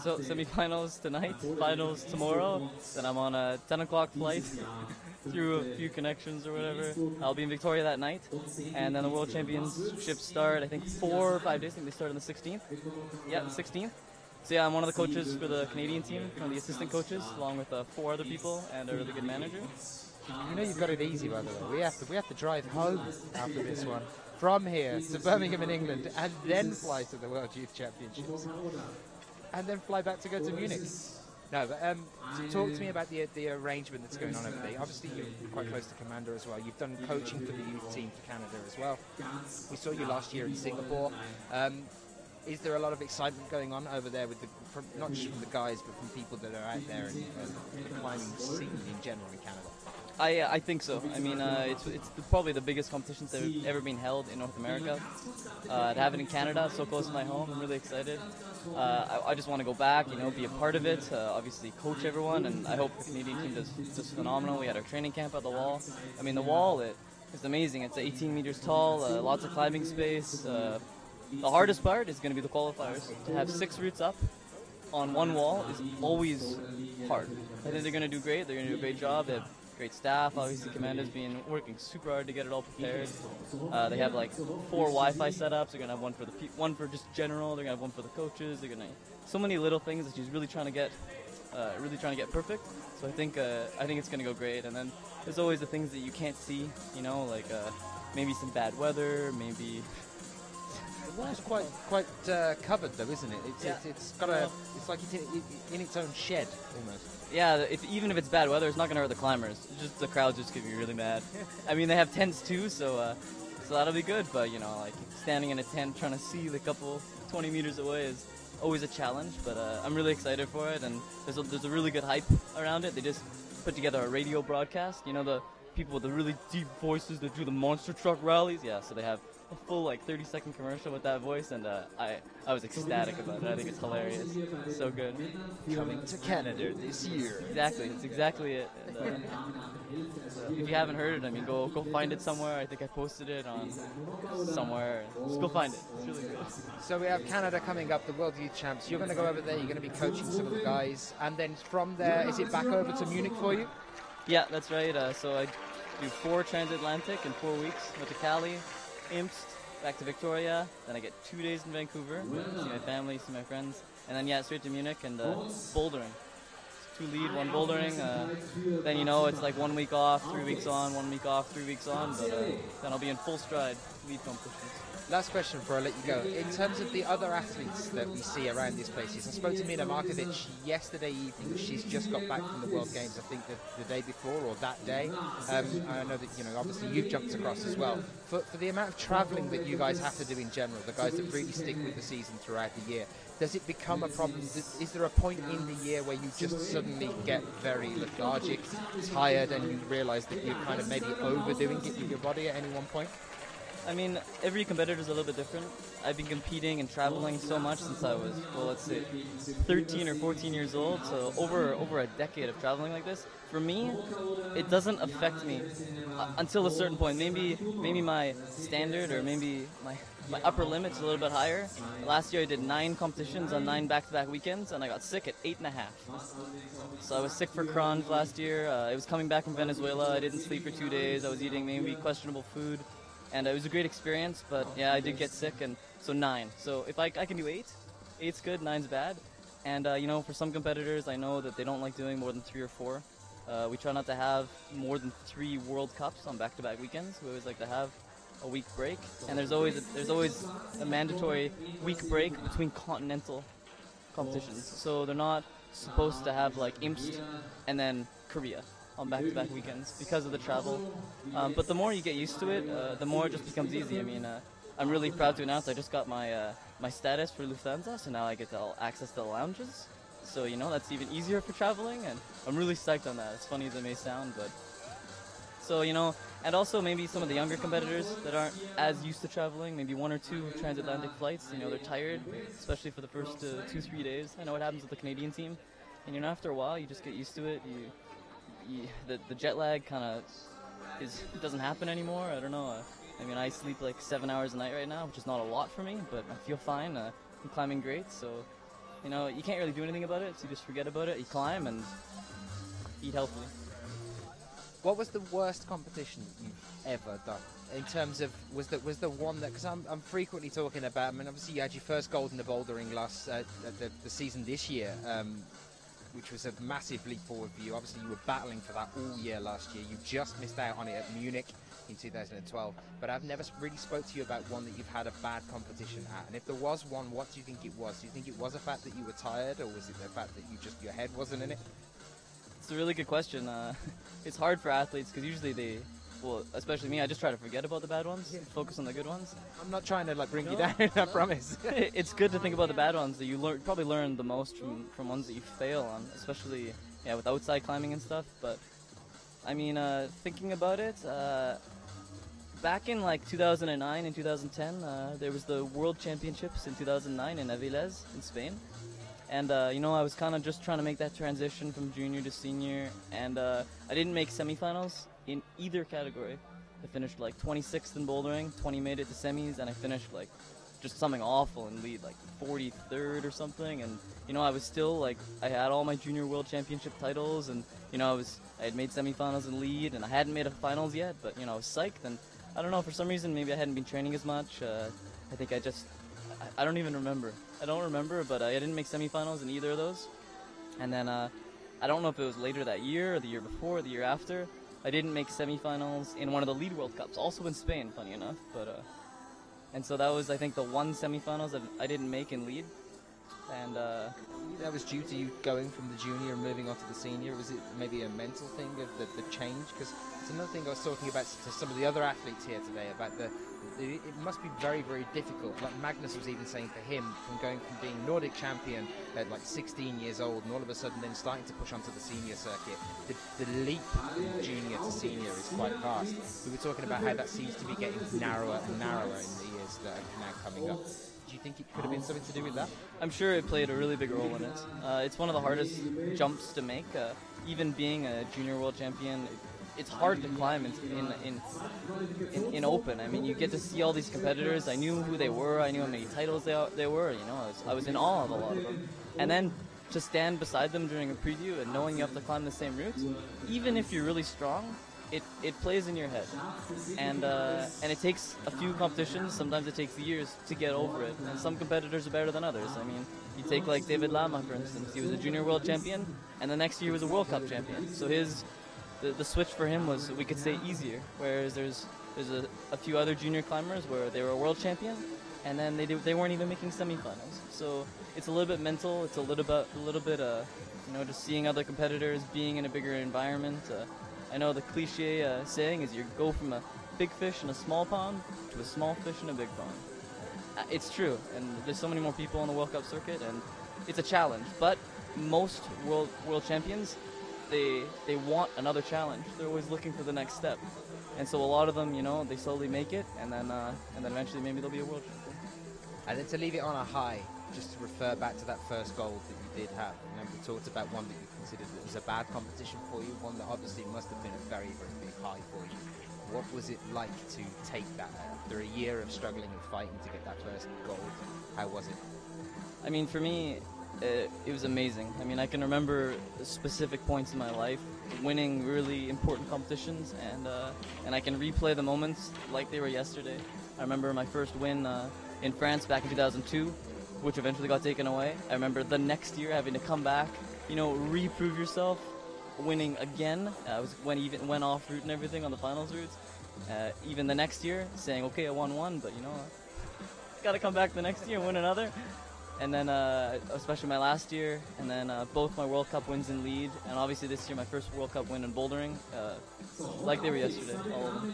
so semi-finals tonight, finals tomorrow, then I'm on a 10 o'clock flight through a few connections or whatever. I'll be in Victoria that night, and then the World Championships start, I think 4 or 5 days. I think they start on the 16th. Yeah, the 16th. So yeah, I'm one of the coaches for the Canadian team, one of the assistant coaches, along with 4 other people and a really good manager. You know you've got it easy, by the way. We have to drive home after this one from here to Birmingham in England, and then fly to the World Youth Championships, and then fly back to go to Munich. No, but talk to me about the arrangement that's going on over there. Obviously, you're quite close to Commander as well. You've done coaching for the youth team for Canada as well. We saw you last year in Singapore. Is there a lot of excitement going on over there with not just from the guys, but from people that are out there in the climbing scene in general in Canada? I think so. I mean, it's probably the biggest competitions that have ever been held in North America. To have it in Canada, so close to my home, I'm really excited. I just want to go back, you know, be a part of it, obviously coach everyone, and I hope the Canadian team does phenomenal. We had our training camp at the wall. I mean, the wall, it's amazing. It's 18 meters tall, lots of climbing space. The hardest part is going to be the qualifiers. To have 6 routes up on one wall is always hard. I think they're going to do great. They're going to do a great job. They have great staff. Obviously, Commander's been working super hard to get it all prepared. They have like 4 Wi-Fi setups. They're going to have one for just general. They're going to have one for the coaches. They're going to so many little things that she's really trying to get perfect. So I think it's going to go great. And then there's always the things that you can't see. You know, like maybe some bad weather, maybe. The wall's quite covered though, isn't it? It's like it's in its own shed almost. Yeah, even if it's bad weather, it's not going to hurt the climbers. It's just the crowd's just going to be really mad. I mean, they have tents too, so that'll be good. But you know, like standing in a tent trying to see the couple 20 meters away is always a challenge. But I'm really excited for it, and there's a really good hype around it. They just put together a radio broadcast. You know, the people with the really deep voices that do the monster truck rallies. Yeah, so they have a full like 30-second commercial with that voice, and I was ecstatic about it. I think it's hilarious. It's so good. Coming to Canada this year. Exactly, it's exactly it. And, if you haven't heard it, I mean, go find it somewhere. I think I posted it on somewhere. Just go find it. It's really good. So we have Canada coming up, the World Youth Champs. You're going to go over there. You're going to be coaching some of the guys, and then from there, is it back over to Munich for you? Yeah, that's right. So I do 4 transatlantic in 4 weeks. Went to Cali, Imst, back to Victoria, then I get 2 days in Vancouver, see my family, see my friends, and then straight to Munich and bouldering. 2 lead, 1 bouldering, then you know it's like 1 week off, 3 weeks on, 1 week off, 3 weeks on, but then I'll be in full stride lead competitions. Last question before I let you go. In terms of the other athletes that we see around these places, I spoke to Mina Markovic yesterday evening. She's just got back from the World Games, I think the day before or that day. I know that, you know, obviously you've jumped across as well. For the amount of travelling that you guys have to do in general, the guys that really stick with the season throughout the year, does it become a problem? Is there a point in the year where you just suddenly get very lethargic, tired, and you realise that you're kind of maybe overdoing it with your body at any one point? I mean, every competitor is a little bit different. I've been competing and traveling so much since I was, well, let's say 13 or 14 years old, so over a decade of traveling like this. For me, it doesn't affect me until a certain point. Maybe my standard or maybe my upper limit's a little bit higher. Last year I did 9 competitions on 9 back-to-back weekends, and I got sick at 8.5. So I was sick for Crohn's last year. I was coming back from Venezuela. I didn't sleep for 2 days. I was eating maybe questionable food. And it was a great experience, but yeah, I did get sick, and so 9. So if I can do 8, 8's good, 9's bad. And you know, for some competitors, I know that they don't like doing more than 3 or 4. We try not to have more than 3 World Cups on back-to-back weekends. We always like to have a week break, and there's always a mandatory week break between continental competitions. So they're not supposed to have like Imst and then Korea on back-to-back weekends because of the travel. But the more you get used to it, the more it just becomes easy. I mean, I'm really proud to announce I just got my status for Lufthansa, so now I get access to the lounges. So, you know, that's even easier for traveling, and I'm really psyched on that. As funny as it may sound, but... So, you know, and also maybe some of the younger competitors that aren't as used to traveling, maybe 1 or 2 transatlantic flights, you know, they're tired, especially for the first 2-3 days. I know what happens with the Canadian team, and you know, after a while, you just get used to it. The jet lag kind of doesn't happen anymore. I don't know. I mean, I sleep like 7 hours a night right now, which is not a lot for me, but I feel fine. I'm climbing great, so you know, you can't really do anything about it. So you just forget about it. You climb and eat healthily. What was the worst competition that you've ever done? In terms of, was the one that, because I'm frequently talking about, I mean, obviously you had your first gold in the bouldering last, the season this year, which was a massive leap forward for you. Obviously you were battling for that all year last year. You just missed out on it at Munich in 2012, but I've never really spoke to you about one that you've had a bad competition at. And if there was one, what do you think it was? Do you think it was the fact that you were tired, or was it the fact that your head wasn't in it? It's a really good question. It's hard for athletes because usually well, especially me, I just try to forget about the bad ones, focus on the good ones. I'm not trying to bring you down, I promise. It's good to think about the bad ones that you probably learn the most from ones that you fail on, especially with outside climbing and stuff. But I mean, thinking about it, back in like 2009 and 2010, there was the World Championships in 2009 in Avilés in Spain. And, I was kind of just trying to make that transition from junior to senior, and I didn't make semifinals in either category. I finished like 26th in bouldering, 20 made it to semis, and I finished like just something awful in lead, like 43rd or something. And, I was still like, I had all my junior world championship titles, and, I had made semifinals in lead, and I hadn't made a finals yet, but, I was psyched, and I don't know, for some reason, maybe I hadn't been training as much. I think I don't even remember. I don't remember, but I didn't make semifinals in either of those. And then I don't know if it was later that year or the year before or the year after. I didn't make semifinals in one of the lead World Cups, also in Spain, funny enough. But and so that was, I think, the one semifinals that I didn't make in lead. And that was due to you going from the junior and moving on to the senior. Was it maybe a mental thing of the change? Because it's another thing I was talking about to some of the other athletes here today about it must be very, very difficult. Like Magnus was even saying for him, from going from being Nordic champion at like 16 years old and all of a sudden then starting to push onto the senior circuit, the leap from junior to senior is quite fast. We were talking about how that seems to be getting narrower and narrower in the years that are now coming up. Do you think it could have been something to do with that? I'm sure it played a really big role in it. It's one of the hardest jumps to make. Even being a junior world champion, it's hard to climb in open. I mean, you get to see all these competitors. I knew who they were. I knew how many titles they were. I was in awe of a lot of them. And then to stand beside them during a preview and knowing you have to climb the same route, even if you're really strong, it plays in your head. And it takes a few competitions. Sometimes it takes years to get over it. And some competitors are better than others. I mean, you take like David Lama, for instance. He was a junior world champion, and the next year he was a World Cup champion. So the switch for him was, we could say, easier. Whereas there's a few other junior climbers where they were a world champion, and then they weren't even making semifinals. So it's a little bit mental. It's a little bit just seeing other competitors, being in a bigger environment. I know the cliche saying is you go from a big fish in a small pond to a small fish in a big pond. It's true, and there's so many more people on the World Cup circuit, and it's a challenge. But most world champions, they want another challenge. They're always looking for the next step, and so a lot of them, they slowly make it, and then eventually maybe they'll be a world champion. And then to leave it on a high, just to refer back to that first gold that you did have. Remember, we talked about one that you considered that was a bad competition for you, one that obviously must have been a very, very big high for you. What was it like to take that after a year of struggling and fighting to get that first gold? How was it? I mean, for me, it was amazing. I mean, I can remember specific points in my life, winning really important competitions, and I can replay the moments like they were yesterday. I remember my first win in France back in 2002, which eventually got taken away. I remember the next year having to come back, reprove yourself, winning again. I went off route and everything on the finals routes. Even the next year, saying, okay, I won one, but got to come back the next year and win another. And then, especially my last year, and then both my World Cup wins in lead, and obviously this year my first World Cup win in bouldering, like they were yesterday, all of them.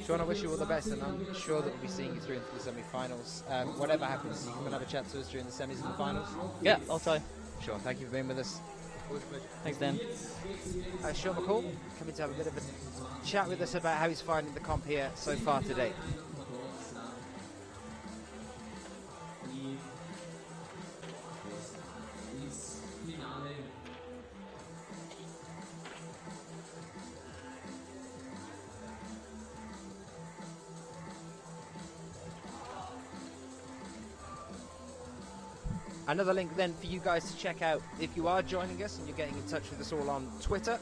Sean, I wish you all the best, and I'm sure that we'll be seeing you through into the semi-finals. Whatever happens, you come and have a chat to us during the semis and the finals? Yeah, I'll try. Sean, thank you for being with us. Thanks, Dan. Sean McCall, coming to have a bit of a chat with us about how he's finding the comp here so far today. Another link then for you guys to check out if you are joining us and you're getting in touch with us all on Twitter.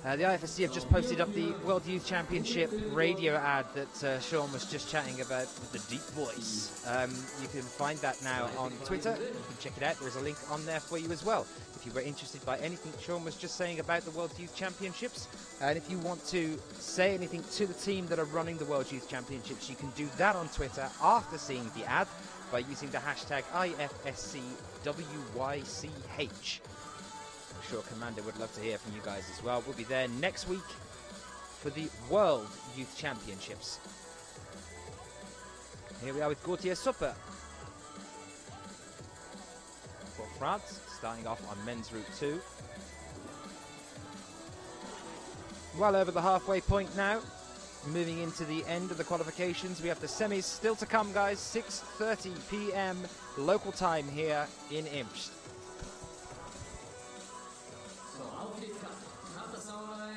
The IFSC have just posted up the World Youth Championship radio ad that Sean was just chatting about with the deep voice. You can find that now on Twitter. You can check it out. There's a link on there for you as well. If you were interested by anything Sean was just saying about the World Youth Championships, and if you want to say anything to the team that are running the World Youth Championships, you can do that on Twitter after seeing the ad by using the hashtag IFSCWYCH. I'm sure Commander would love to hear from you guys as well. We'll be there next week for the World Youth Championships. Here we are with Gautier Supper for France, starting off on men's route 2. Well over the halfway point now. Moving into the end of the qualifications, we have the semis still to come, guys. 6:30 p.m. local time here in Imst. So, auf geht's, nach der Sauerei.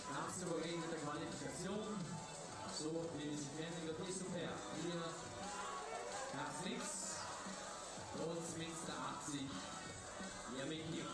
Ganz souverän mit der Qualifikation. So, wie Sie kennen, wird nicht super. Hier, ganz links. Und mit der 80. Hier mit hier.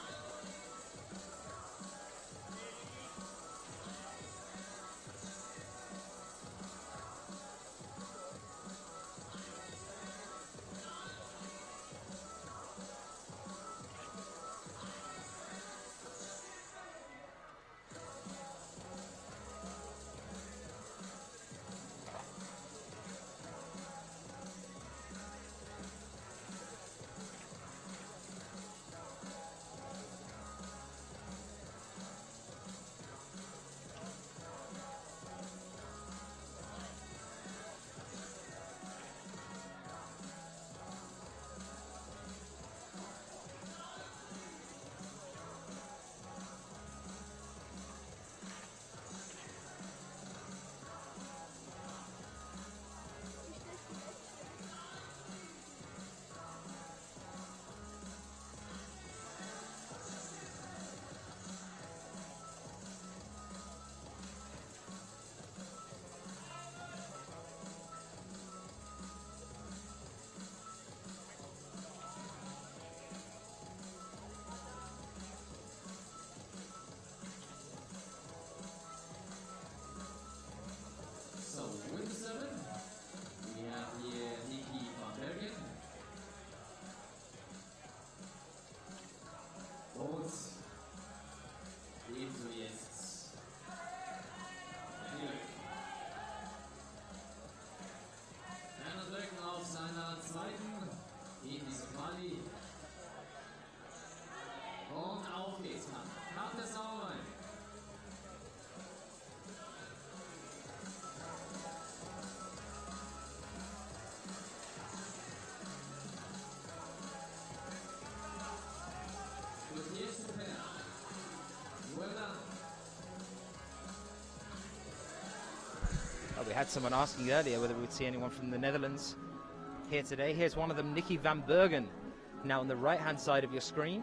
We had someone asking earlier whether we would see anyone from the Netherlands here today. Here's one of them, Nicky van Bergen, now on the right-hand side of your screen.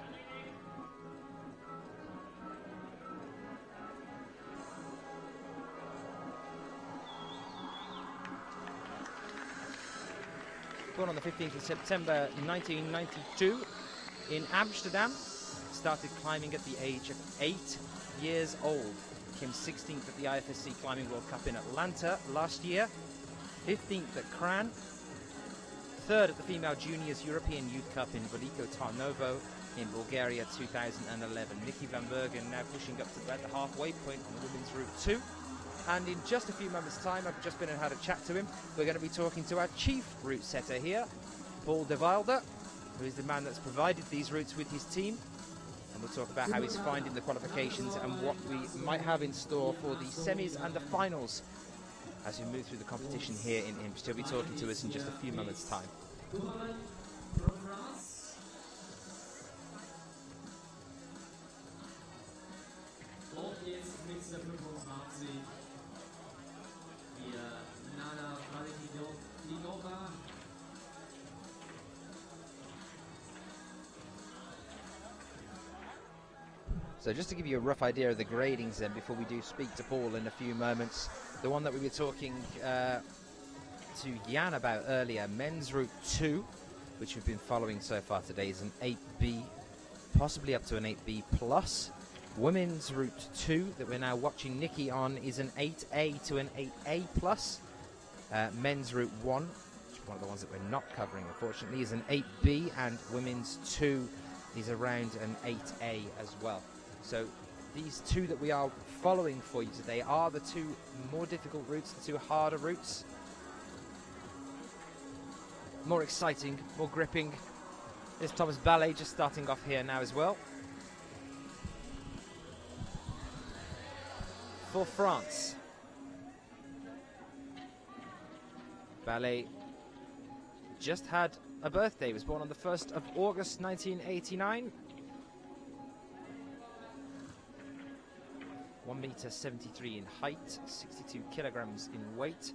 Born on the 15th of September 1992 in Amsterdam. Started climbing at the age of 8 years old. Came 16th at the IFSC Climbing World Cup in Atlanta last year. 15th at Kran. 3rd at the Female Juniors European Youth Cup in Veliko Tarnovo in Bulgaria 2011. Nicky van Bergen now pushing up to about the halfway point on the women's route 2. And in just a few moments' time, I've just been and had a chat to him. We're going to be talking to our chief route setter here, Paul de Wilde, who is the man that's provided these routes with his team. And we'll talk about how he's finding the qualifications and what we might have in store for the semis and the finals as we move through the competition here in Imst. He'll be talking to us in just a few moments' time. So just to give you a rough idea of the gradings then, before we do speak to Paul in a few moments, the one that we were talking to Jan about earlier, men's route 2, which we've been following so far today, is an 8B possibly up to an 8B plus. Women's Route 2 that we're now watching Nikki on is an 8A to an 8A plus. Men's Route 1, one of the ones that we're not covering unfortunately, is an 8B, and Women's 2 is around an 8A as well. So these two that we are following for you today are the two more difficult routes, the two harder routes. More exciting, more gripping. There's Thomas Ballet just starting off here now as well. For France, Ballet just had a birthday. He was born on the 1st of August 1989. 1 meter 73 in height, 62 kilograms in weight.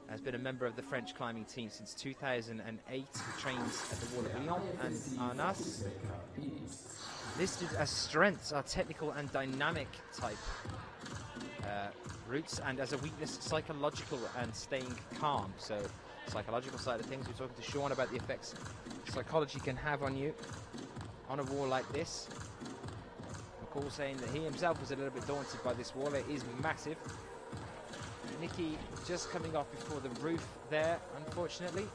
Has been a member of the French climbing team since 2008. He trains at the wall of Lyon and Arnas. Listed as strengths are technical and dynamic type routes, and as a weakness, psychological and staying calm. So psychological side of things, we're talking to Sean about the effects psychology can have on you on a wall like this. McCall saying that he himself was a little bit daunted by this wall. It is massive. Nikki just coming off before the roof there, unfortunately.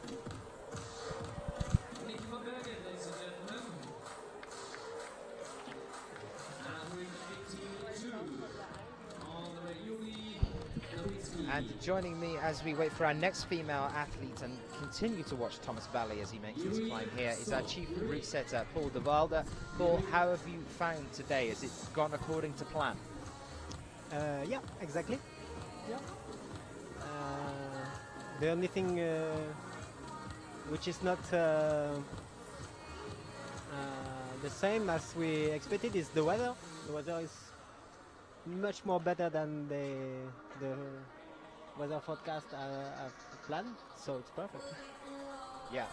And joining me as we wait for our next female athlete and continue to watch Thomas Ballet as he makes his climb here is our chief route setter, Paul de Walde. Paul, how have you found today? Has it gone according to plan? Yeah, exactly. Yeah. The only thing which is not the same as we expected is the weather. The weather is much more better than the weather forecast have planned, so it's perfect. Yeah.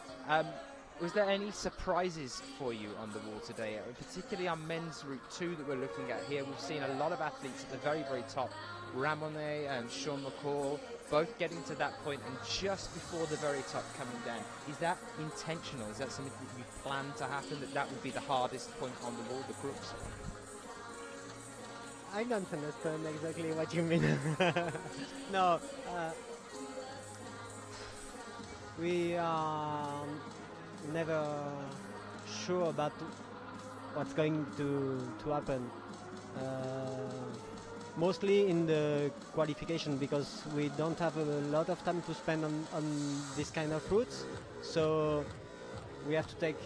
Was there any surprises for you on the wall today, particularly on men's route 2 that we're looking at here? We've seen a lot of athletes at the very, very top. Ramon and Sean McCall both getting to that point and just before the very top coming down. Is that intentional? Is that something that you plan to happen, that would be the hardest point on the wall, the crooks? I don't understand exactly what you mean. No, we are never sure about what's going to happen. Mostly in the qualification, because we don't have a lot of time to spend on this kind of routes, so we have to take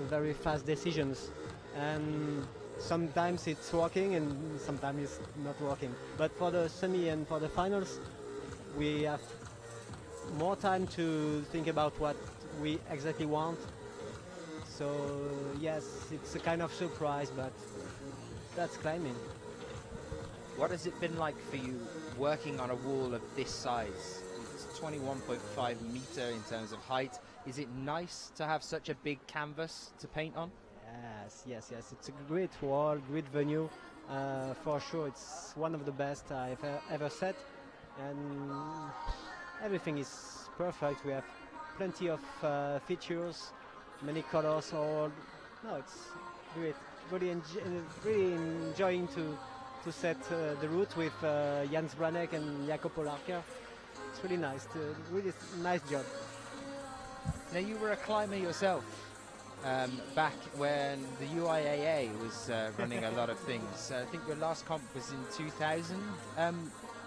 very fast decisions, and sometimes it's working and sometimes it's not working. But for the semi and for the finals, we have more time to think about what we exactly want. So yes, it's a kind of surprise, but that's climbing. What has it been like for you working on a wall of this size? It's 21.5 meter in terms of height. Is it nice to have such a big canvas to paint on? Yes. It's a great wall, great venue. For sure, it's one of the best I've ever set, and everything is perfect. We have plenty of features, many colors. No, it's great. Really enjoying to set the route with Jens Branek and Jakob Polarker. It's really nice. Really nice job. Now, you were a climber yourself back when the UIAA was running a lot of things. I think your last comp was in 2000.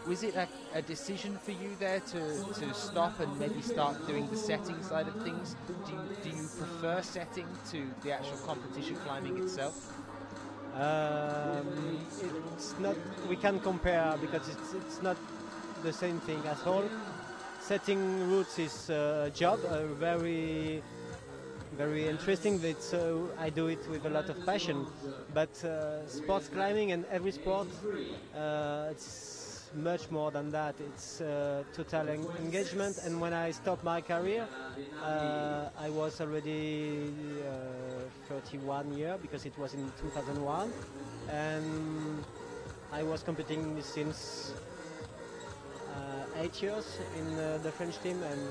Was it a decision for you there to stop and maybe start doing the setting side of things? Do you prefer setting to the actual competition climbing itself? It's not. We can't compare because it's not the same thing at all. Setting routes is a job, very interesting. I do it with a lot of passion. But sports climbing and every sport, it's much more than that. It's total engagement. And when I stopped my career, I was already 31 years, because it was in 2001, and I was competing since 8 years in the French team, and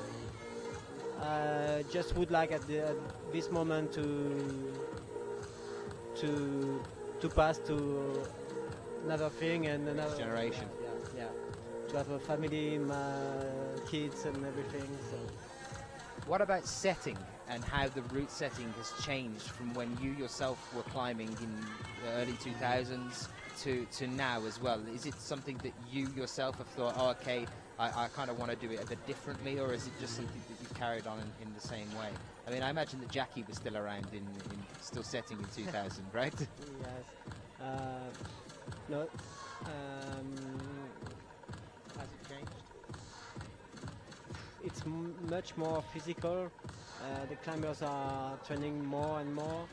I just would like at this moment to pass to another thing and another generation. Yeah, to have a family, my kids and everything. So. What about setting and how the route setting has changed from when you yourself were climbing in the early 2000s to now as well? Is it something that you yourself have thought, oh, okay, I kind of want to do it a bit differently, or is it just something that you've carried on in the same way? I mean, I imagine that Jackie was still around still setting in 2000, right? Yes. No. Has it changed? It's much more physical. The climbers are training more and more.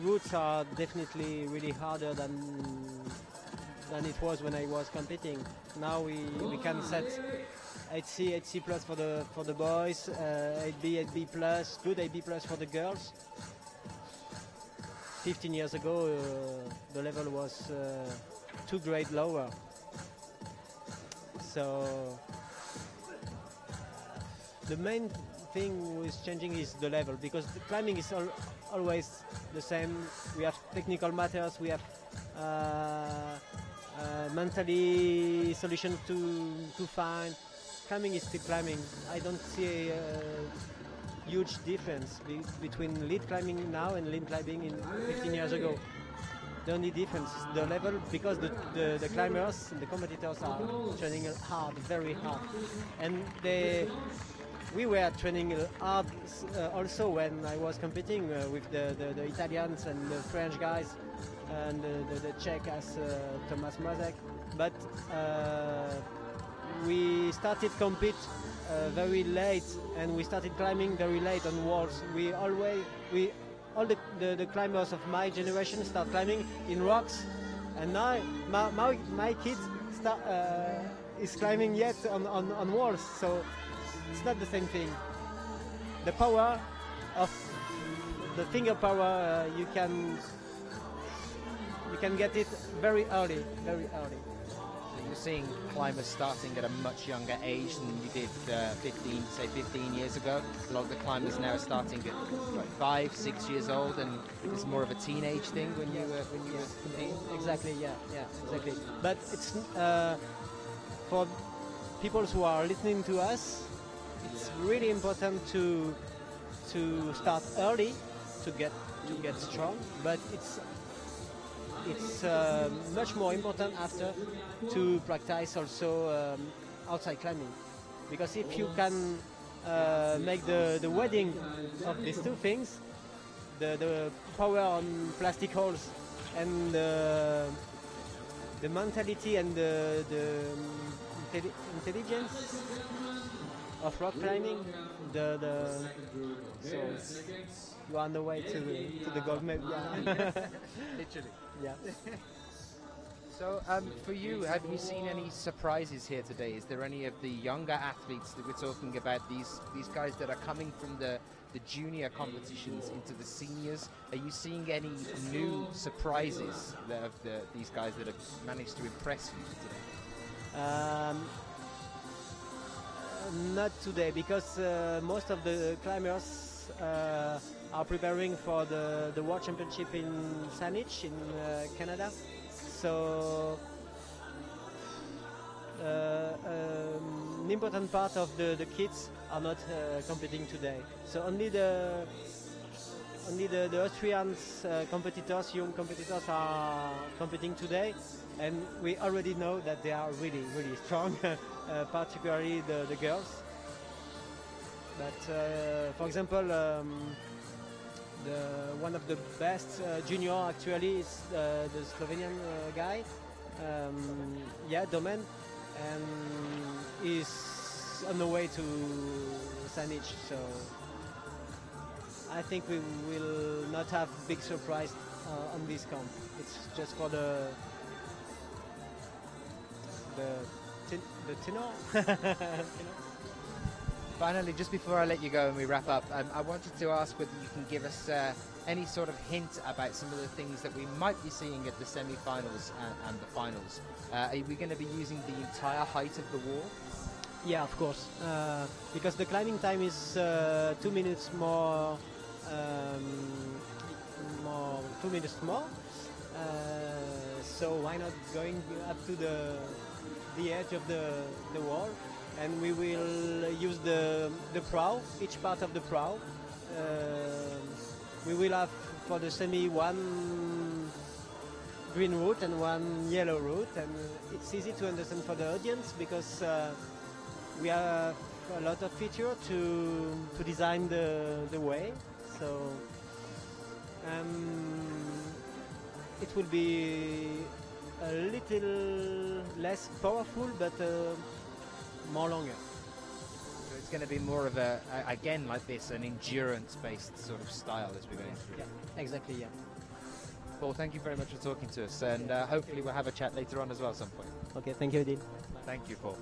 Routes are definitely really harder than it was when I was competing. Now we can set 8C, 8C plus for the boys, 8B, 8B plus, good 8B plus for the girls. 15 years ago, the level was 2 grades lower. So the main thing who is changing is the level, because the climbing is always the same. We have technical matters, we have mentally solution to find. Climbing is still climbing. I don't see a huge difference between lead climbing now and lead climbing in 15 years ago. The only difference is the level, because the climbers, the competitors are training hard, very hard. And we were training hard also when I was competing with the Italians and the French guys and the Czech as Thomas Mrazek. But we started compete very late, and we started climbing very late on walls. All the climbers of my generation start climbing in rocks, and now my kids is climbing yet on walls. So it's not the same thing. The power of the finger power, you can get it very early, very early. So you're seeing climbers starting at a much younger age than you did 15 years ago. A lot of the climbers now are starting at 5, 6 years old, and it's more of a teenage thing when you were competing. Exactly, yeah, exactly. But it's for people who are listening to us, it's really important to start early to get strong. But it's much more important after to practice also outside climbing, because if you can make the wedding of these two things, the power on plastic holes and the mentality and the intelligence of rock climbing, so you're on the way to the gold medal. Literally. Yeah. So for you, have you seen any surprises here today? Is there any of the younger athletes that we're talking about, these guys that are coming from the junior competitions into the seniors? Are you seeing any new surprises of these guys that have managed to impress you today? Not today, because most of the climbers are preparing for the World Championship in Saanich in Canada. So an important part of the kids are not competing today. So only the Austrian competitors, young competitors, are competing today, and we already know that they are really, really strong, particularly the girls. But for example, one of the best junior actually is the Slovenian guy, Domen, and is on the way to Saanich. So I think we will not have big surprise on this comp. It's just for the tenor. Finally, just before I let you go and we wrap up, I wanted to ask whether you can give us any sort of hint about some of the things that we might be seeing at the semi-finals and the finals. Are we going to be using the entire height of the wall? Yeah, of course, because the climbing time is 2 minutes more more 2 meters more. So why not going up to the edge of the wall, and we will use the prow, each part of the prow. We will have for the semi one green route and one yellow route, and it's easy to understand for the audience because we have a lot of feature to design the way. So it will be a little less powerful, but more longer. So it's going to be more of a, again, like this, an endurance-based sort of style as we're going through. Yeah, exactly, yeah. Paul, thank you very much for talking to us, and hopefully we'll have a chat later on as well at some point. Okay, thank you, Dean. Thank you, Paul.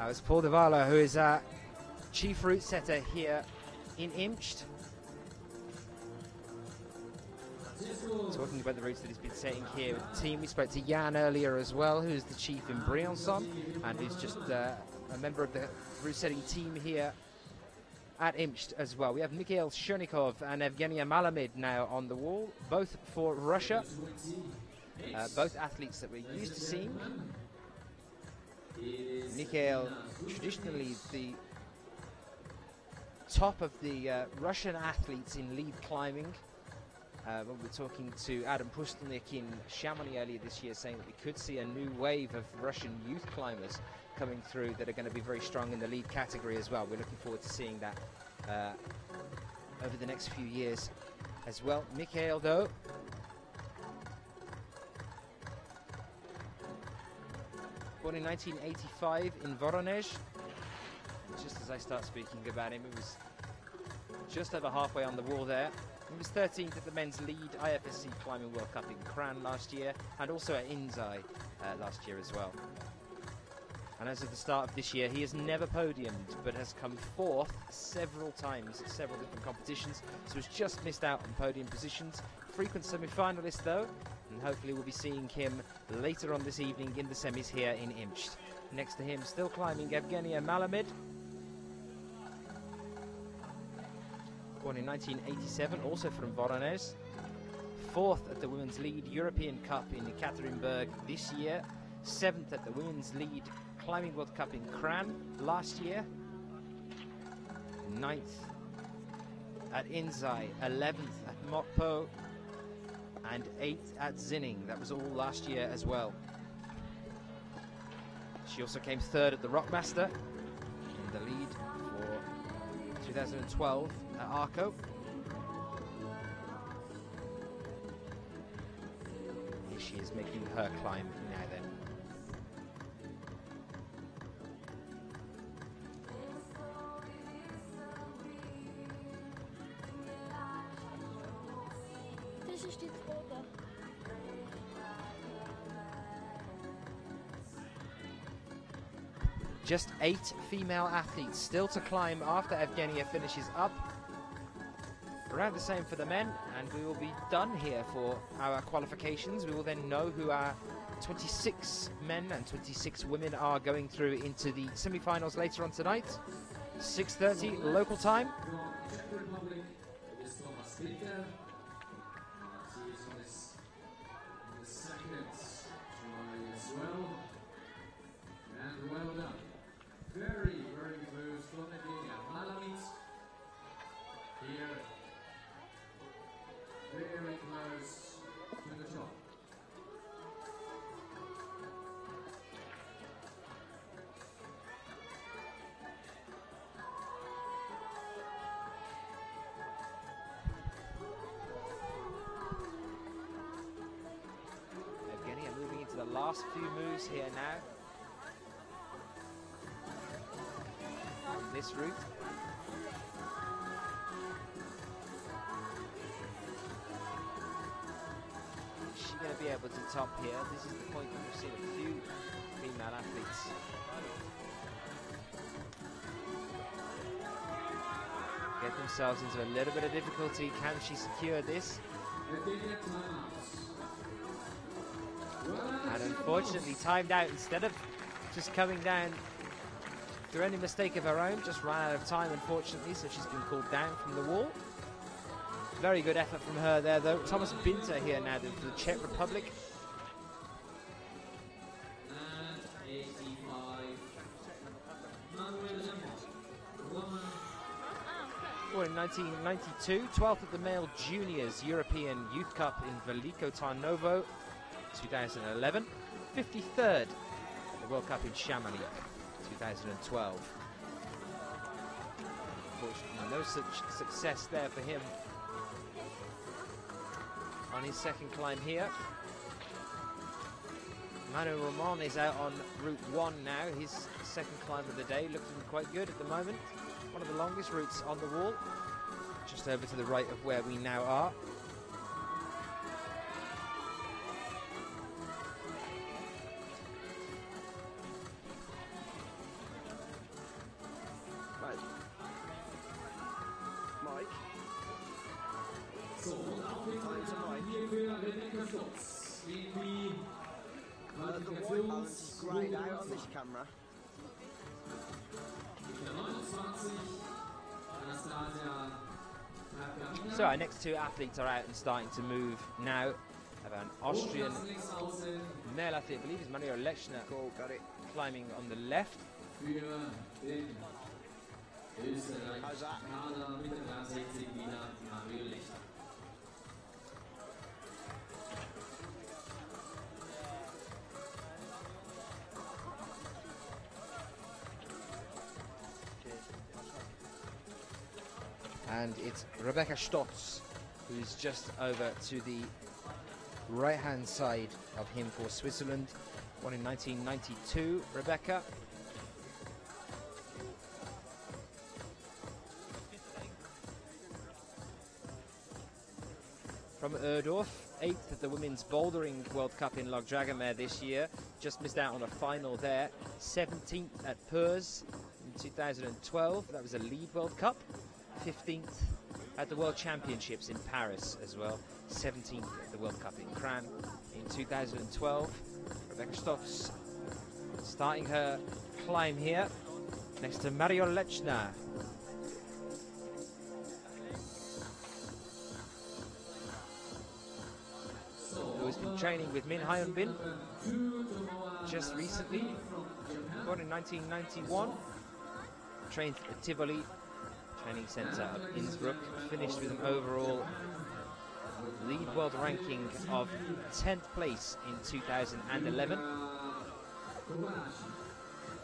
It's Paul de Vala, who is chief route setter here in Imst. Talking about the routes that he's been setting here with the team. We spoke to Jan earlier as well, who's the chief in Briançon, and who's just a member of the route setting team here at Imst as well. We have Mikhail Shernikov and Evgenia Malamid now on the wall, both for Russia. Both athletes that we're used to seeing. Mikhail, traditionally the top of the Russian athletes in lead climbing. When we were talking to Adam Pustelnik in Chamonix earlier this year, saying that we could see a new wave of Russian youth climbers coming through that are going to be very strong in the lead category as well. We're looking forward to seeing that over the next few years as well. Mikhail, though, born in 1985 in Voronezh. Just as I start speaking about him, it was just over halfway on the wall there. He was 13th at the men's lead IFSC Climbing World Cup in Kran last year, and also at Inzai last year as well. And as of the start of this year, he has never podiumed, but has come fourth several times at several different competitions, so has just missed out on podium positions. Frequent semi-finalist though, and hopefully we'll be seeing him later on this evening in the semis here in Imst. Next to him, still climbing, Evgenia Malamid. Born in 1987, also from Voronezh. Fourth at the Women's Lead European Cup in Ekaterinburg this year. Seventh at the Women's Lead Climbing World Cup in Kran last year. Ninth at Inzai. 11th at Mokpo. And 8th at Zinning. That was all last year as well. She also came third at the Rockmaster in the lead for 2012 at Arco. Here she is making her climb now then. Just 8 female athletes still to climb after Evgenia finishes up. Around the same for the men, and we will be done here for our qualifications. We will then know who our 26 men and 26 women are going through into the semi-finals later on tonight. 6:30 local time. Last few moves here now on this route. Is she going to be able to top here? This is the point that we've seen a few female athletes get themselves into a little bit of difficulty. Can she secure this? And unfortunately timed out. Instead of just coming down through any mistake of her own, just ran out of time unfortunately, so she's been called down from the wall. Very good effort from her there, though. Thomas Binter here now, the Czech Republic. And 85. Born in 1992, 12th at the Male Juniors European Youth Cup in Veliko Tarnovo, 2011. 53rd at the World Cup in Chamonix, 2012. Unfortunately, no such success there for him on his second climb here. Ramon is out on Route 1 now, his second climb of the day, looking quite good at the moment. One of the longest routes on the wall, just over to the right of where we now are. Right. Mike. So, und auf dem Fall hier für Rebecca Schutz gegen die Right out on this camera. So our next two athletes are out and starting to move now. Have an Austrian male athlete, I believe is Mario Lechner, climbing on the left. How's that? And it's Rebecca Stotz, who's just over to the right-hand side of him for Switzerland. Born in 1992, Rebecca. From Erdorf, 8th at the Women's Bouldering World Cup in Lagdragamere this year. Just missed out on a final there. 17th at Purs in 2012. That was a lead World Cup. 15th at the World Championships in Paris as well. 17th at the World Cup in Cran in 2012. Rebecca Stotz starting her climb here next to Mario Lechner. Who has been training with Min Hyun-bin just recently. Born in 1991. Trained at Tivoli Training Centre of Innsbruck, finished with an overall lead world ranking of 10th place in 2011.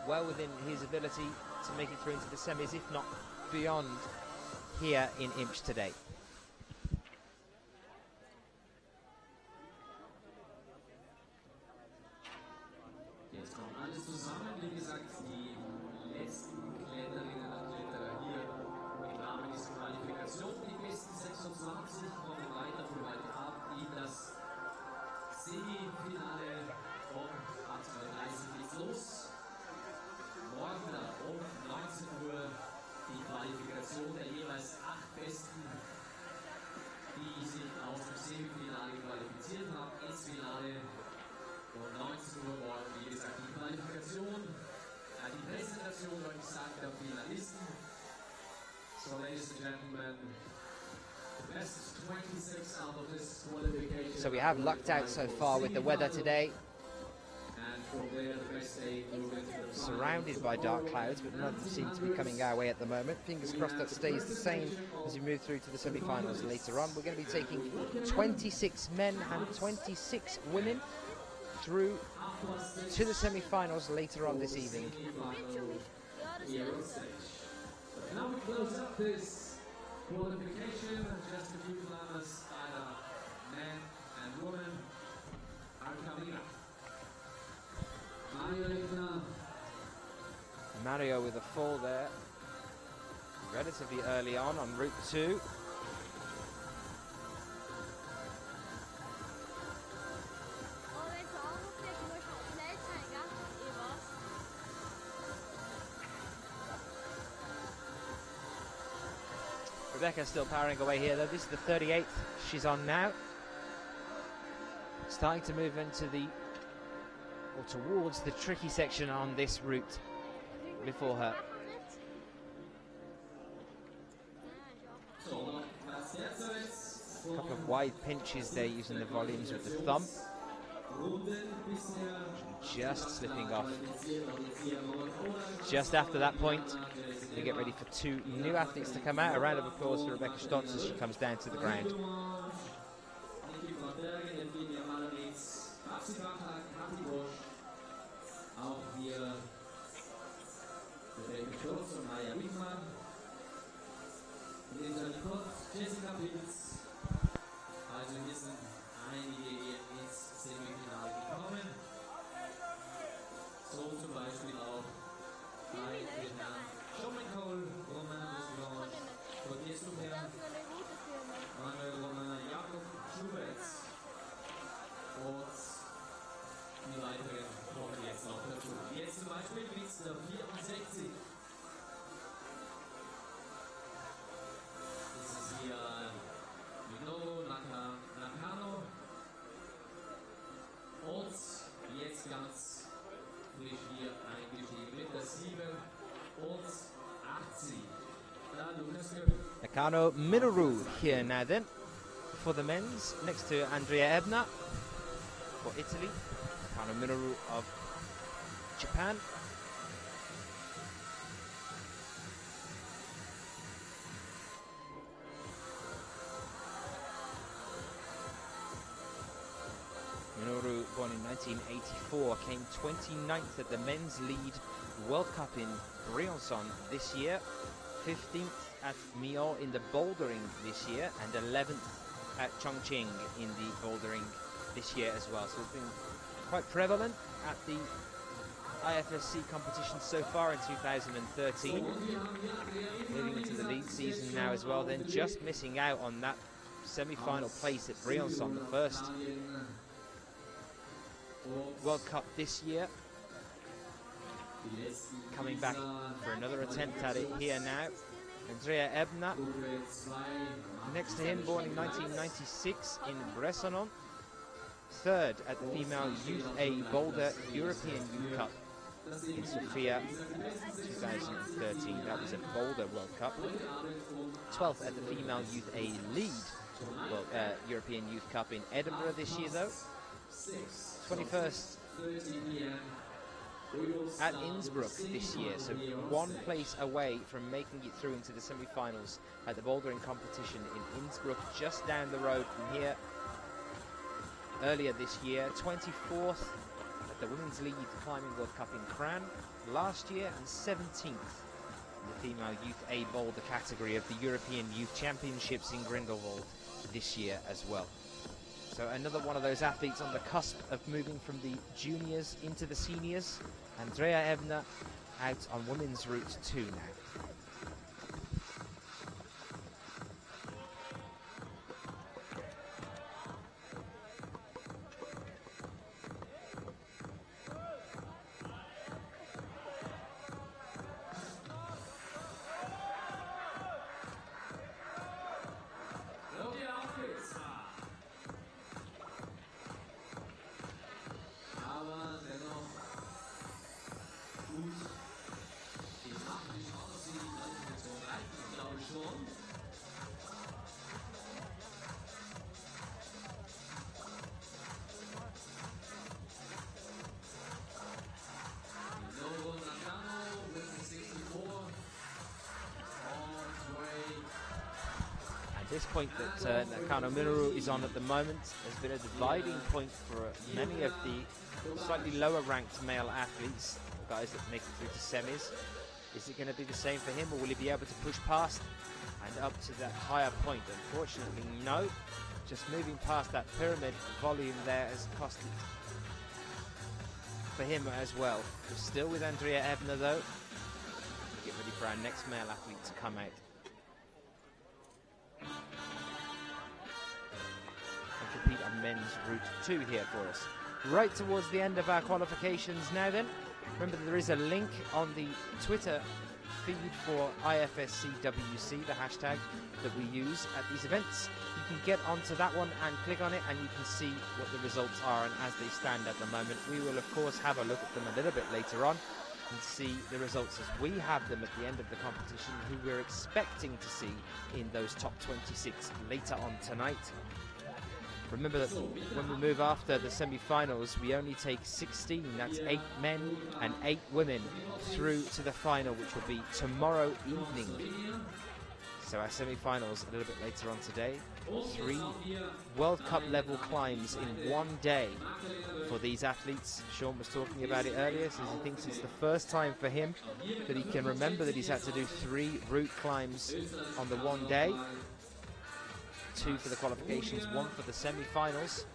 Well within his ability to make it through into the semis, if not beyond, here in Imst today. Jetzt kommt alles zusammen, wie gesagt, die letzten Kletterinnen und Kletterer hier im Rahmen dieser Qualifikation. Die besten 26 kommen weiter für heute Abend in das Semifinale um 18:30 geht's los. Morgen dann um 19 Uhr die Qualifikation der jeweils 8 Besten, die sich aus dem Semifinale qualifiziert haben, ins Finale. Um 19 Uhr morgen, wie gesagt, die Qualifikation, die Präsentation, würde ich sagen, der Finalisten. So, ladies and gentlemen, the best 26 out of this qualification. So we have lucked out so far with the weather today. And from there, the best 8 move into the Surrounded by dark clouds, but none seem to be coming our way at the moment. Fingers crossed that stays the same as we move through to the semi-finals later on. We're going to be taking 26 men and 26 women through to the semi-finals later on this evening. Now we close up this qualification. Just a few climbers, either men and women, are coming up. Mario with a fall there, relatively early on route 2. Rebecca still powering away here though. This is the 38th she's on now. Starting to move into the, or towards the tricky section on this route before her. So, Platz derzeit A couple of wide pinches there using the volumes with the thumb. Just slipping off. Just after that point, we get ready for two new athletes to come out. A round of applause for Rebecca Stotz as she comes down to the ground. Also hier sind einige hier ins Semifinale gekommen. So zum Beispiel auch bei den Herrn Sean McCall, Magnus Midbo, Jakob Schubert und die weiteren kommen jetzt noch dazu. Jetzt zum Beispiel mit der 64. Das ist hier Nakano und jetzt ganz frisch hier eingeschrieben mit der 87. Nakano Minoru here now then for the men's, next to Andrea Ebner for Italy. Nakano Minoru of Japan. Minoru, born in 1984, came 29th at the Men's Lead World Cup in Briançon this year, 15th at Mio in the bouldering this year, and 11th at Chongqing in the bouldering this year as well. So it's been quite prevalent at the IFSC competition so far in 2013. Moving into the lead season now as well, then just missing out on that semi-final place at Briançon, the first World Cup this year. Coming back for another attempt at it here now. Andrea Ebner, next to him, born in 1996 in Bressonon. Third at the Female Youth A Boulder European Youth Cup in Sofia 2013. That was a Boulder World Cup. 12th at the Female Youth A Lead European Youth Cup in Edinburgh this year though. 21st at Innsbruck this year, so one place away from making it through into the semi-finals at the bouldering competition in Innsbruck, just down the road from here. Earlier this year, 24th at the Women's Lead Climbing World Cup in Cran last year, and 17th in the Female Youth A Boulder category of the European Youth Championships in Grindelwald this year as well. So another one of those athletes on the cusp of moving from the juniors into the seniors. Andrea Ebner out on women's route 2 now. This point that Nakano Minoru is on at the moment has been a dividing point for many of the slightly lower ranked male athletes, guys that make it through to semis. Is it going to be the same for him, or will he be able to push past and up to that higher point? Unfortunately, no. Just moving past that pyramid volume there has cost it for him as well. We're still with Andrea Ebner though. Get ready for our next male athlete to come out. Compete on men's route 2 here for us. Right towards the end of our qualifications now then. Remember that there is a link on the Twitter feed for IFSCWC, the hashtag that we use at these events. You can get onto that one and click on it, and you can see what the results are and as they stand at the moment. We will of course have a look at them a little bit later on. and see the results as we have them at the end of the competition, who we're expecting to see in those top 26 later on tonight. Remember that when we move after the semi-finals, we only take 16, that's 8 men and 8 women through to the final, which will be tomorrow evening. So our semi-finals a little bit later on today. 3 World Cup level climbs in one day for these athletes. Sean was talking about it earlier, so he thinks it's the first time for him that he can remember that he's had to do 3 route climbs on the one day. 2 for the qualifications, 1 for the semi-finals.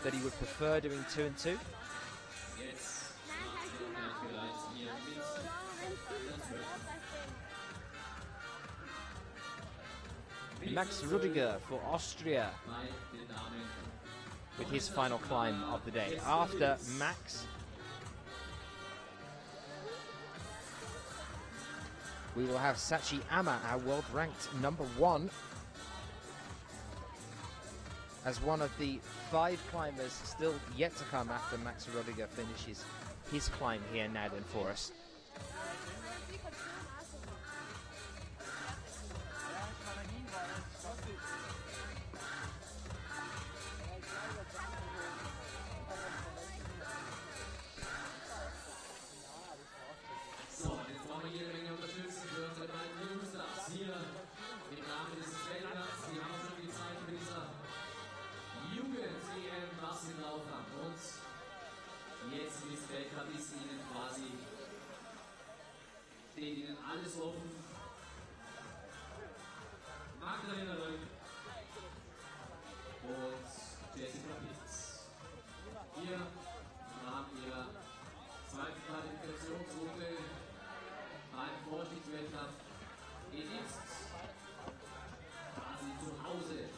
That he would prefer doing 2 and 2. Max Rudiger for Austria with his final climb of the day. After Max, we will have Sachi Ama, our world ranked #1, as one of the 5 climbers still yet to come after Max Rudiger finishes his climb here now then for us. Alles offen. Magdalena Röck und Jessica Pitts. Hier im Rahmen ihrer zweiten Qualifikationsrunde beim Vorstiegswettkampf in Imst. Quasi zu Hause.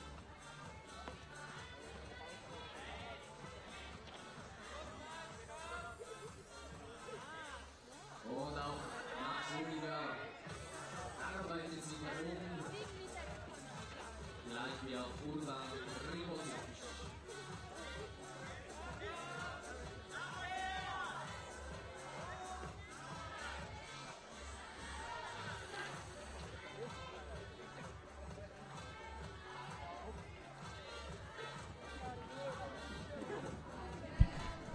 Und auch gleich wie auch unser Ramon.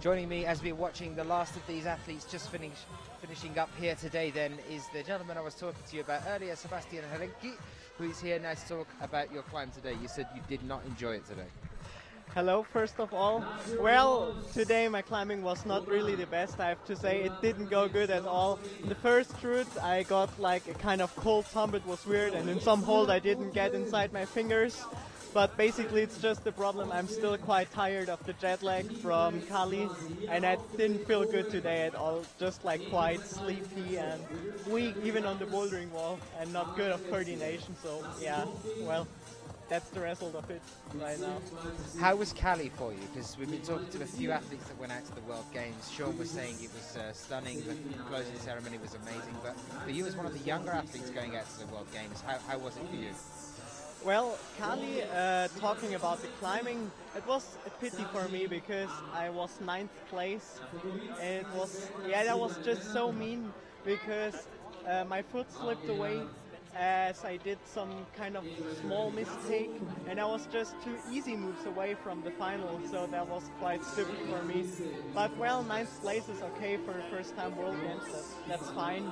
Joining me as we're watching the last of these athletes just finishing up here today then is the gentleman I was talking to you about earlier, Sebastian, who is here now to talk about your climb today. You said you did not enjoy it today. Hello, first of all. Well, today my climbing was not really the best, I have to say. It didn't go good at all. In the first route I got like a kind of cold thumb, it was weird, and in some hold I didn't get inside my fingers. But basically it's just the problem, I'm still quite tired of the jet lag from Cali, and I didn't feel good today at all, just like quite sleepy and weak even on the bouldering wall, and not good of coordination, so yeah, well, that's the result of it right now. How was Cali for you? Because we've been talking to a few athletes that went out to the World Games. Sean was saying it was stunning, the closing ceremony was amazing, but for you as one of the younger athletes going out to the World Games, how was it for you? Well, Cali, talking about the climbing, it was a pity for me because I was 9th place. And it was, yeah, that was just so mean because my foot slipped away as I did some kind of small mistake, and I was just 2 easy moves away from the final, so that was quite stupid for me. But well, 9th place is okay for a first time World Games, that's fine.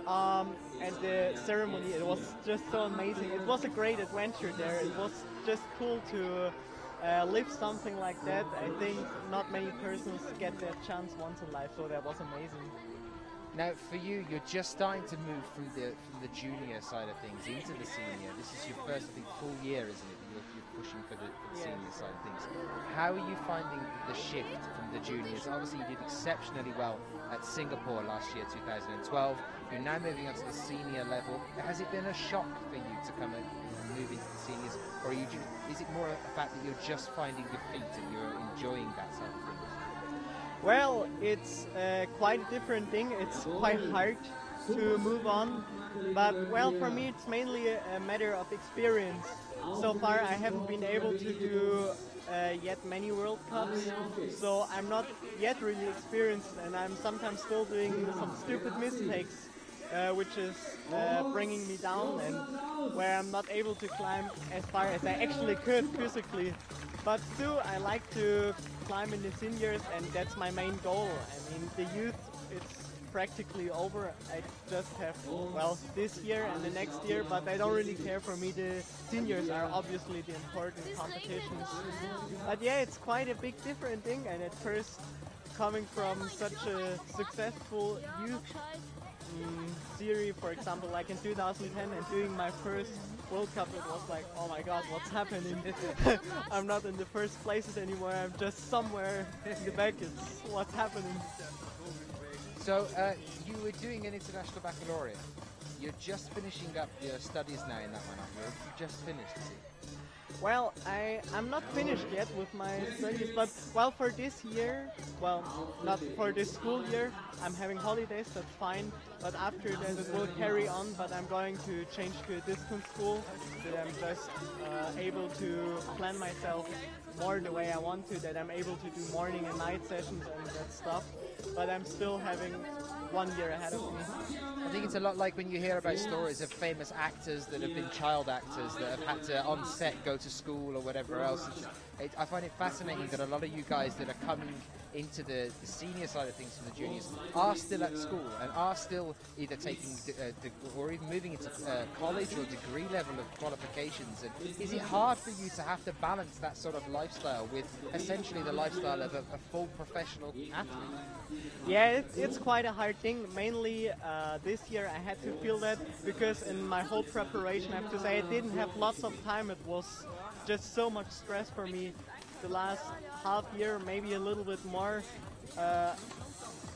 And the ceremony, it was just so amazing. It was a great adventure there. It was just cool to live something like that. I think not many persons get that chance once in life, so that was amazing. Now, for you, you're just starting to move from the junior side of things into the senior. This is your first, I think, full year, isn't it? You're pushing for the senior side of things. How are you finding the shift from the juniors? Obviously, you did exceptionally well at Singapore last year, 2012. You're now moving on to the senior level. Has it been a shock for you to come and move into the seniors, or is it more a fact that you're just finding your feet and you're enjoying that side of things? Well, it's quite a different thing. It's quite hard to move on But well, for me it's mainly a matter of experience. So far I haven't been able to do yet many World Cups, so I'm not yet really experienced, and I'm sometimes still doing some stupid mistakes, which is bringing me down, and where I'm not able to climb as far as I actually could physically. But still, I like to climb in the seniors, and that's my main goal. I mean, the youth, it's practically over. I just have, well, this year and the next year, but I don't really care. For me, the seniors are obviously the important competitions. But yeah, it's quite a big different thing, and at first, coming from such a successful youth series, for example, like in 2010, and doing my first World Cup, it was like, oh my god, what's happening? I'm not in the first places anymore, I'm just somewhere in the back. It's what's happening. So you were doing an international baccalaureate. You're just finishing up your studies now in that one, aren't you? You just finished, is it? Well, I'm not finished yet with my studies, but well, for this year, well, not for this school year, I'm having holidays, that's fine, but after that it will carry on, but I'm going to change to a distance school, so that I'm just able to plan myself more the way I want to, that I'm able to do morning and night sessions and that stuff, but I'm still having 1 year ahead of me. I think it's a lot like when you hear about stories of famous actors that have been child actors that have had to on set go to school or whatever else. I find it fascinating that a lot of you guys that are coming into the senior side of things from the juniors are still at school and are still either taking or even moving into college or degree level of qualifications. And is it hard for you to have to balance that sort of lifestyle with essentially the lifestyle of a full professional athlete? Yeah, it's quite a hard thing. Mainly this year I had to feel that because in my whole preparation, I have to say, I didn't have lots of time. It was just so much stress for me the last half year, maybe a little bit more.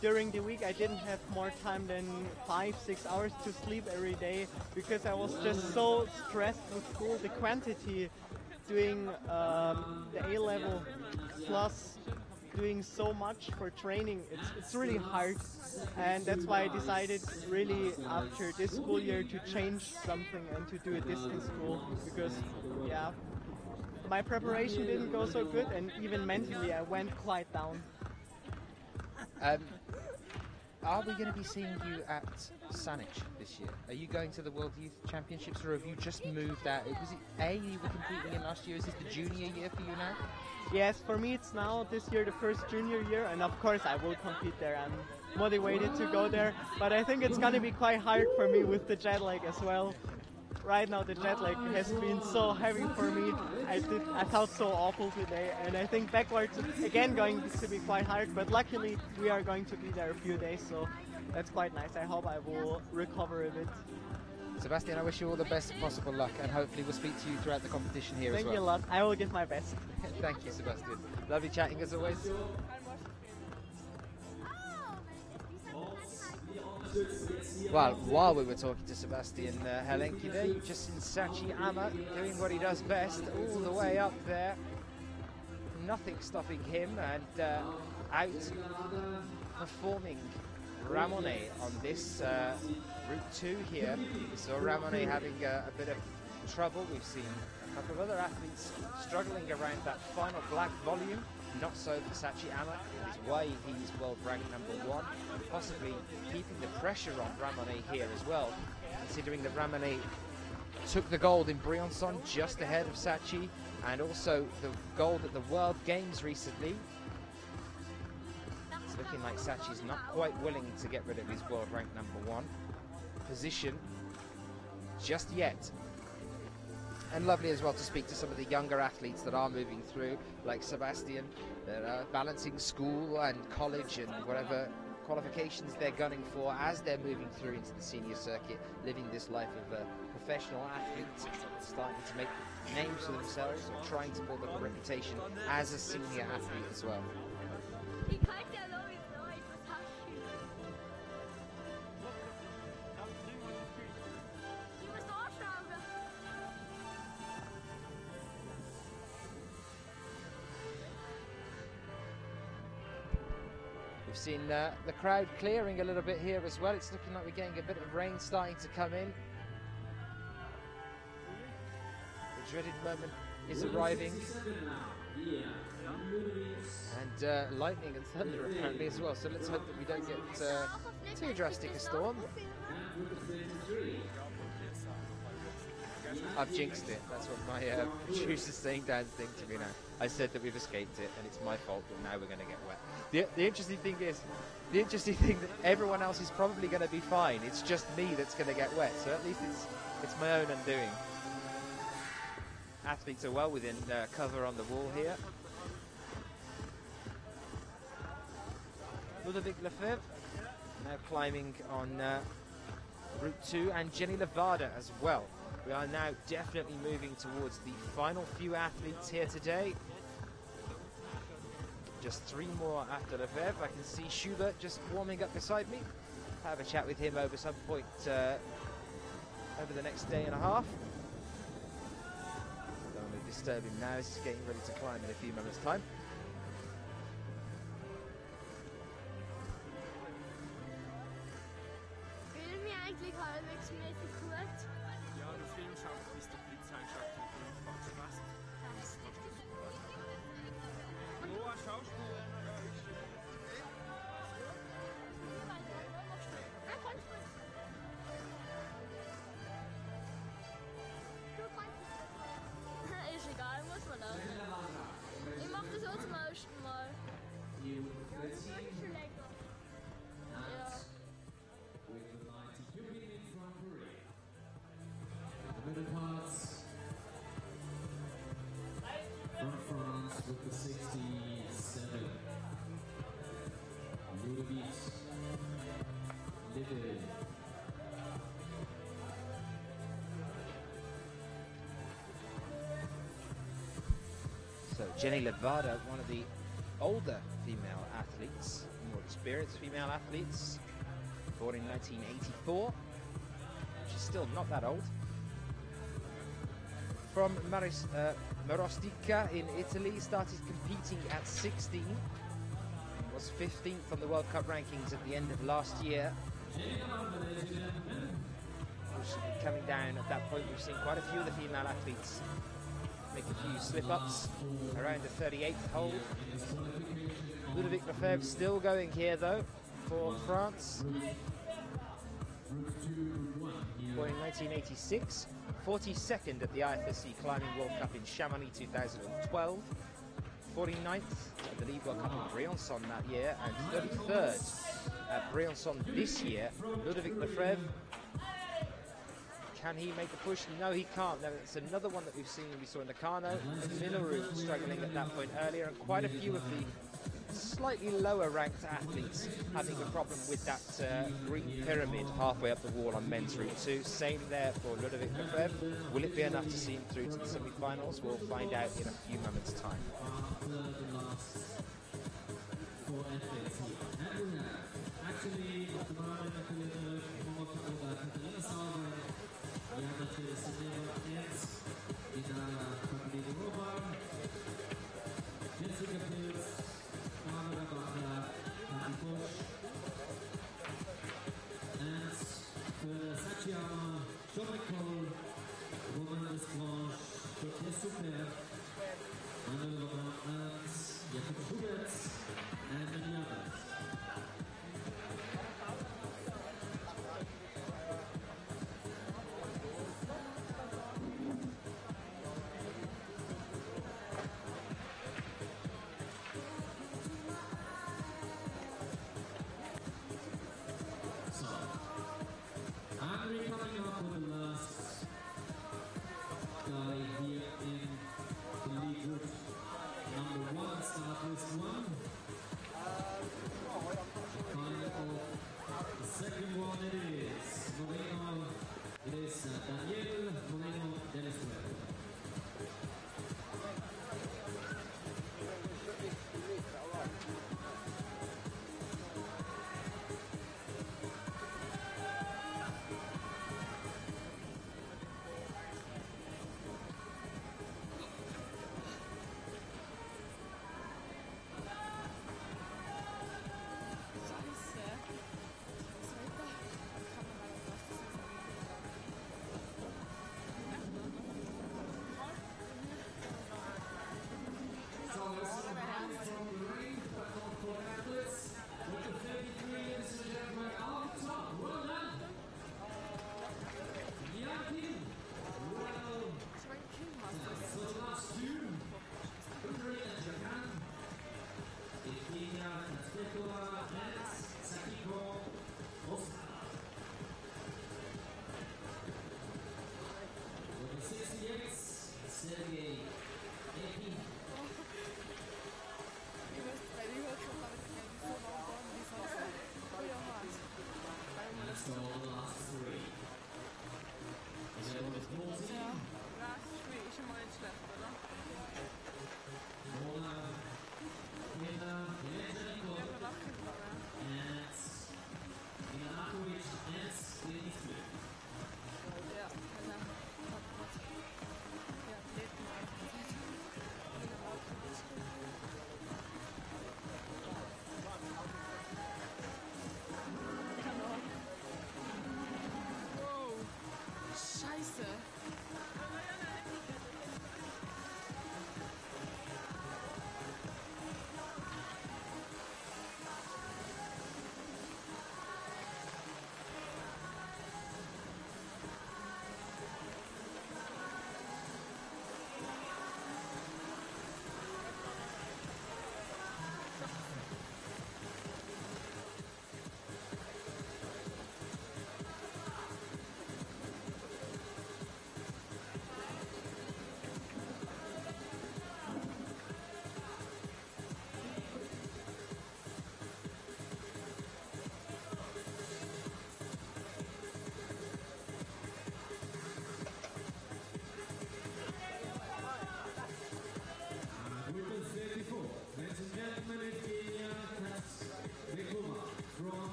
During the week I didn't have more time than 5-6 hours to sleep every day because I was just so stressed with school. The quantity, doing the A level plus doing so much for training, it's really hard, and that's why I decided really after this school year to change something and to do a distance school, because yeah, my preparation didn't go so good, and even mentally I went quite down. Are we going to be seeing you at Saanich this year? Are you going to the World Youth Championships, or have you just moved out? Was it A you were competing in last year? Is this the junior year for you now? Yes, for me it's now this year the first junior year, and of course I will compete there. I'm motivated to go there, but I think it's going to be quite hard for me with the jet lag as well. Right now the jet lag has been so heavy for me. I felt so awful today, and I think backwards again going to be quite hard, but luckily we are going to be there a few days, so that's quite nice. I hope I will recover a bit. Sebastian, I wish you all the best possible luck, and hopefully we'll speak to you throughout the competition here as well. Thank you a lot. I will give my best. Thank you, Sebastian. Lovely chatting as always. Well, while we were talking to Sebastian Helenki there, you've just seen Sachi Ama doing what he does best, all the way up there. Nothing stopping him, and outperforming Ramon on this Route 2 here. So Ramon having a bit of trouble. We've seen a couple of other athletes struggling around that final black volume. Not so for Sachi Ama. That is why he's world ranked #1, possibly keeping the pressure on Ramon here as well, considering that Ramon took the gold in Briançon just ahead of Sachi, and also the gold at the World Games recently. It's looking like Sachi's not quite willing to get rid of his world ranked #1 position just yet. And lovely as well to speak to some of the younger athletes that are moving through, like Sebastian, that are balancing school and college and whatever qualifications they're gunning for as they're moving through into the senior circuit, living this life of a professional athlete, starting to make names for themselves or trying to build up a reputation as a senior athlete as well. We've seen the crowd clearing a little bit here as well. It's looking like we're getting a bit of rain starting to come in. The dreaded moment is arriving. And lightning and thunder apparently as well. So let's hope that we don't get too drastic a storm. I've jinxed it. That's what my producer's saying down the thing to me now. I said that we've escaped it and it's my fault, but now we're going to get wet. The interesting thing is, that everyone else is probably going to be fine. It's just me that's going to get wet. So at least it's my own undoing. Athletes are well within cover on the wall here. Ludovic Lefebvre now climbing on Route 2, and Jenny Levada as well. We are now definitely moving towards the final few athletes here today. Just 3 more after Lefebvre. I can see Schubert just warming up beside me. Have a chat with him over some point over the next day and a half. Don't want to disturb him now. He's getting ready to climb in a few moments' time. Filmen wir eigentlich halbwegs mäßig gut? Ja, du filmst auch, bis der Blitz einschaltet und du fährst fast. Das ist richtig gut. Noah, schaust du? Ist egal, muss man auch. Ich mach das auch zum ersten Mal. Das ist schon lecker. Ja. The middle parts from France with the 67. Ludovic Lefebvre. So Jenny Levada, one of the older female athletes, more experienced female athletes, born in 1984. She's still not that old. From Marostica in Italy, started competing at 16, was 15th on the World Cup rankings at the end of last year. Coming down at that point, we've seen quite a few of the female athletes make a few slip-ups around the 38th hole. Ludovic Lefebvre still going here though for France. Born in 1986, 42nd at the IFSC Climbing World Cup in Chamonix 2012, 49th at the League World Cup in Briançon that year, and 33rd at Briançon this year. Ludovic Lefebvre, can he make a push? No, he can't. No, it's another one that we've seen. We saw in the Kano, Minoru struggling at that point earlier, and quite a few of the slightly lower ranked athletes having a problem with that green pyramid halfway up the wall on men's route 2. Same there for Ludovic Lefebvre. Will it be enough to see him through to the semi-finals? We'll find out in a few moments' time. Sean McCall, Magnus Midbo, and many others. So, Andre coming up with the last guy here in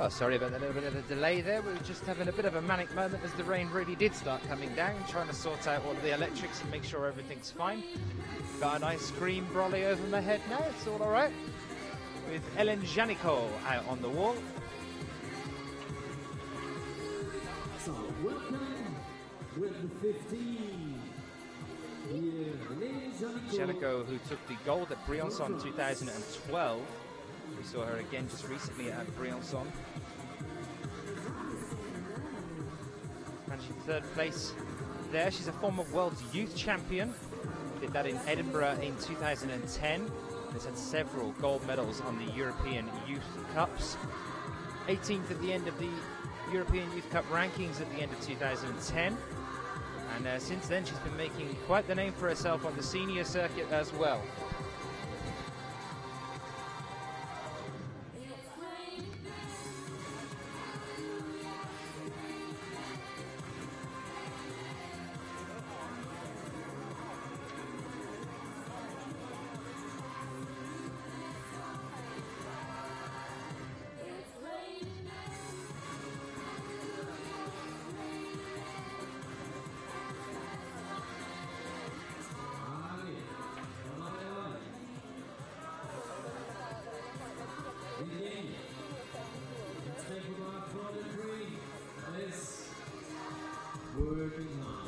Oh, sorry about that little bit of a delay there. We were just having a bit of a manic moment as the rain really did start coming down, trying to sort out all the electrics and make sure everything's fine. Got an ice cream brolly over my head now, it's all alright. With Ellen Janiko out on the wall. So, welcome with the 15. Janiko, who took the gold at Briançon 2012. We saw her again just recently at Briançon. Managing third place there. She's a former world youth champion. Did that in Edinburgh in 2010. Has had several gold medals on the European Youth Cups. 18th at the end of the European Youth Cup rankings at the end of 2010. And since then she's been making quite the name for herself on the senior circuit as well.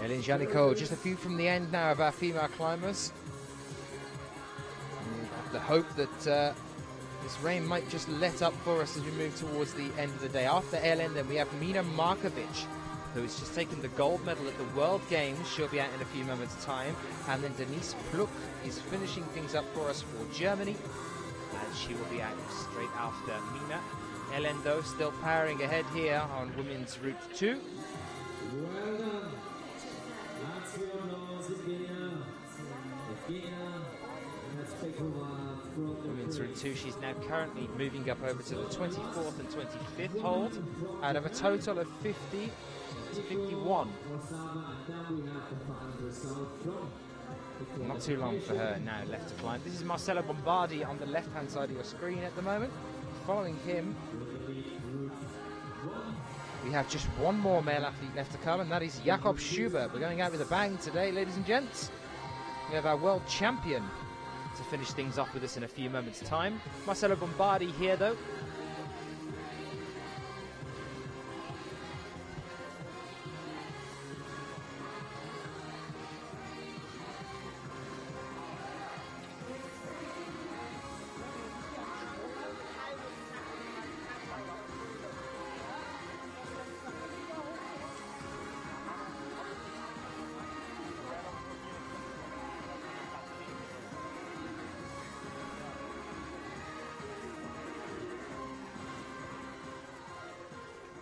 Ellen Janiko, just a few from the end now of our female climbers. The hope that this rain might just let up for us as we move towards the end of the day. After Ellen, then we have Mina Markovic, who's just taken the gold medal at the World Games. She'll be out in a few moments' time. And then Denise Pluck is finishing things up for us for Germany. And she will be out straight after Mina. Ellen, though, still powering ahead here on women's route 2. Women's route 2, she's now currently moving up over to the 24th and 25th hold out of a total of 50 to 51. Not too long for her now left to climb. This is Marcelo Bombardi on the left-hand side of your screen at the moment. Following him, we have just one more male athlete left to come, and that is Jakob Schubert. We're going out with a bang today, ladies and gents. We have our world champion to finish things off with us in a few moments' time. Marcelo Bombardi here, though.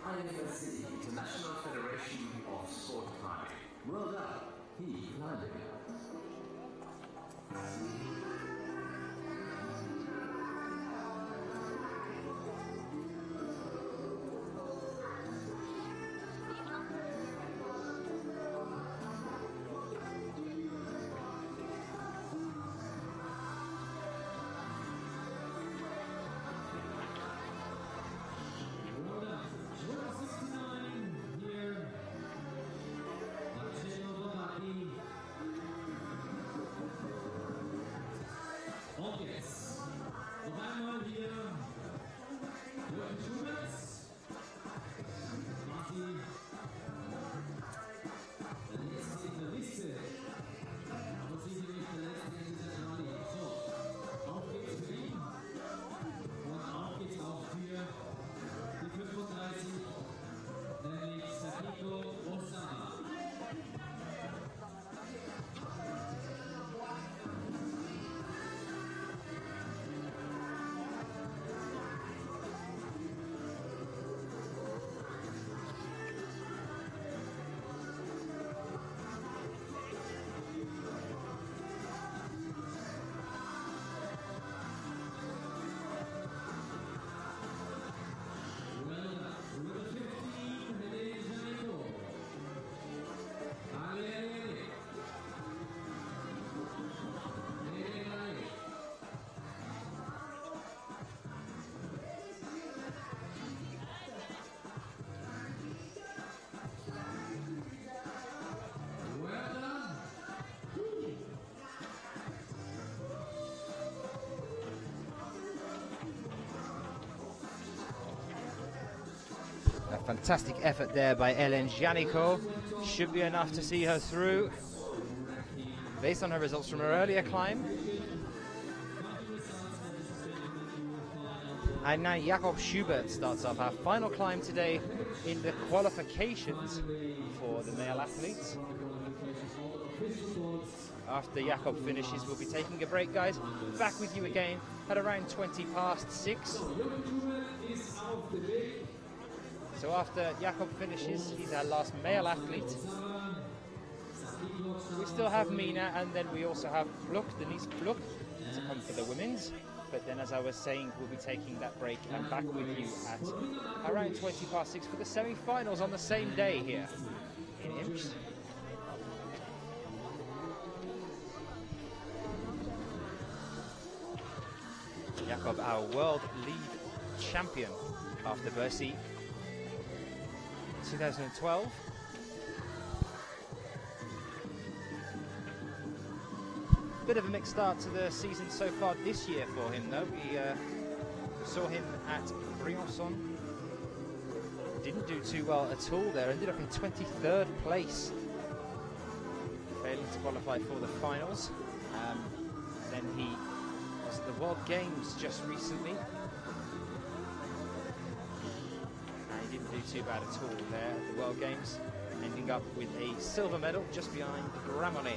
IFSC, International Federation of Sport Climbing. Well done, he climbing. A fantastic effort there by Ellen Giannico. Should be enough to see her through based on her results from her earlier climb. And now Jakob Schubert starts off our final climb today in the qualifications for the male athletes. After Jakob finishes, we'll be taking a break, guys. Back with you again at around 6:20. So after Jakob finishes, he's our last male athlete. We still have Mina, and then we also have Pluck, Denise Pluck, to come for the women's. But then, as I was saying, we'll be taking that break and back with you at around 6:20 for the semi-finals on the same day here in Imst. Jakob, our world lead champion after Bercy 2012. Bit of a mixed start to the season so far this year for him, though. We saw him at Briançon. Didn't do too well at all there. Ended up in 23rd place, failing to qualify for the finals. Then he was at the World Games just recently. He didn't do too bad at all there at the World Games. ending up with a silver medal just behind Ramon.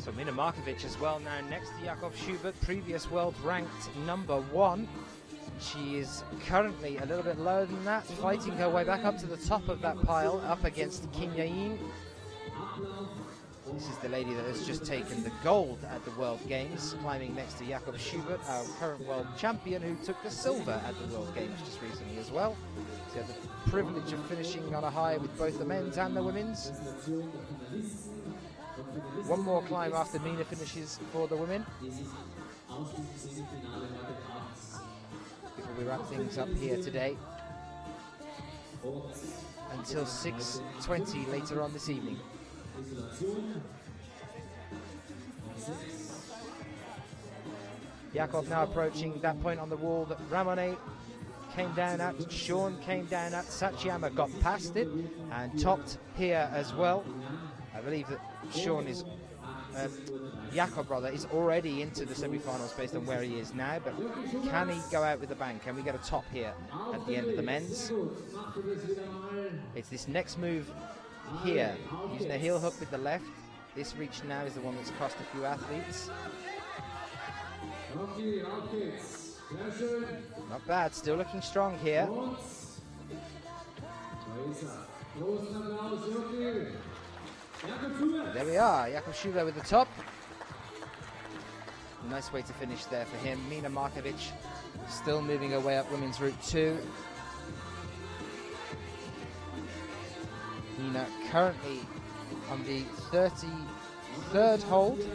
So Mina Markovic as well now next to Jakob Schubert, previous world ranked #1. She is currently a little bit lower than that, fighting her way back up to the top of that pile, up against Kim Yain. This is the lady that has just taken the gold at the World Games, climbing next to Jakob Schubert, our current world champion, who took the silver at the World Games just recently as well. So had the privilege of finishing on a high with both the men's and the women's. One more climb after Mina finishes for the women. Before we wrap things up here today, until 6:20 later on this evening. Jakob now approaching that point on the wall that Ramon came down at, Sean came down at, Satyama got past it and topped here as well. I believe that Sean is, Jakob rather, is already into the semi-finals based on where he is now, but can he go out with a bang? Can we get a top here at the end of the men's? It's this next move here, using a heel hook with the left. This reach now is the one that's cost a few athletes. Not bad, still looking strong here. There we are, Jakob Schubert with the top. Nice way to finish there for him. Mina Markovic still moving her way up women's route 2. Mina currently on the 33rd hold.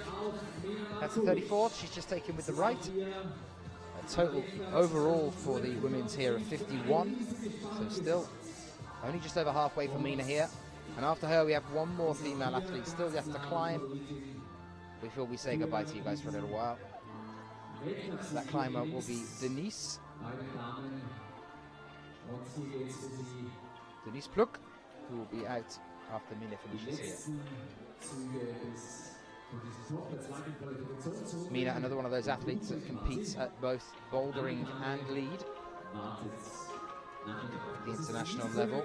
That's the 34th, she's just taken with the right. A total overall for the women's here of 51. So still only just over halfway for Mina here. And after her, we have one more female athlete still left to climb before we say goodbye to you guys for a little while. So that climber will be Denise Pluck, who will be out after Mina finishes here. Mina, another one of those athletes that competes at both bouldering and lead at the international level.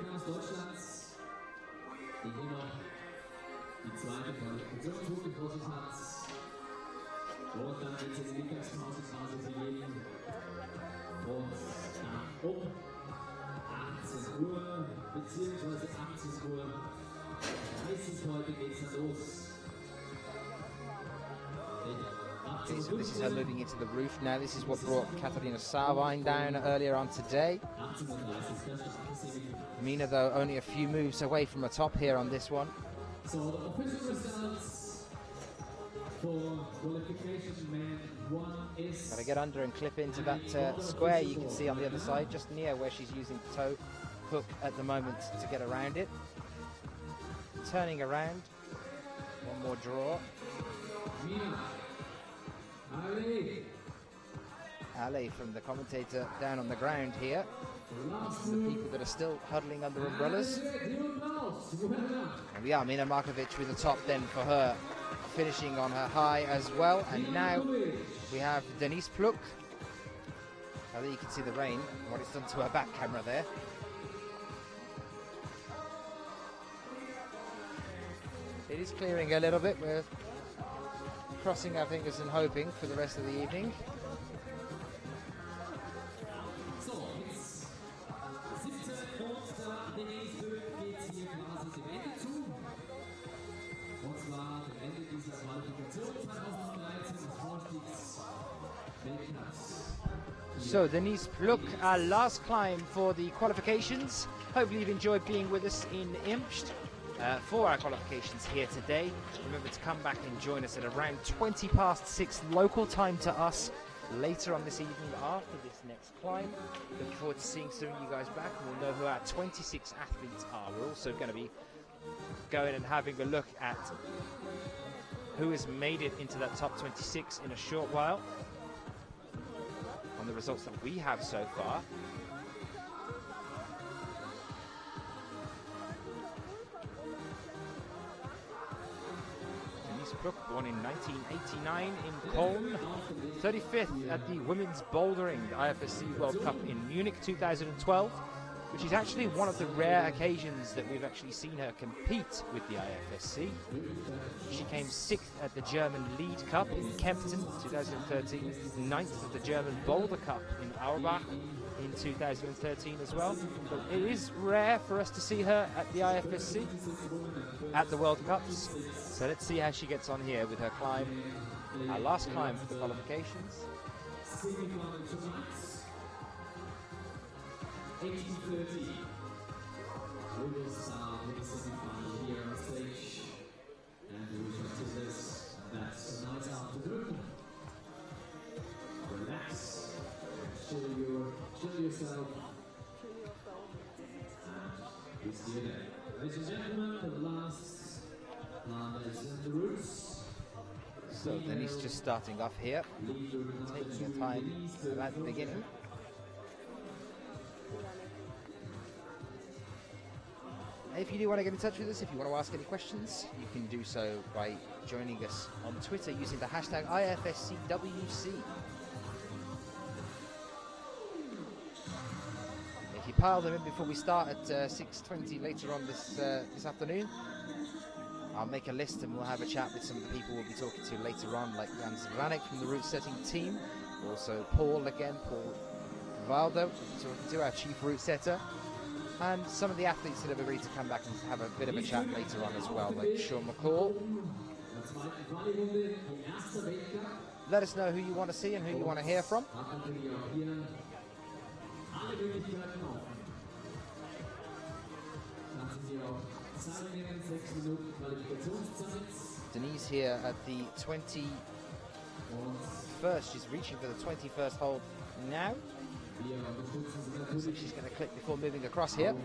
Okay, so this is her moving into the roof now. This is what brought Kathina Posh down earlier on today. Mina, though, only a few moves away from the top here on this one. So the official results for qualification man 1 is... Gotta get under and clip into that square you can see on the other side, just near where she's using the toe hook at the moment to get around it. Turning around. One more draw. alley from the commentator down on the ground here. These are the people that are still huddling under umbrellas. And we are Mina Markovic with the top then for her, finishing on her high as well. And now we have Denise Pluk. Now there you can see the rain, what it's done to her back camera there. It is clearing a little bit. We're crossing our fingers and hoping for the rest of the evening. So Denise Pluk, our last climb for the qualifications. Hopefully you've enjoyed being with us in Imst for our qualifications here today. Remember to come back and join us at around 6:20 local time to us later on this evening after this next climb. Looking forward to seeing some of you guys back, and we'll know who our 26 athletes are. We're also going to be going and having a look at who has made it into that top 26 in a short while on the results that we have so far. Denise Pluk, born in 1989 in Köln, 35th at the Women's Bouldering IFSC World Cup in Munich 2012, which is actually one of the rare occasions that we've actually seen her compete with the IFSC. She came 6th at the German Lead Cup in Kempten 2013, 9th at the German Boulder Cup in Auerbach in 2013 as well. But it is rare for us to see her at the IFSC, at the World Cups. So let's see how she gets on here with her climb, our last climb for the qualifications. 18:30. We will start with the semi-final here on stage. And we shall do this. That's a nice afternoon. Relax. Chill yourself. And we see you there. Ladies and gentlemen, the last climb is in the routes. So Denise just starting off here, taking her time at the beginning. If you do want to get in touch with us, if you want to ask any questions, you can do so by joining us on Twitter using the hashtag IFSCWC. If you pile them in before we start at 6:20 later on this afternoon, I'll make a list and we'll have a chat with some of the people we'll be talking to later on, like Jan Zvranek from the route setting team, also Paul Valdo, talking to our chief route setter, and some of the athletes that have agreed to come back and have a bit of a chat later on as well, like Sean McCall. Let us know who you want to see and who you want to hear from. Denise here at the 21st, she's reaching for the 21st hold now. So she's going to click before moving across here.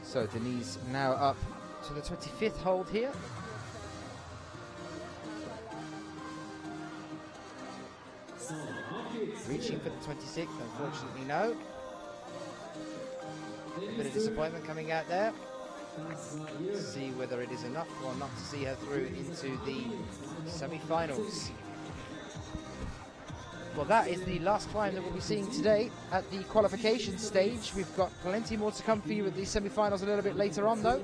So Denise now up to the 25th hold here. Reaching for the 26th, unfortunately no. A bit of disappointment coming out there. Let's see whether it is enough or not to see her through into the semi-finals. Well, that is the last climb that we'll be seeing today at the qualification stage. We've got plenty more to come for you at the semi-finals a little bit later on, though.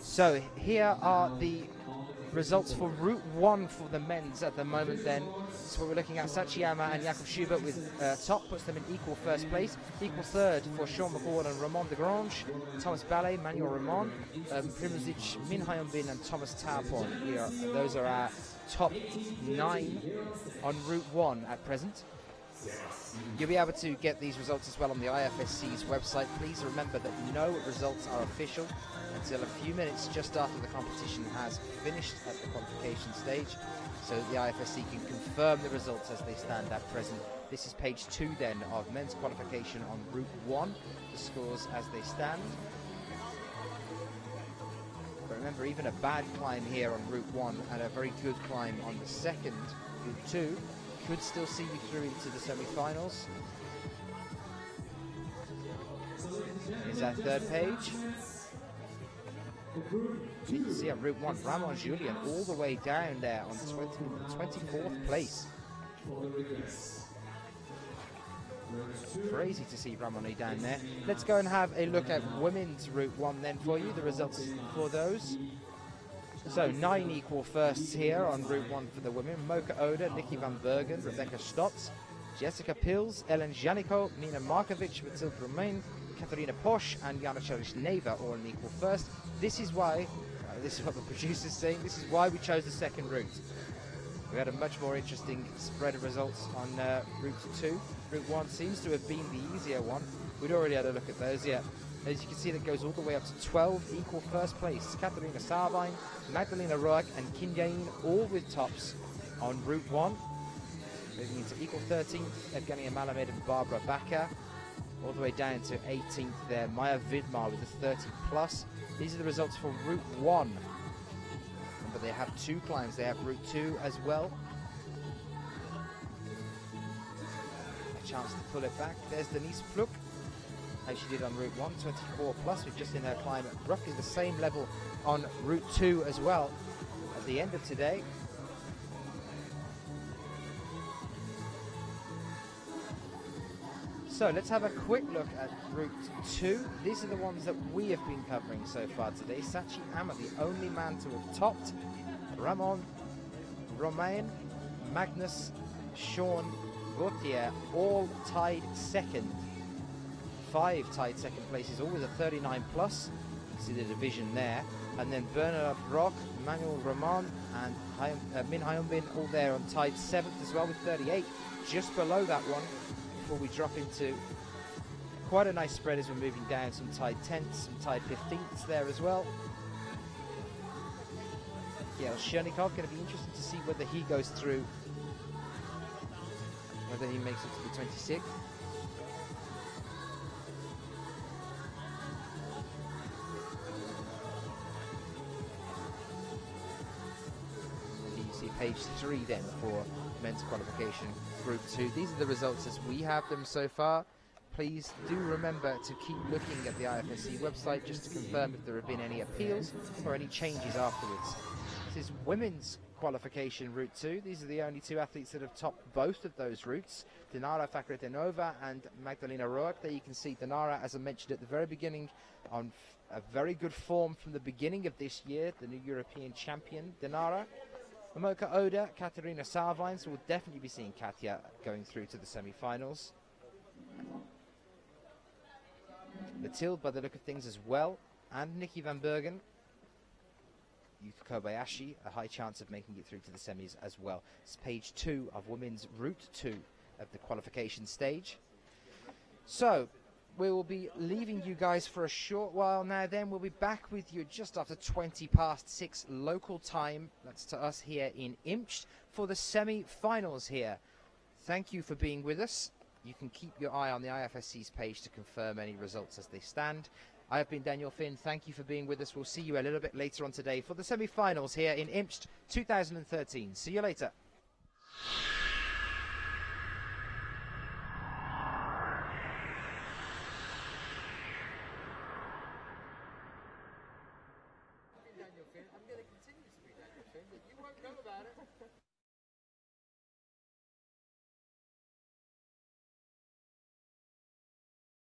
So here are the results for Route 1 for the men's at the moment then. So we're looking at Sachiyama and Jakub Schubert with top, puts them in equal first place. Equal third for Sean McCall and Ramon de Grange. Thomas Ballet, Manuel Ramon, Primozic, Min Hyun-bin and Thomas Taupon here. Those are our top 9 on Route 1 at present. You'll be able to get these results as well on the IFSC's website. Please remember that no results are official until a few minutes just after the competition has finished at the qualification stage, so that the IFSC can confirm the results as they stand at present. This is page 2 then of men's qualification on Route 1, the scores as they stand. But remember, even a bad climb here on Route 1 and a very good climb on the second, Route 2, could still see you through into the semi-finals. Here's our third page. You can see on Route 1, Ramon Julian all the way down there on 24th place. Crazy to see Ramon down there. Let's go and have a look at women's Route 1 then for you, the results for those. So 9 equal firsts here on Route 1 for the women. Mocha Oda, Nikki van Bergen, Rebecca Stotz, Jessica Pils, Ellen Janiko, Nina Markovic, Mathilde Romain, Kathina Posh and Jana Neva all in equal first. This is why, this is what the producer's saying, this is why we chose the second route. We had a much more interesting spread of results on Route 2. Route 1 seems to have been the easier one. We'd already had a look at those, yeah. As you can see, that goes all the way up to 12 equal first place. Katharina Sarvine, Magdalena Roak and Kim Yain all with tops on Route 1. Moving into equal 13th, Evgenia Malamed and Barbara Bakker. All the way down to 18th there, Maya Vidmar with a 30 plus. These are the results for Route 1. Remember, they have 2 climbs. They have Route 2 as well. A chance to pull it back. There's Denise Pluk, how she did on Route 1, 24 plus. We've just seen her climb at roughly the same level on Route 2 as well at the end of today. So let's have a quick look at Route 2. These are the ones that we have been covering so far today. Sachi Amma, the only man to have topped. Ramon, Romain, Magnus, Sean, Gauthier, all tied second. 5 tied second places, all with a 39 plus. You see the division there. And then Bernard Rock, Manuel Ramon, and Min Hyun-bin all there on tied 7th as well with 38. Just below that one, before we drop into quite a nice spread as we're moving down. Some tied 10ths, some tied 15ths there as well. Yeah, Chernikov, going to be interesting to see whether he goes through, whether he makes it to the 26th. You see page 3 then for men's qualification Group 2. These are the results as we have them so far. Please do remember to keep looking at the IFSC website just to confirm if there have been any appeals or any changes afterwards. This is women's qualification Route 2. These are the only 2 athletes that have topped both of those routes. Dinara Fakretenova and Magdalena Roak. There you can see Dinara, as I mentioned at the very beginning, on a very good form from the beginning of this year, the new European champion, Dinara. Mocha Oda, Katerina Sarvine, so we'll definitely be seeing Katya going through to the semi-finals. Mathilde, by the look of things as well, and Nikki van Bergen. Yuka Kobayashi, a high chance of making it through to the semis as well. It's page 2 of women's Route 2 of the qualification stage. So, we will be leaving you guys for a short while now. Then we'll be back with you just after 20 past 6 local time. That's to us here in Imst for the semi-finals here. Thank you for being with us. You can keep your eye on the IFSC's page to confirm any results as they stand. I have been Daniel Finn. Thank you for being with us. We'll see you a little bit later on today for the semi-finals here in Imst 2013. See you later. I'm going to continue to be Daniel Finn, but you won't know about it.